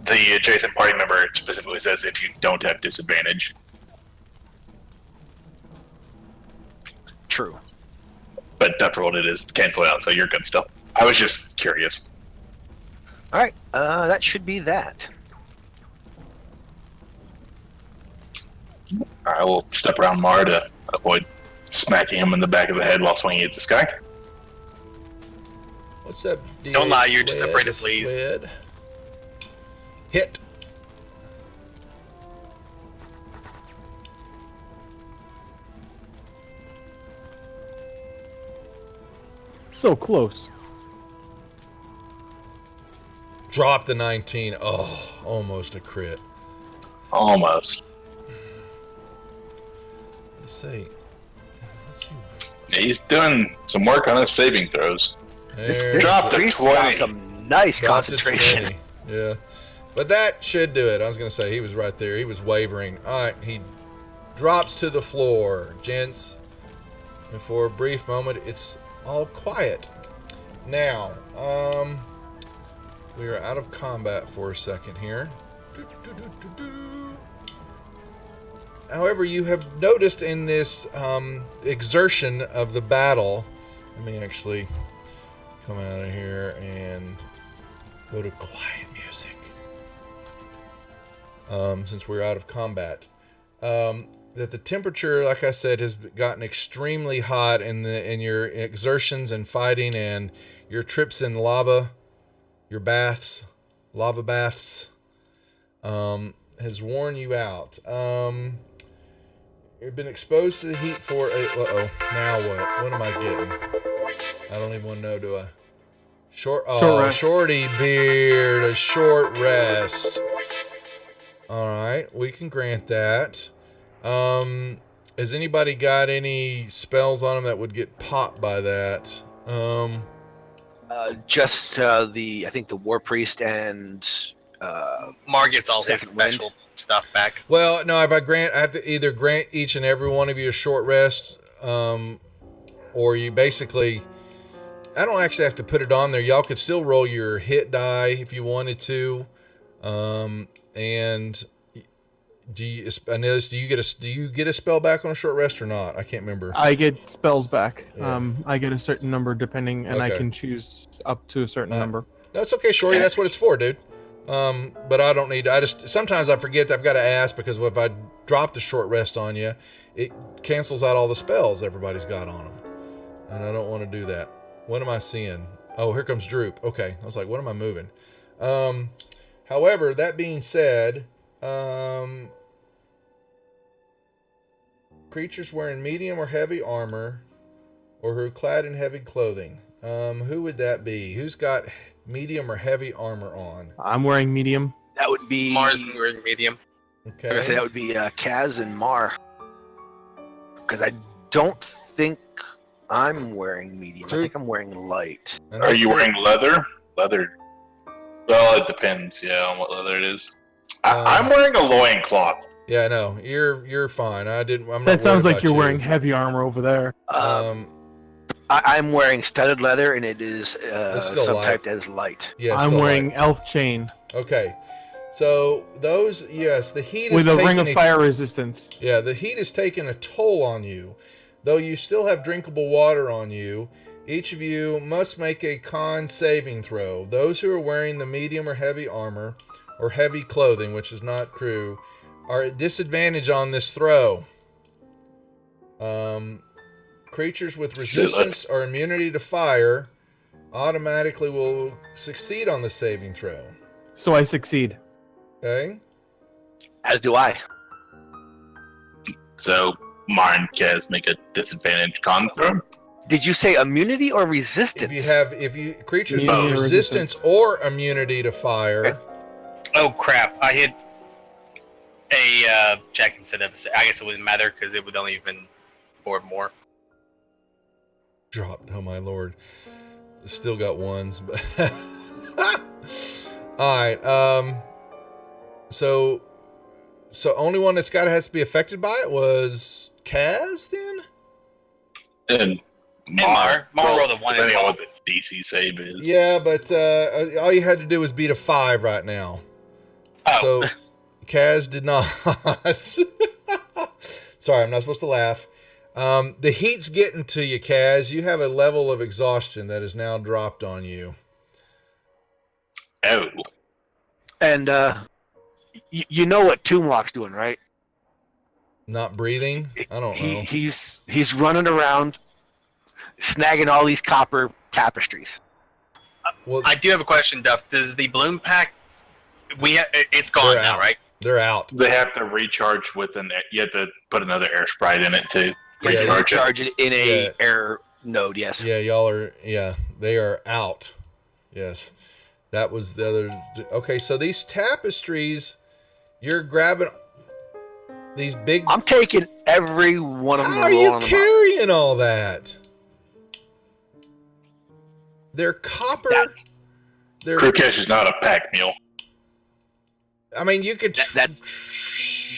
The adjacent party member specifically says if you don't have disadvantage. True. But that's what it is. Cancel it out, so you're good still. I was just curious. All right, that should be that. I will step around Mar to avoid smacking him in the back of the head while swinging at this guy. What's up? Don't lie, you're just Squid? afraid to please. Squid. Hit. So close. Drop the 19. Oh, almost a crit. Almost. Let's see. What's he- Yeah, he's doing some work on his saving throws. This There's Drop it. the priest got 20. some nice Dropped to concentration. 20. Yeah. But that should do it. I was going to say, he was right there. He was wavering. All right, he drops to the floor, gents. And for a brief moment, it's all quiet. Now, we are out of combat for a second here. However, you have noticed in this exertion of the battle, let me actually come out of here and go to quiet music. Since we're out of combat, that the temperature, like I said, has gotten extremely hot in your exertions and fighting and your trips in lava, your baths, lava baths, has worn you out. You've been exposed to the heat for a. Now what? What am I getting? I don't even want to know. Do I? Short rest. Shorty beard, a short rest. All right, we can grant that. Has anybody got any spells on them that would get popped by that? Just I think the war priest and Mar gets all his Second wind. special stuff back. Well, no. If I have to either grant each and every one of you a short rest, or you basically. I don't actually have to put it on there. Y'all could still roll your hit die if you wanted to. And do you get a spell back on a short rest or not? I can't remember. I get spells back. Yeah. I get a certain number depending, and I Okay. can choose up to a certain number. No, it's okay, Shorty. That's what it's for, dude. But I don't need. Sometimes I forget that I've got to ask because if I drop the short rest on you, it cancels out all the spells everybody's got on them, and I don't want to do that. What am I seeing? Oh, here comes Droop. Okay, I was like, what am I moving? However, that being said, creatures wearing medium or heavy armor, or who are clad in heavy clothing. Who would that be? Who's got medium or heavy armor on? I'm wearing medium. that would be. Mars wearing medium. Okay. I'm gonna say that would be Kaz and Mar. Because I don't think I'm wearing medium. I think I'm wearing light. I know Are you Droop- wearing leather? Leather. Well, it depends, yeah, on what leather it is. I'm wearing a loincloth. Yeah, no, you're fine. I'm not. That sounds worried like about you're you. wearing heavy armor over there. I'm wearing studded leather, and it is It's still subtyped as light. Yeah, I'm still wearing light. elf chain Okay, so those, yes, the heat with is a ring taking of fire resistance. Yeah, the heat is taking a toll on you. Though you still have drinkable water on you, each of you must make a con saving throw. Those who are wearing the medium or heavy armor, or heavy clothing, which is not crew, are at disadvantage on this throw. Creatures with resistance or immunity to fire automatically will succeed on the saving throw. So I succeed. Okay? As do I. So, Mar and Kaz make a disadvantage con throw. Did you say immunity or resistance? If you creatures Immunity with or resistance or immunity to fire. Oh crap! I hit a check instead of. I guess it wouldn't matter because it would only have been 4 more. Dropped. Oh my lord. Still got ones, but all right. So only one that's has to be affected by it was Kaz then? And Mar rolled a 1 as depending on well. what the DC save is. Yeah, but all you had to do was beat a 5 right now. Oh. So Kaz did not. Sorry, I'm not supposed to laugh. The heat's getting to you, Kaz. You have a level of exhaustion that is now dropped on you. Oh. And you know what Toonlock's doing, right? Not breathing? I don't know. He's running around, snagging all these copper tapestries. Well, I do have a question, Duff. Does the bloom pack? It's gone They're now, out. right? They're out. They have to recharge with you have to put another air sprite in it too. You have to Recharge it. recharge it in a Yeah. air node, yes. Yeah, they are out. Yes. That was the other. Okay, so these tapestries, you're grabbing these big. I'm taking every one of them. How are and you rolling them up. carrying all that? They're copper. They're. Krukesh is not a pack mule. I mean, you could.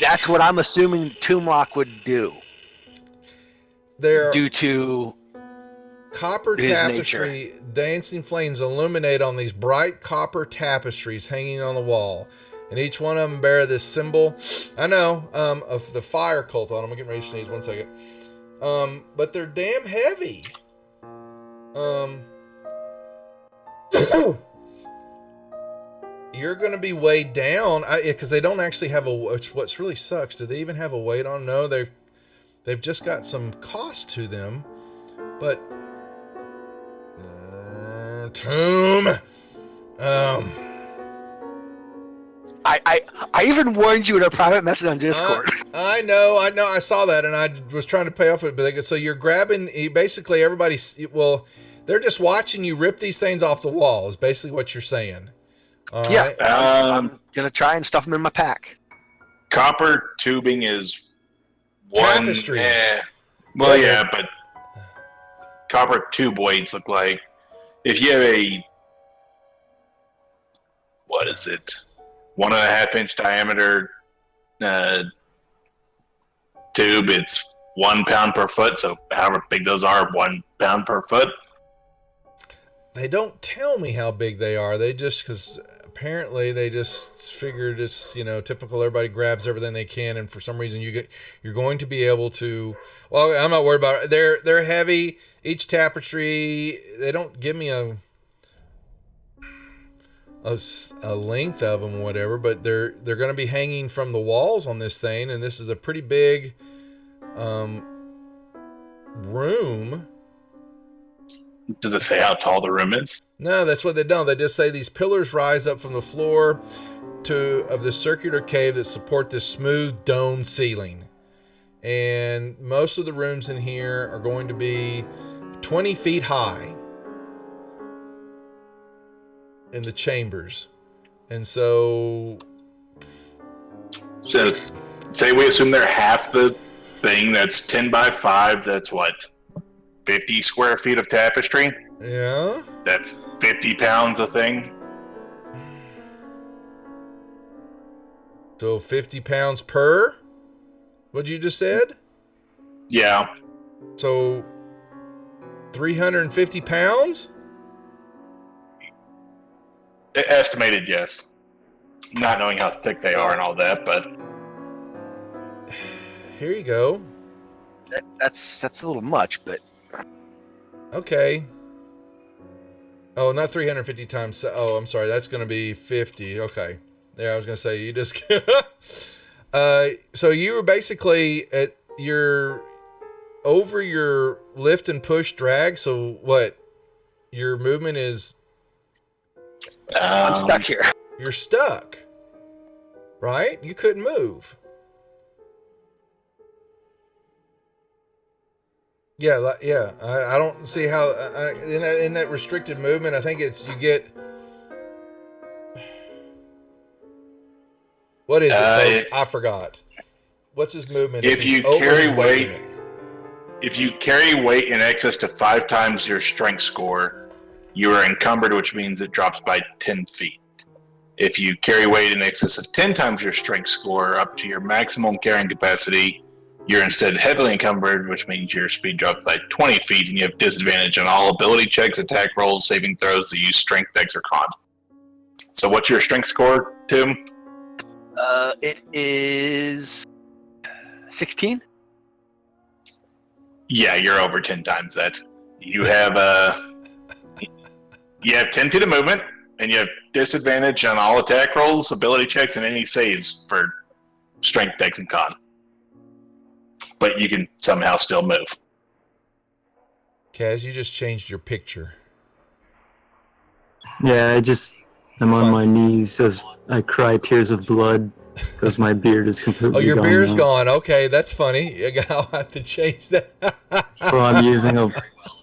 That's what I'm assuming Toonlock would do. They're Due to copper his tapestry. Dancing flames illuminate on these bright copper tapestries hanging on the wall, and each one of them bear this symbol. I know of the fire cult on them. I'm getting ready to sneeze. 1 second. But they're damn heavy. You're going to be weighed down because they don't actually have what's really sucks. Do they even have a weight on? No, they've just got some cost to them. But Tomb. I even warned you in a private message on Discord. I know. I saw that, and I was trying to pay off it. But so you're grabbing. Basically, everybody's. Well, they're just watching you rip these things off the wall. Is basically what you're saying. All Yeah. right? I'm gonna try and stuff them in my pack. Copper tubing is one. Tapestries. Well, yeah, but copper tube weights look like if you have a what is it, 1.5 inch diameter tube, it's 1 pound per foot. So however big those are, 1 pound per foot. They don't tell me how big they are. They just because apparently they just figured it's typical. Everybody grabs everything they can, and for some reason you're going to be able to. Well, I'm not worried about it. They're heavy. Each tapestry, they don't give me a length of them or whatever, but they're going to be hanging from the walls on this thing, and this is a pretty big room. Does it say how tall the room is? No, that's what they don't. They just say these pillars rise up from the floor of the circular cave that support this smooth domed ceiling. And most of the rooms in here are going to be 20 feet high in the chambers. And so say we assume they're half the thing. That's 10 by 5. That's what? 50 square feet of tapestry. yeah. That's 50 pounds a thing. So 50 pounds per? What you just said? Yeah. So 350 pounds? Estimated, yes. Not knowing how thick they are and all that, but Here you go. That's a little much, but Okay. Oh, not 350 times. Oh, I'm sorry. That's going to be 50. Okay. There, I was going to say you just. So you were basically over your lift and push drag. So what? Your movement is. I'm stuck here. You're stuck. Right? You couldn't move. Yeah, yeah. I don't see how in that restricted movement. I think it's you get. What is it, folks? I forgot. What's his movement? If he's you over carry his weight- limit? if you carry weight in excess to 5 times your strength score, you are encumbered, which means it drops by 10 feet. If you carry weight in excess of 10 times your strength score up to your maximum carrying capacity, you're instead heavily encumbered, which means your speed drops by 20 feet and you have disadvantage on all ability checks, attack rolls, saving throws that use strength, dex, or con. So what's your strength score, Tim? It is 16. Yeah, you're over 10 times that. You have 10 feet of movement, and you have disadvantage on all attack rolls, ability checks, and any saves for strength, dex, and con. But you can somehow still move. Kaz, you just changed your picture. Yeah, I'm on my knees as I cry tears of blood because my beard is completely Oh, your gone beard's now. gone. Okay, that's funny. I'll have to change that. So I'm using a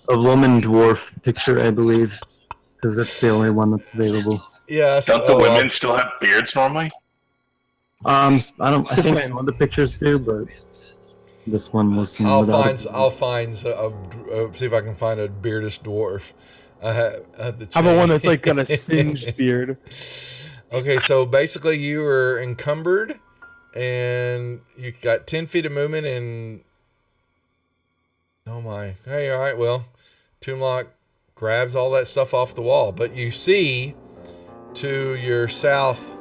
woman dwarf picture, I believe, because that's the only one that's available. Yes. Don't the women still have beards normally? I think some other pictures do, but this one was. I'll find. See if I can find a beardless dwarf. I had to. How about one that's like got a singed beard? Okay, so basically you were encumbered, and you got 10 feet of movement, and oh my. Hey, all right. Well, Toomlock grabs all that stuff off the wall, but you see to your southwest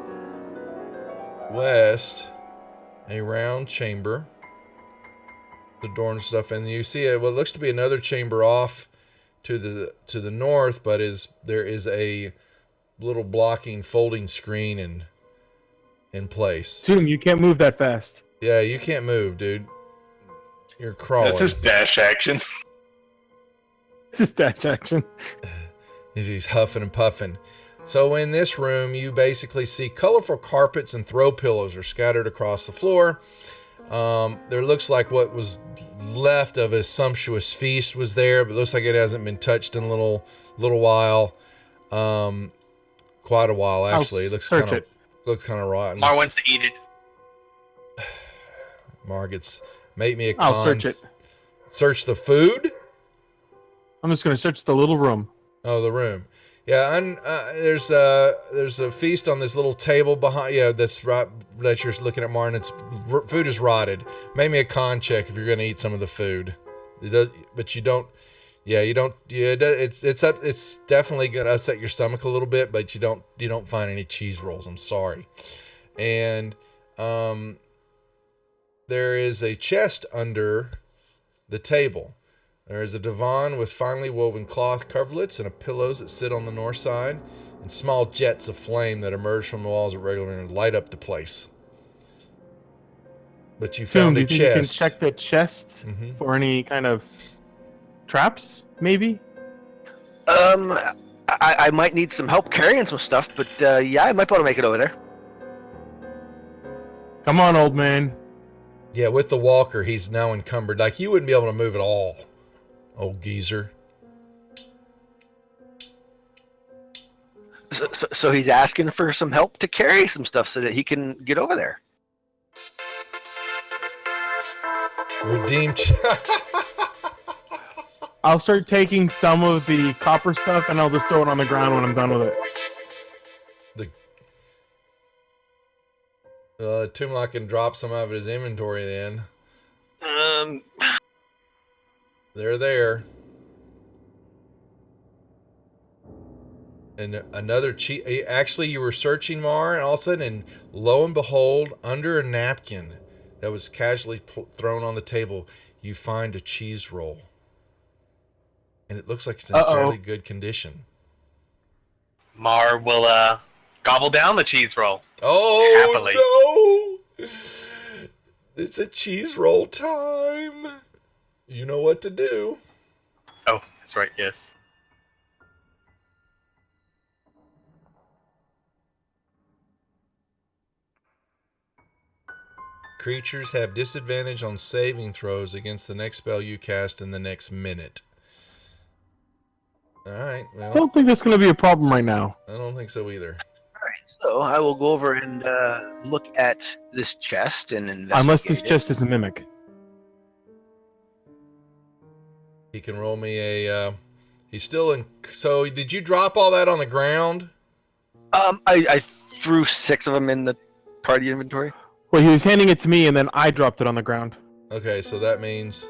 a round chamber. The door and stuff, and you see what looks to be another chamber off to the north, but there is a little blocking folding screen in place. Toom, you can't move that fast. Yeah, you can't move, dude. You're crawling. That's his dash action. This is dash action. He's huffing and puffing. So in this room, you basically see colorful carpets and throw pillows are scattered across the floor. There looks like what was left of a sumptuous feast was there, but it looks like it hasn't been touched in a little while. Quite a while actually. It looks kind of rotten. Mar wants to eat it. Mar gets make me a I'll con. search it. Search the food? I'm just gonna search the little room. Oh, the room. Yeah, and there's a feast on this little table behind. Yeah, that's right. That you're looking at, Martin. Food is rotted. Make me a con check if you're going to eat some of the food. It does, but you don't. Yeah, you don't. Yeah, it's definitely going to upset your stomach a little bit, but you don't find any cheese rolls. I'm sorry. And there is a chest under the table. There is a divan with finely woven cloth coverlets and pillows that sit on the north side, and small jets of flame that emerge from the walls at regular and light up the place. But you found a You chest. can check the chest for any kind of traps, maybe? I might need some help carrying some stuff, but yeah, I might be able to make it over there. Come on, old man. Yeah, with the walker, he's now encumbered. Like, you wouldn't be able to move at all, old geezer. So he's asking for some help to carry some stuff so that he can get over there. Redeemed. I'll start taking some of the copper stuff and I'll just throw it on the ground when I'm done with it. Toomlock can drop some out of his inventory then. They're there. And another cheat. Actually, you were searching, Mar, and all of a sudden, and lo and behold, under a napkin that was casually thrown on the table, you find a cheese roll. And it looks like it's in fairly good condition. Mar will gobble down the cheese roll. Oh, happily. No! It's a cheese roll time. You know what to do. Oh, that's right, yes. Creatures have disadvantage on saving throws against the next spell you cast in the next minute. Alright, I well, don't think that's going to be a problem right now. I don't think so either. So I will go over and look at this chest and investigate Unless this it. chest is a mimic. He can roll me a, he's still in, so did you drop all that on the ground? I threw 6 of them in the party inventory. Well, he was handing it to me, and then I dropped it on the ground. Okay, so that means.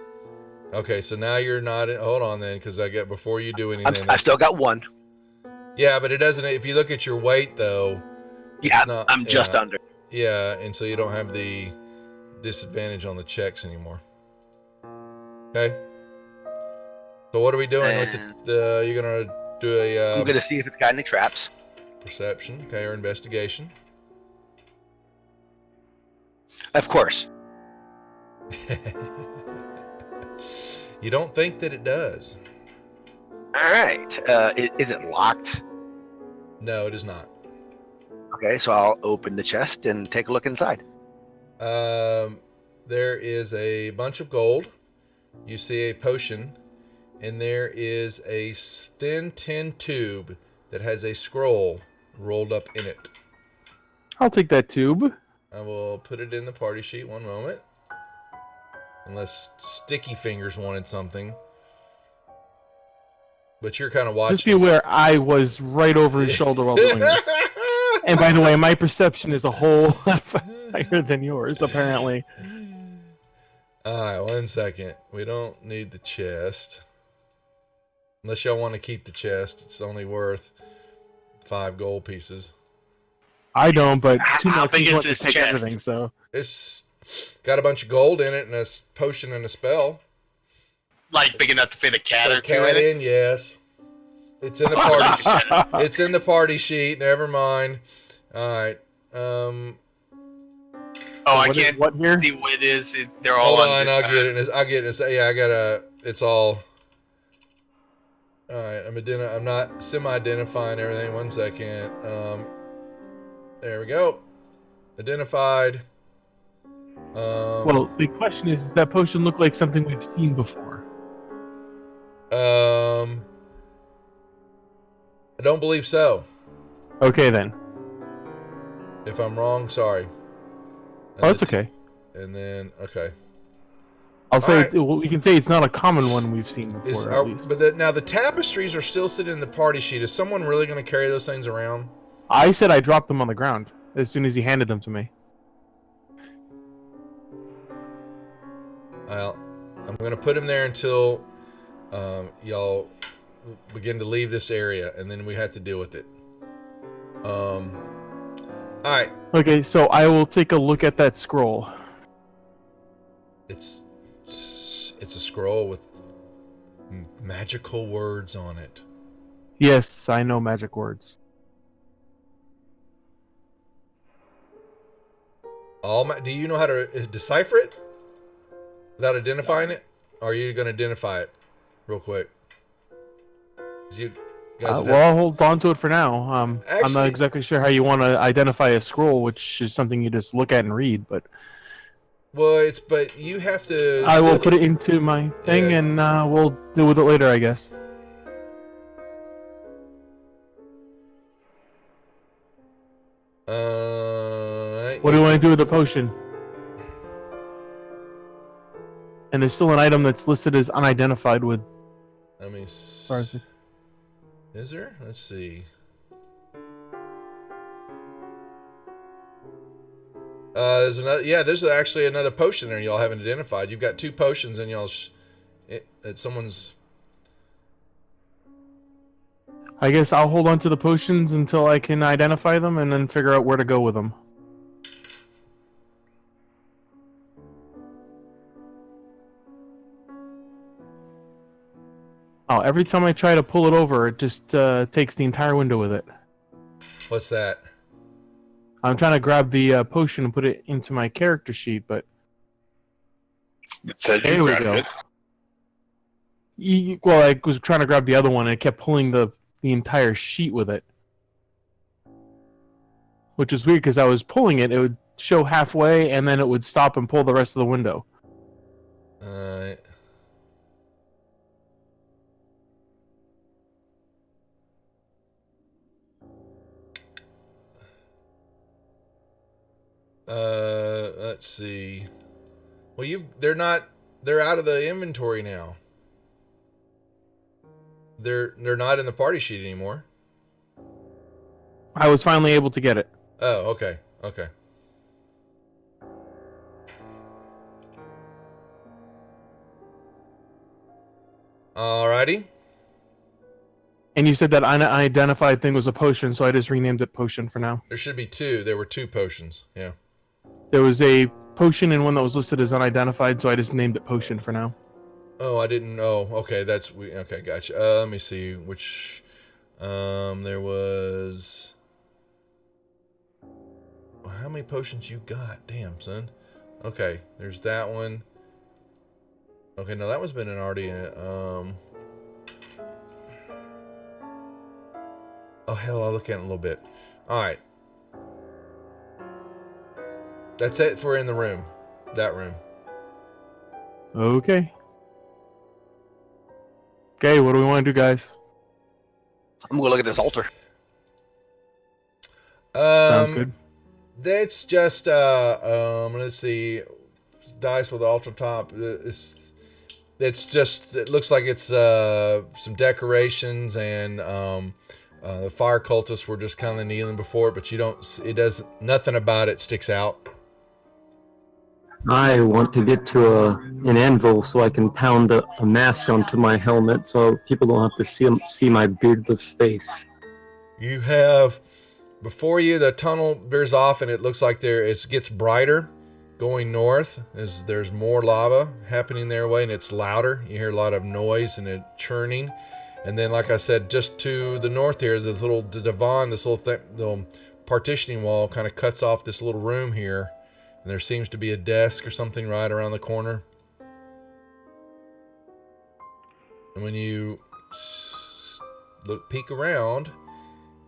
Okay, so now you're not. Hold on then, because I get before you do anything. I've still got 1. Yeah, but it doesn't. If you look at your weight, though. Yeah, it's not, I'm just under. Yeah, and so you don't have the disadvantage on the checks anymore. Okay. So what are we doing with the? You're gonna do a. I'm gonna see if it's got any traps. Perception, okay, or investigation. Of course. You don't think that it does? All right. Is it locked? No, it is not. Okay, so I'll open the chest and take a look inside. There is a bunch of gold. You see a potion, and there is a thin tin tube that has a scroll rolled up in it. I'll take that tube. I will put it in the party sheet. One moment. Unless Sticky Fingers wanted something. But you're kind of watching. Just be aware, I was right over his shoulder while doing this. And by the way, my perception is a whole lot higher than yours, apparently. Alright, 1 second. We don't need the chest. Unless y'all want to keep the chest. It's only worth 5 gold pieces. I don't, but too How much big is want to this take chest? everything, so. It's got a bunch of gold in it and a potion and a spell. Like big enough to fit a cat Put or a two cat in it? in, yes. It's in the party sheet. It's in the party sheet. Never mind. Alright. Oh, I What is can't what here? see what it is. They're all Hold on. on, I'll get it. I'll get it. Yeah, I gotta. It's all. All right, I'm not semi-identifying everything. 1 second. There we go. Identified. Well, the question is, does that potion look like something we've seen before? I don't believe so. Okay, then. If I'm wrong, sorry. Oh, that's okay. And then okay. I'll say Alright. well, we can say it's not a common one we've seen Is, before. At least. but now the tapestries are still sitting in the party sheet. Is someone really going to carry those things around? I said I dropped them on the ground as soon as he handed them to me. Well, I'm going to put him there until y'all begin to leave this area, and then we have to deal with it. All right. Okay, so I will take a look at that scroll. It's a scroll with magical words on it. Yes, I know magic words. Do you know how to decipher it without identifying it? Or are you going to identify it real quick? You guys would Well, I'll hold on to it for now. I'm Actually- not exactly sure how you want to identify a scroll, which is something you just look at and read, but but you have to. I will study- put it into my thing Yeah. and we'll deal with it later, I guess. What do you want to do with the potion? And there's still an item that's listed as unidentified with. I mean, far as is there? Let's see. There's another. Yeah, there's actually another potion there y'all haven't identified. You've got 2 potions and y'all. Someone's. I guess I'll hold on to the potions until I can identify them and then figure out where to go with them. Oh, every time I try to pull it over, it just takes the entire window with it. What's that? I'm trying to grab the potion and put it into my character sheet, but It said there you we grabbed go. it. Well, I was trying to grab the other one, and it kept pulling the entire sheet with it. Which is weird, because I was pulling it, it would show halfway, and then it would stop and pull the rest of the window. Alright. Let's see. Well, they're out of the inventory now. They're not in the party sheet anymore. I was finally able to get it. Oh, okay. Okay. Alrighty. And you said that unidentified thing was a potion, so I just renamed it potion for now. There should be two. There were two potions. Yeah. There was a potion and one that was listed as unidentified, so I just named it potion for now. Oh, I didn't know. Okay, okay, gotcha. Let me see which there was how many potions you got? Damn, son. Okay, there's that one. Okay, no, that one's been already oh hell, I'll look at it in a little bit. Alright. That's it for in the room. That room. Okay. Okay, what do we want to do, guys? I'm gonna look at this altar. Sounds good. That's just let's see, dice with ultra top. It's just, it looks like it's some decorations, and the fire cultists were just kind of kneeling before it, but it does nothing about it sticks out. I want to get to an anvil so I can pound a mask onto my helmet so people don't have to see my beardless face. You have before you, the tunnel veers off, and it looks like it gets brighter going north as there's more lava happening their way, and it's louder. You hear a lot of noise and it churning. And then, like I said, just to the north here, this little divan, this little partitioning wall kind of cuts off this little room here. And there seems to be a desk or something right around the corner. And when you peek around,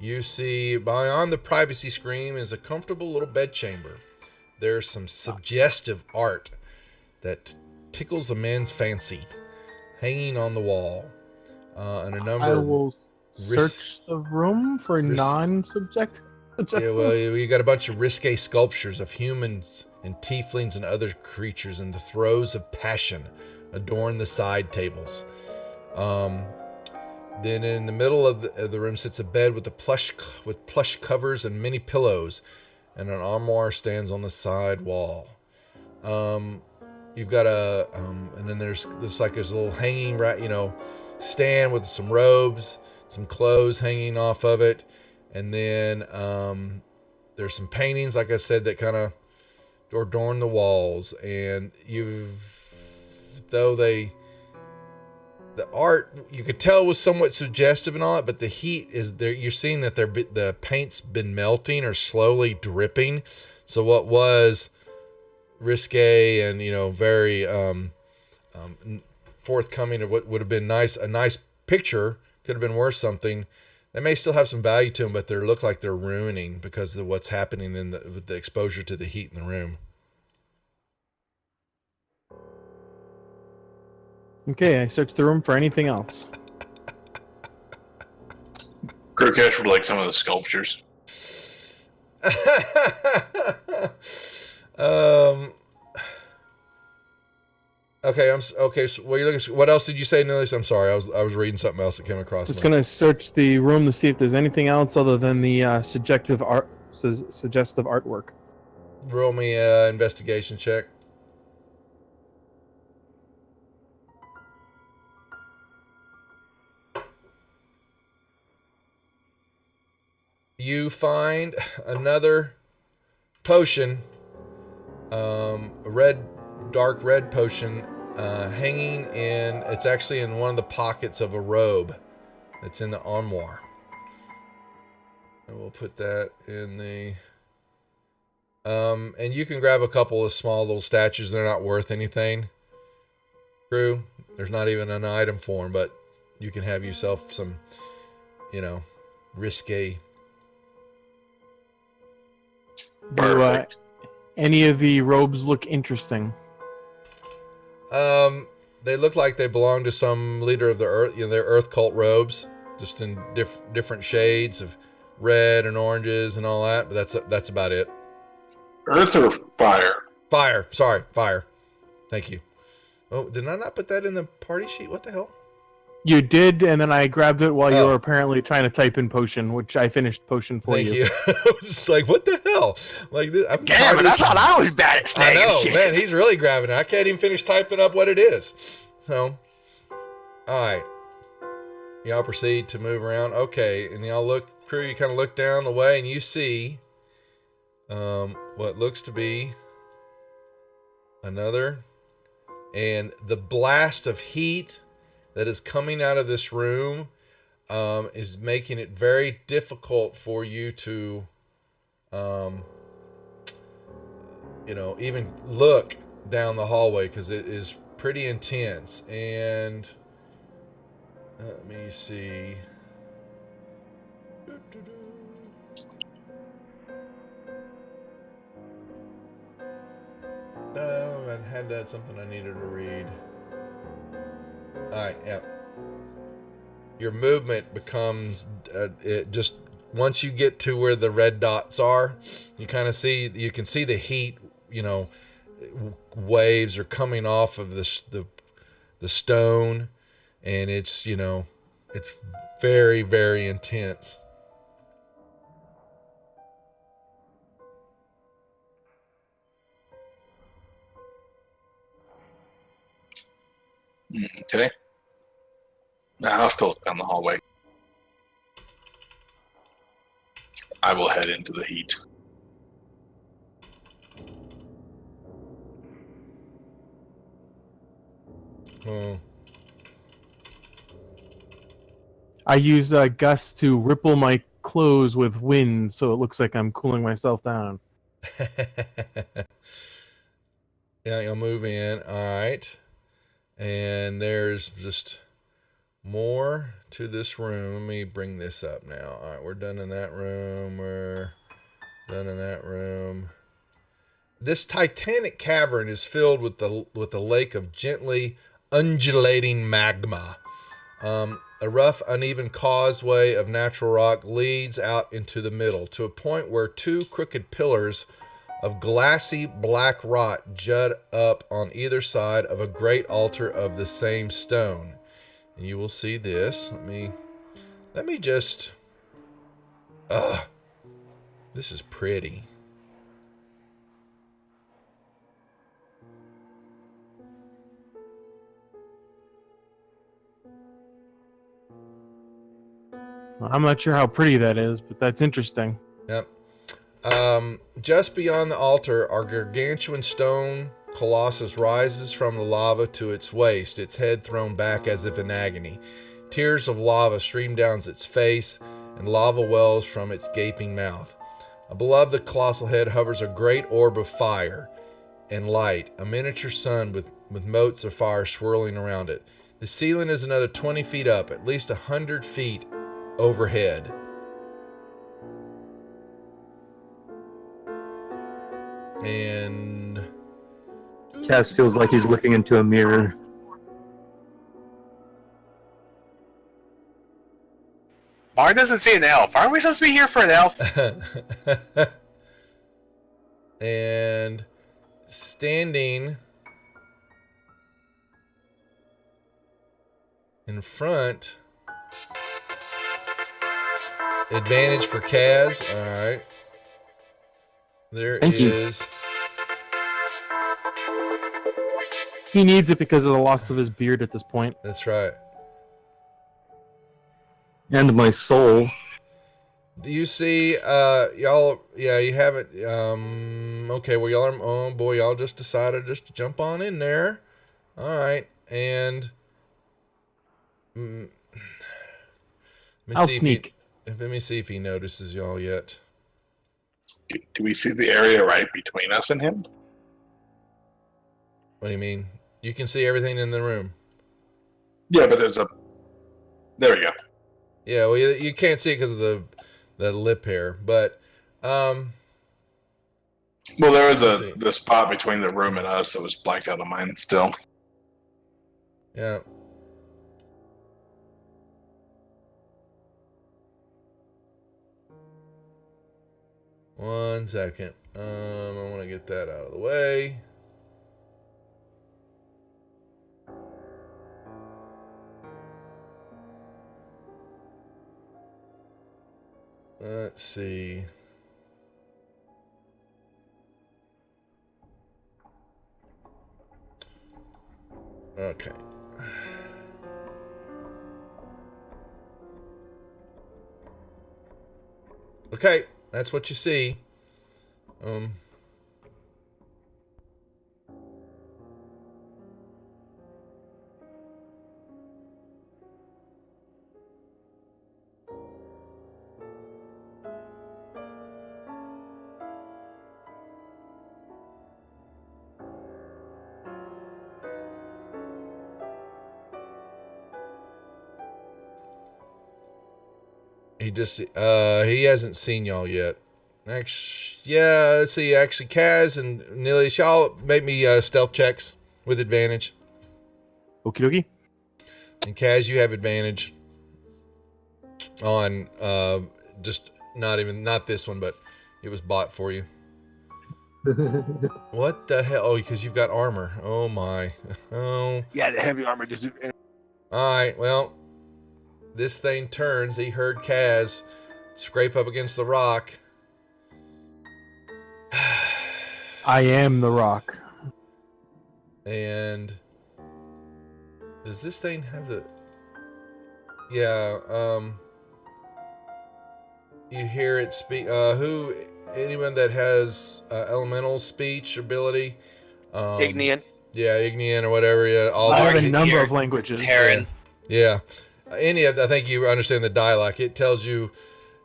you see beyond the privacy screen is a comfortable little bedchamber. There's some suggestive art that tickles a man's fancy hanging on the wall. And a number I will search the room for non-subject. Yeah, well, you got a bunch of risque sculptures of humans and tieflings and other creatures in the throes of passion adorn the side tables. Then in the middle of the room sits a bed with plush covers and many pillows, and an armoire stands on the side wall. You've got and then there's a little hanging stand with some robes, some clothes hanging off of it. And then there's some paintings, like I said, that kind of adorn the walls. And the art, you could tell was somewhat suggestive and all that, but the heat is there. You're seeing that the paint's been melting or slowly dripping. So what was risque and very forthcoming of what would have been a nice picture, could have been worth something. They may still have some value to them, but they look like they're ruining because of what's happening with the exposure to the heat in the room. Okay, I searched the room for anything else. Kirkesh would like some of the sculptures. Okay. So what else did you say, Nillis? I'm sorry. I was reading something else that came across. Just gonna search the room to see if there's anything else other than the suggestive artwork. Roll me an investigation check. You find another potion, a dark red potion, hanging it's actually in one of the pockets of a robe that's in the armoire. And we'll put that in the, and you can grab a couple of small little statues. They're not worth anything. Crew, there's not even an item for them, but you can have yourself some, risque. Perfect. Any of the robes look interesting? They look like they belong to some leader of the earth. They're earth cult robes, just in different shades of red and oranges and all that. But that's about it. Earth or fire? Fire. Sorry, fire. Thank you. Oh, did I not put that in the party sheet? What the hell? You did, and then I grabbed it while you Oh. were apparently trying to type in potion, which I finished potion for Thank you. you. I was just like, what the hell? Like, I'm Damn it! I thought I was bad at I snagging know, shit. man. He's really grabbing it. I can't even finish typing up what it is. So, all right. Y'all proceed to move around. Okay, and y'all look, crew, you kind of look down the way, and you see what looks to be another, and the blast of heat that is coming out of this room is making it very difficult for you to, even look down the hallway because it is pretty intense. And let me see. Oh, I had that something I needed to read. Alright, yeah. Your movement becomes it just once you get to where the red dots are, you can see the heat, waves are coming off of the stone, and it's very, very intense. Okay. I'll still look down the hallway. I will head into the heat. Oh. I use gusts to ripple my clothes with wind, so it looks like I'm cooling myself down. Yeah, you'll move in. All right. And there's just more to this room. Let me bring this up now. All right, we're done in that room. We're done in that room. This titanic cavern is filled with a lake of gently undulating magma. A rough, uneven causeway of natural rock leads out into the middle to a point where two crooked pillars of glassy black rock jut up on either side of a great altar of the same stone. And you will see this. Let me just... this is pretty. I'm not sure how pretty that is, but that's interesting. Yep. Just beyond the altar, our gargantuan stone colossus rises from the lava to its waist, its head thrown back as if in agony. Tears of lava stream down its face, and lava wells from its gaping mouth. Above the colossal head hovers a great orb of fire and light, a miniature sun with motes of fire swirling around it. The ceiling is another 20 feet up, at least 100 feet overhead. And Cass feels like he's looking into a mirror. Mar doesn't see an elf. Aren't we supposed to be here for an elf? and standing in front, advantage for Kaz. All right. There Thank you. is. He needs it because of the loss of his beard at this point. That's right. And my soul. Do you see, y'all? Yeah, you haven't. Okay, well, y'all are. Oh boy, y'all just decided just to jump on in there. All right, and let me I'll see sneak. Let me see if he notices y'all yet. Do we see the area right between us and him? What do you mean? You can see everything in the room. Yeah, but there's a... There we go. Yeah, well, you can't see it because of the lip hair, but Well, there was Let's see. the spot between the room and us that was blacked out of mine still. yeah. One second. I want to get that out of the way. Let's see. Okay. Okay, that's what you see. He hasn't seen y'all yet. Actually, yeah, let's see. Actually, Kaz and Nilish, y'all make me stealth checks with advantage. Okie dokie. And Kaz, you have advantage on just not this one, but it was bought for you. What the hell? Oh, because you've got armor. Oh my. Oh. Yeah, the heavy armor just. All right. Well, this thing turns. He heard Kaz scrape up against the rock. I am the rock. And does this thing have the? Yeah. You hear it speak. Anyone that has elemental speech ability? Ignian. Yeah, Ignian or whatever. Yeah, all I have the, a number here. of languages. Terran. yeah. Any of I think you understand the dialect. It tells you,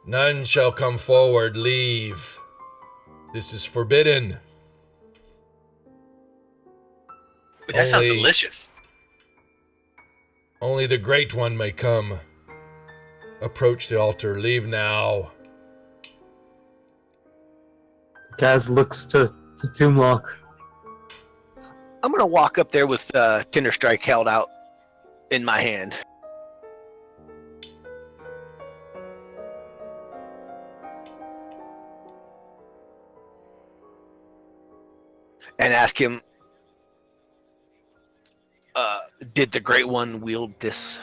none shall come forward. Leave. This is forbidden. That sounds Only- delicious. Only the Great One may come. Approach the altar. Leave now. Kaz looks to Toomlock. I'm gonna walk up there with Tinder Strike held out in my hand. And ask him, did the Great One wield this?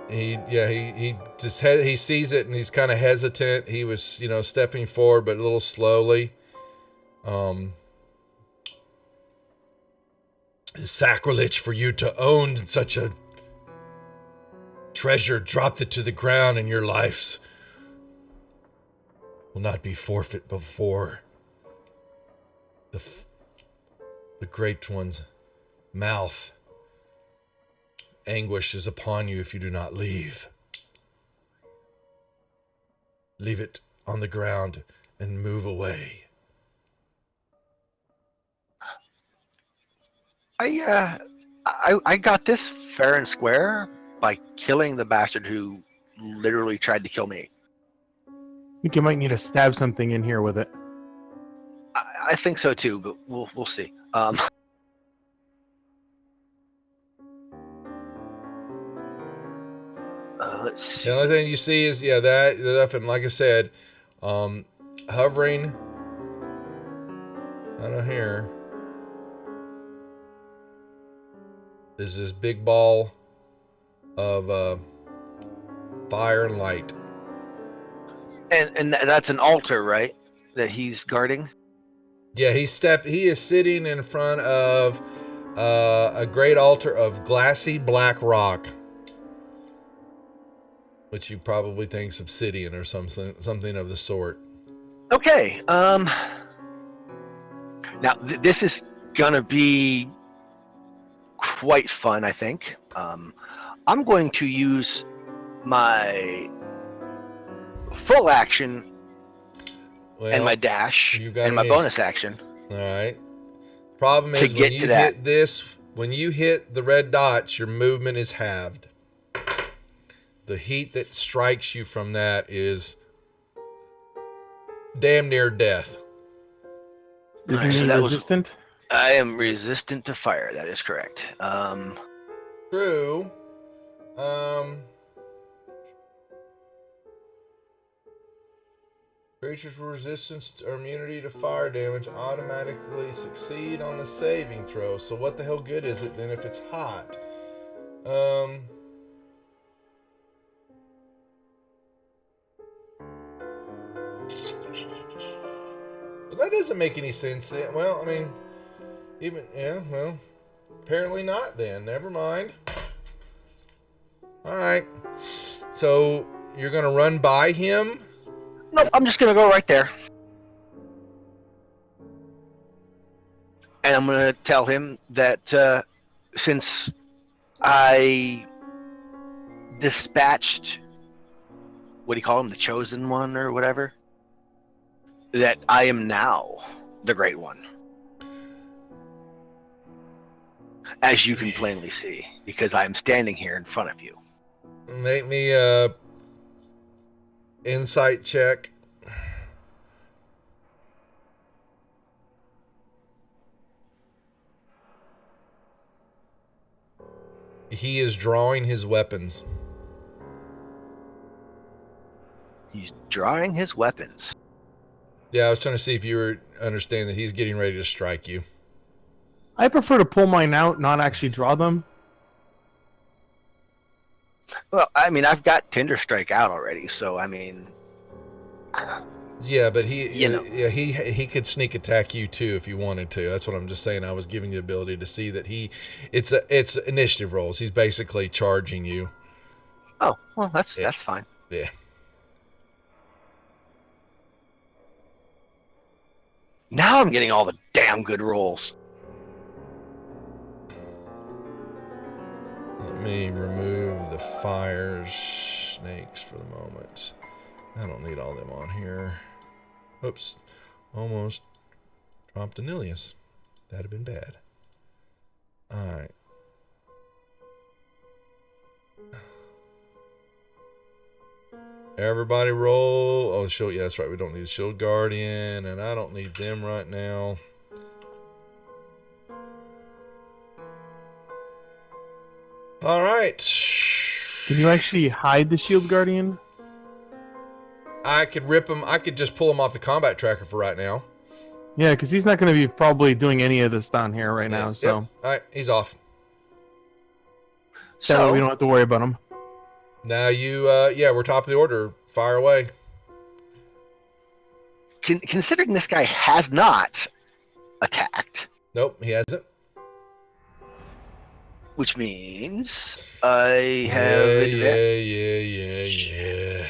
He he sees it and he's kind of hesitant. He was, stepping forward but a little slowly. It's sacrilege for you to own such a treasure. Drop it to the ground and your lives will not be forfeit before the Great One's mouth. Anguish is upon you if you do not leave. Leave it on the ground and move away. I got this fair and square by killing the bastard who literally tried to kill me. I think you might need to stab something in here with it. I think so too, but we'll see. Let's see. The only thing you see is that stuff, and like I said, hovering. I don't here. Is this big ball of fire and light. And that's an altar, right? That he's guarding. Yeah, he is sitting in front of a great altar of glassy black rock, which you probably think's obsidian or something of the sort. Okay. Now this is gonna be quite fun, I think. I'm going to use my full action and my dash and my bonus action. All right. Problem To is get when to you that. hit this, when you hit the red dots, your movement is halved. The heat that strikes you from that is damn near death. Isn't Alright, so he that was- resistant? I am resistant to fire. That is correct. True. Creatures with resistance or immunity to fire damage automatically succeed on the saving throw. So what the hell good is it then if it's hot? But that doesn't make any sense then. Well, I mean, apparently not then. Never mind. All right. So you're going to run by him? Nope, I'm just gonna go right there. And I'm gonna tell him that since I dispatched, what do you call him, the chosen one or whatever, that I am now the Great One. As you can plainly see, because I am standing here in front of you. Make me a insight check. He is drawing his weapons. He's drawing his weapons. Yeah, I was trying to see if you were understand that he's getting ready to strike you. I prefer to pull mine out, not actually draw them. Well, I mean, I've got Tinder Strike out already, so I mean, Yeah, but he You know. yeah, he could sneak attack you too if he wanted to. That's what I'm just saying. I was giving you the ability to see that it's initiative rolls. He's basically charging you. oh, well, that's Yeah. fine. Yeah. Now I'm getting all the damn good rolls. Let me remove the fire snakes for the moment. I don't need all them on here. Oops. Almost dropped Anilius. That'd have been bad. Alright. Everybody roll. Oh, the shield. Yeah, that's right. We don't need the shield guardian, and I don't need them right now. All right. Can you actually hide the shield guardian? I could rip him. I could just pull him off the combat tracker for right now. Yeah, because he's not going to be probably doing any of this down here right now. So Yep. All right, he's off. that way So we don't have to worry about him. Now you, yeah, we're top of the order. Fire away. considering this guy has not attacked, Nope, he hasn't. which means I have Yeah.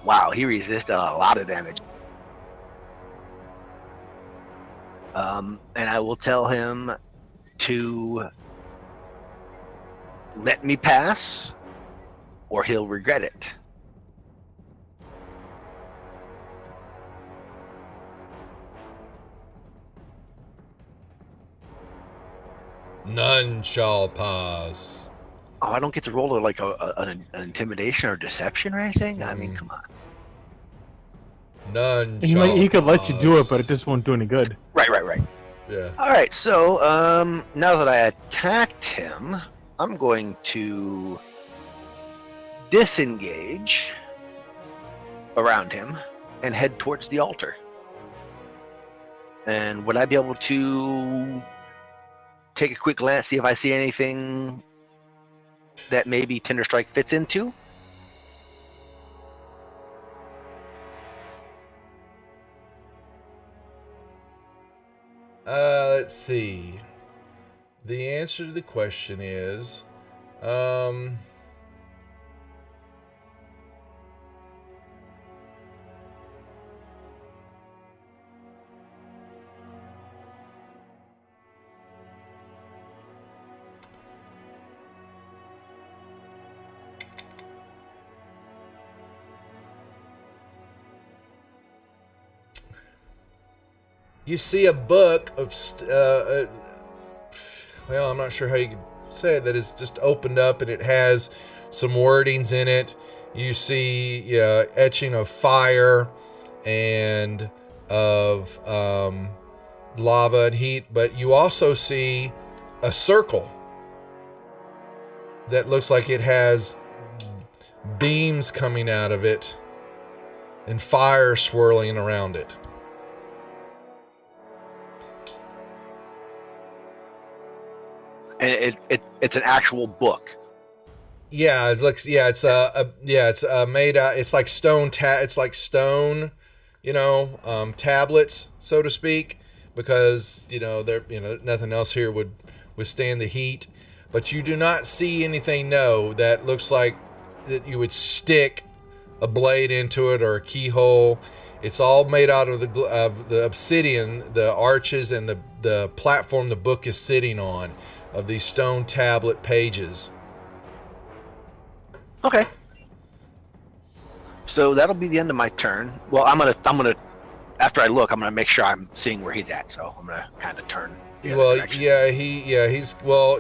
Wow, he resisted a lot of damage. And I will tell him to let me pass, or he'll regret it. None shall pass. Oh, I don't get to roll like an intimidation or deception or anything? I mean, Mm. come on. None He, shall he could let you do it, pass. but it just won't do any good. Right. Yeah. All right, so now that I attacked him, I'm going to disengage around him and head towards the altar. And would I be able to take a quick glance, see if I see anything that maybe Tinder Strike fits into? Let's see. The answer to the question is, you see a book of, well, I'm not sure how you could say it, that is just opened up and it has some wordings in it. You see etching of fire and of lava and heat, but you also see a circle that looks like it has beams coming out of it and fire swirling around it. And it's an actual book. Yeah, it looks. Yeah, it's made out. It's like stone. It's like stone, tablets, so to speak, because nothing else here would withstand the heat. But you do not see anything. No, that looks like that you would stick a blade into it or a keyhole. It's all made out of the obsidian, the arches, and the platform the book is sitting on, of these stone tablet pages. Okay. So that'll be the end of my turn. Well, I'm gonna after I look, I'm gonna make sure I'm seeing where he's at. So I'm gonna kind of turn. Well, he's well.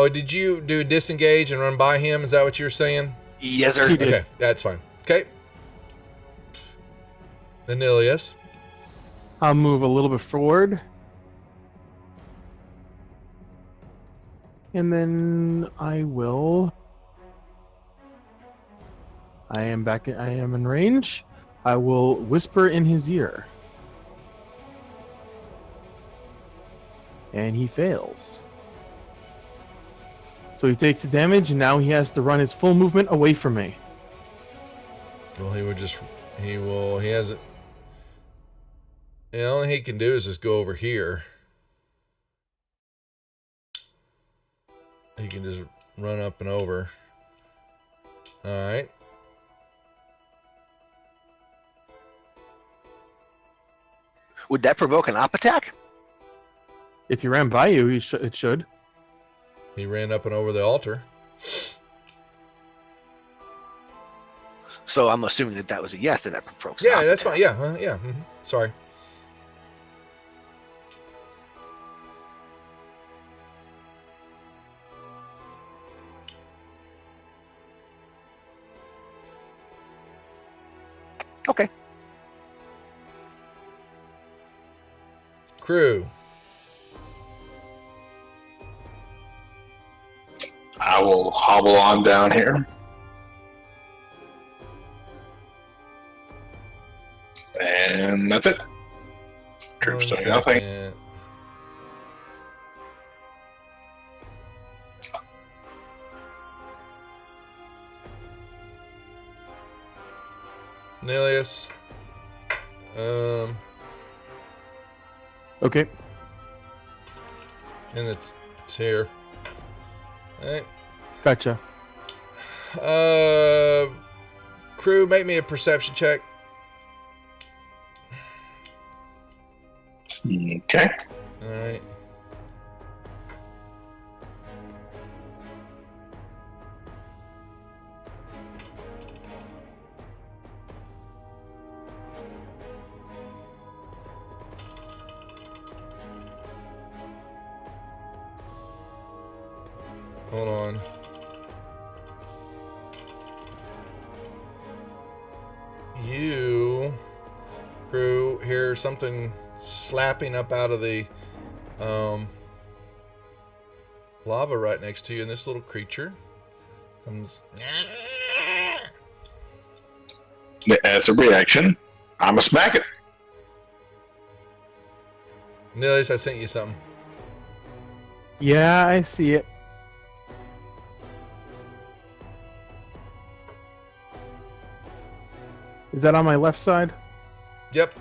Did you do disengage and run by him? Is that what you're saying? Yes, sir. He did. Okay, that's fine. Okay. Anilius. I'll move a little bit forward. And then I am in range. I will whisper in his ear. And he fails. So he takes the damage, and now he has to run his full movement away from me. Well, he hasn't. The only he can do is just go over here. He can just run up and over. Alright. Would that provoke an op attack? If he ran by you, it should. He ran up and over the altar. So I'm assuming that was a yes, that provokes. an Yeah, op that's attack. fine. Yeah, Sorry. Okay. Crew. I will hobble on down here. And that's it. Troops doing nothing. Second. Nilius. Okay. And it's here. Alright. Gotcha. Crew, make me a perception check. Okay. Alright. Hold on. You, Crew, hear something slapping up out of the lava right next to you, and this little creature comes. As a reaction, I'm a smack it. Nilius, I sent you something. Yeah, I see it. Is that on my left side? Yep.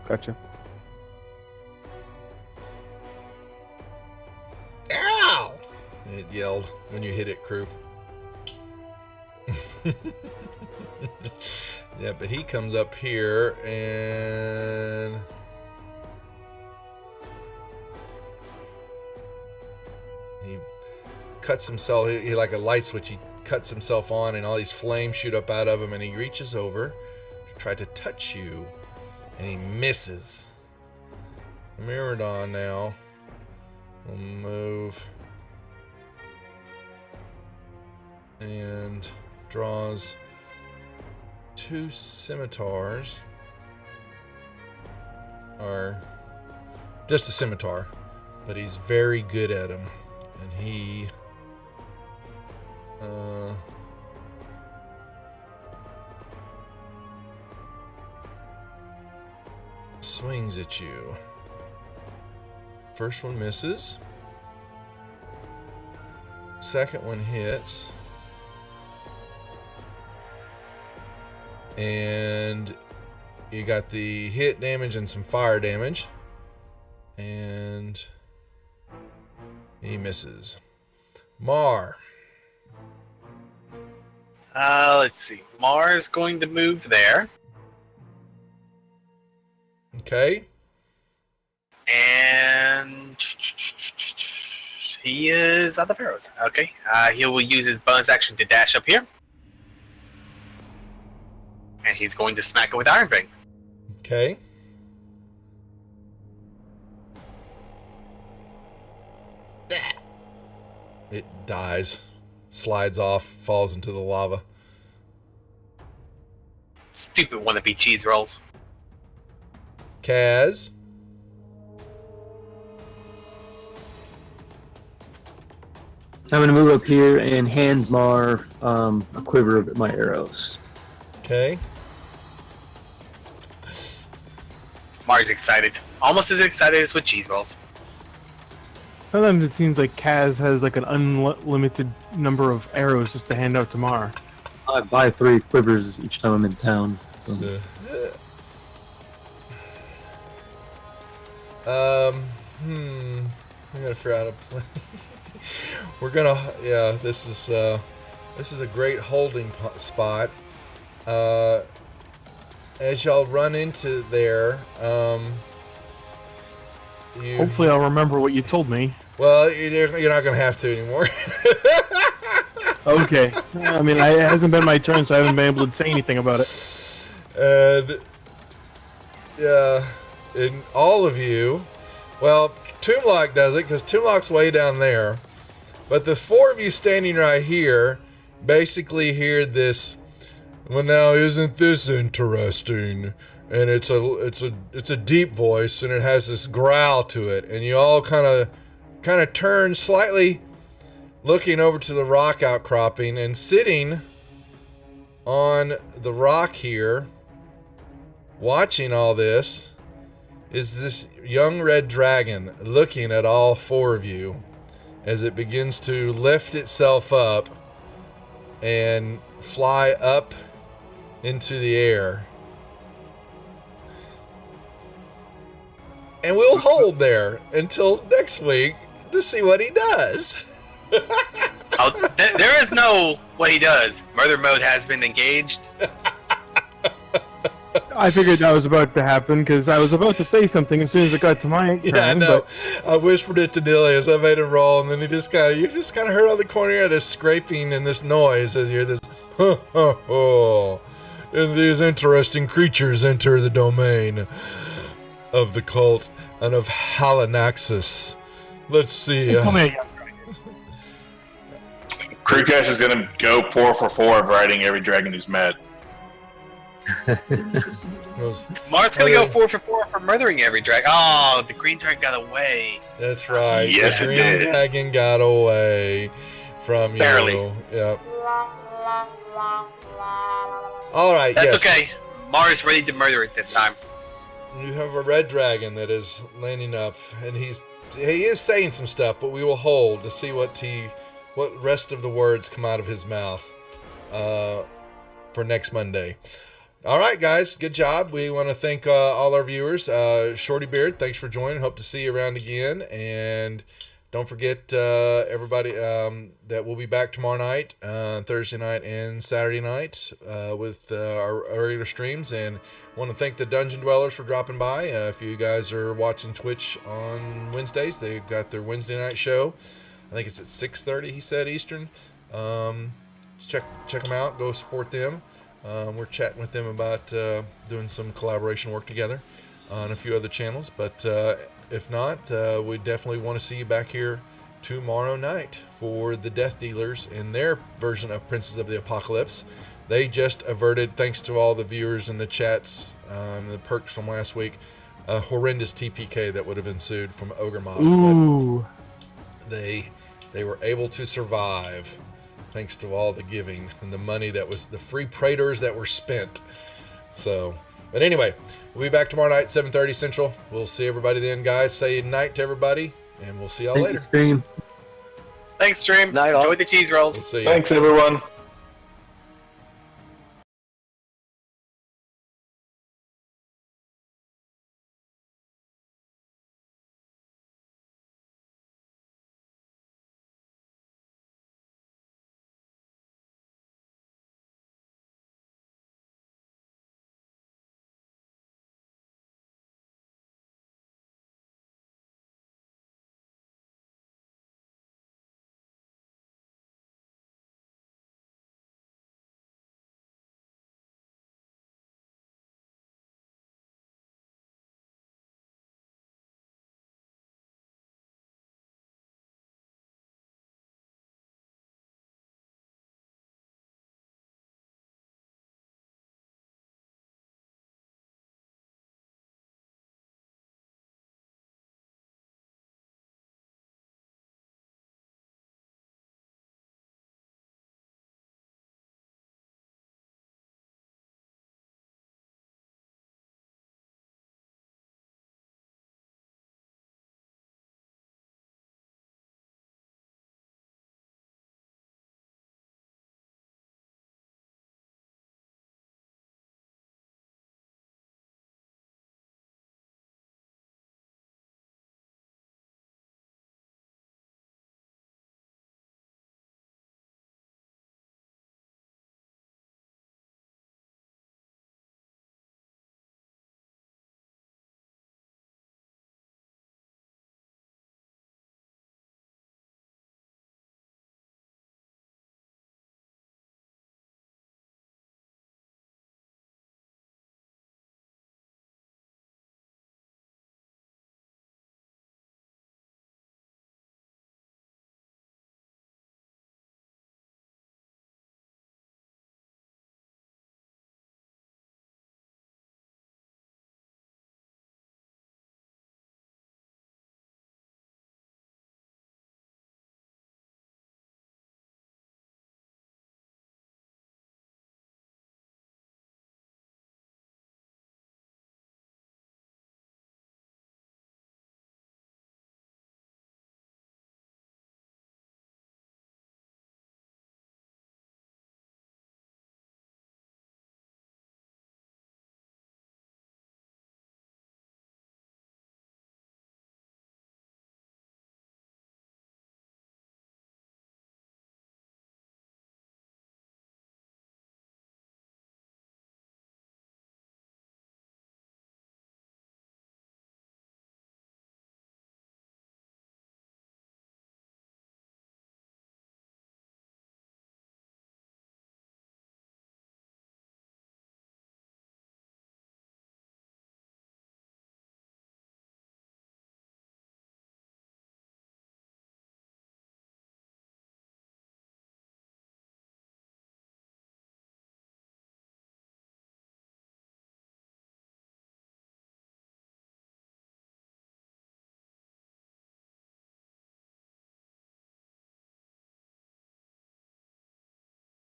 Gotcha. Ow! It yelled when you hit it, Crew. Yeah, but he comes up here and he cuts himself. He like a light switch. He cuts himself on, and all these flames shoot up out of him. And he reaches over to try to touch you, and he misses. Miradon now will move and draws 2 scimitars, or just a scimitar, but he's very good at them, and he swings at you. First one misses. Second one hits. And you got the hit damage and some fire damage. And he misses. Mar. Let's see. Mar's going to move there. Okay. And he is on the Pharaohs. Okay. He will use his bonus action to dash up here. And he's going to smack it with Iron Fang. Okay. It dies, slides off, falls into the lava. Stupid wannabe cheese rolls. Kaz. I'm gonna move up here and hand Mar a quiver of my arrows. Okay. Mar's excited. Almost as excited as with cheese rolls. Sometimes it seems like Kaz has like an unlimited number of arrows just to hand out to Mar. I buy 3 quivers each time I'm in town. So. I gotta figure out a plan. We're gonna, yeah. This is a great holding spot. As y'all run into there, you. Hopefully, I'll remember what you told me. Well, you're not gonna have to anymore. Okay. I mean, it hasn't been my turn, so I haven't been able to say anything about it. And yeah, and all of you, well, Toomlock does it because Toomlock's way down there, but the 4 of you standing right here basically hear this. Well, now isn't this interesting? And it's a deep voice, and it has this growl to it, and you all kind of turn slightly, looking over to the rock outcropping, and sitting on the rock here, watching all this, is this young red dragon looking at all 4 of you as it begins to lift itself up and fly up into the air. And we'll hold there until next week to see what he does. There is no what he does. Murder mode has been engaged. I figured that was about to happen because I was about to say something as soon as it got to my turn. Yeah, I know. But I whispered it to Dilius. I made him roll, and then you just kind of heard on the corner here this scraping and this noise as you hear this. And these interesting creatures enter the domain of the cult and of Halanaxis. Let's see. Tell me again. Crewcash is gonna go 4 for 4 of riding every dragon he's met. Mark's gonna go 4 for 4 for murdering every dragon. Oh, the green dragon got away. That's right. Yes, the it green did. dragon got away from you. Barely. Yep. All right. That's yes. okay. Mars ready to murder it this time. You have a red dragon that is landing up, and he is saying some stuff, but we will hold to see what rest of the words come out of his mouth for next Monday. All right, guys, good job. We want to thank all our viewers. Shorty Beard, thanks for joining. Hope to see you around again. And don't forget, everybody, that we'll be back tomorrow night, Thursday night and Saturday night with our regular streams. And want to thank the Dungeon Dwellers for dropping by. If you guys are watching Twitch on Wednesdays, they've got their Wednesday night show. I think it's at 6:30, he said, Eastern. Check them out. Go support them. We're chatting with them about doing some collaboration work together on a few other channels. But if not, we definitely want to see you back here tomorrow night for the Death Dealers in their version of Princes of the Apocalypse. They just averted, thanks to all the viewers in the chats, the perks from last week, a horrendous TPK that would have ensued from Ogre Mob. Ooh. But they were able to survive thanks to all the giving and the money that was the free Praetors that were spent. So But anyway, we'll be back tomorrow night, 7:30 Central. We'll see everybody then, guys. Say night to everybody, and we'll see y'all Thank later. you, stream. Thanks, stream. Night all. Enjoy the cheese rolls. We'll see ya. Thanks, everyone.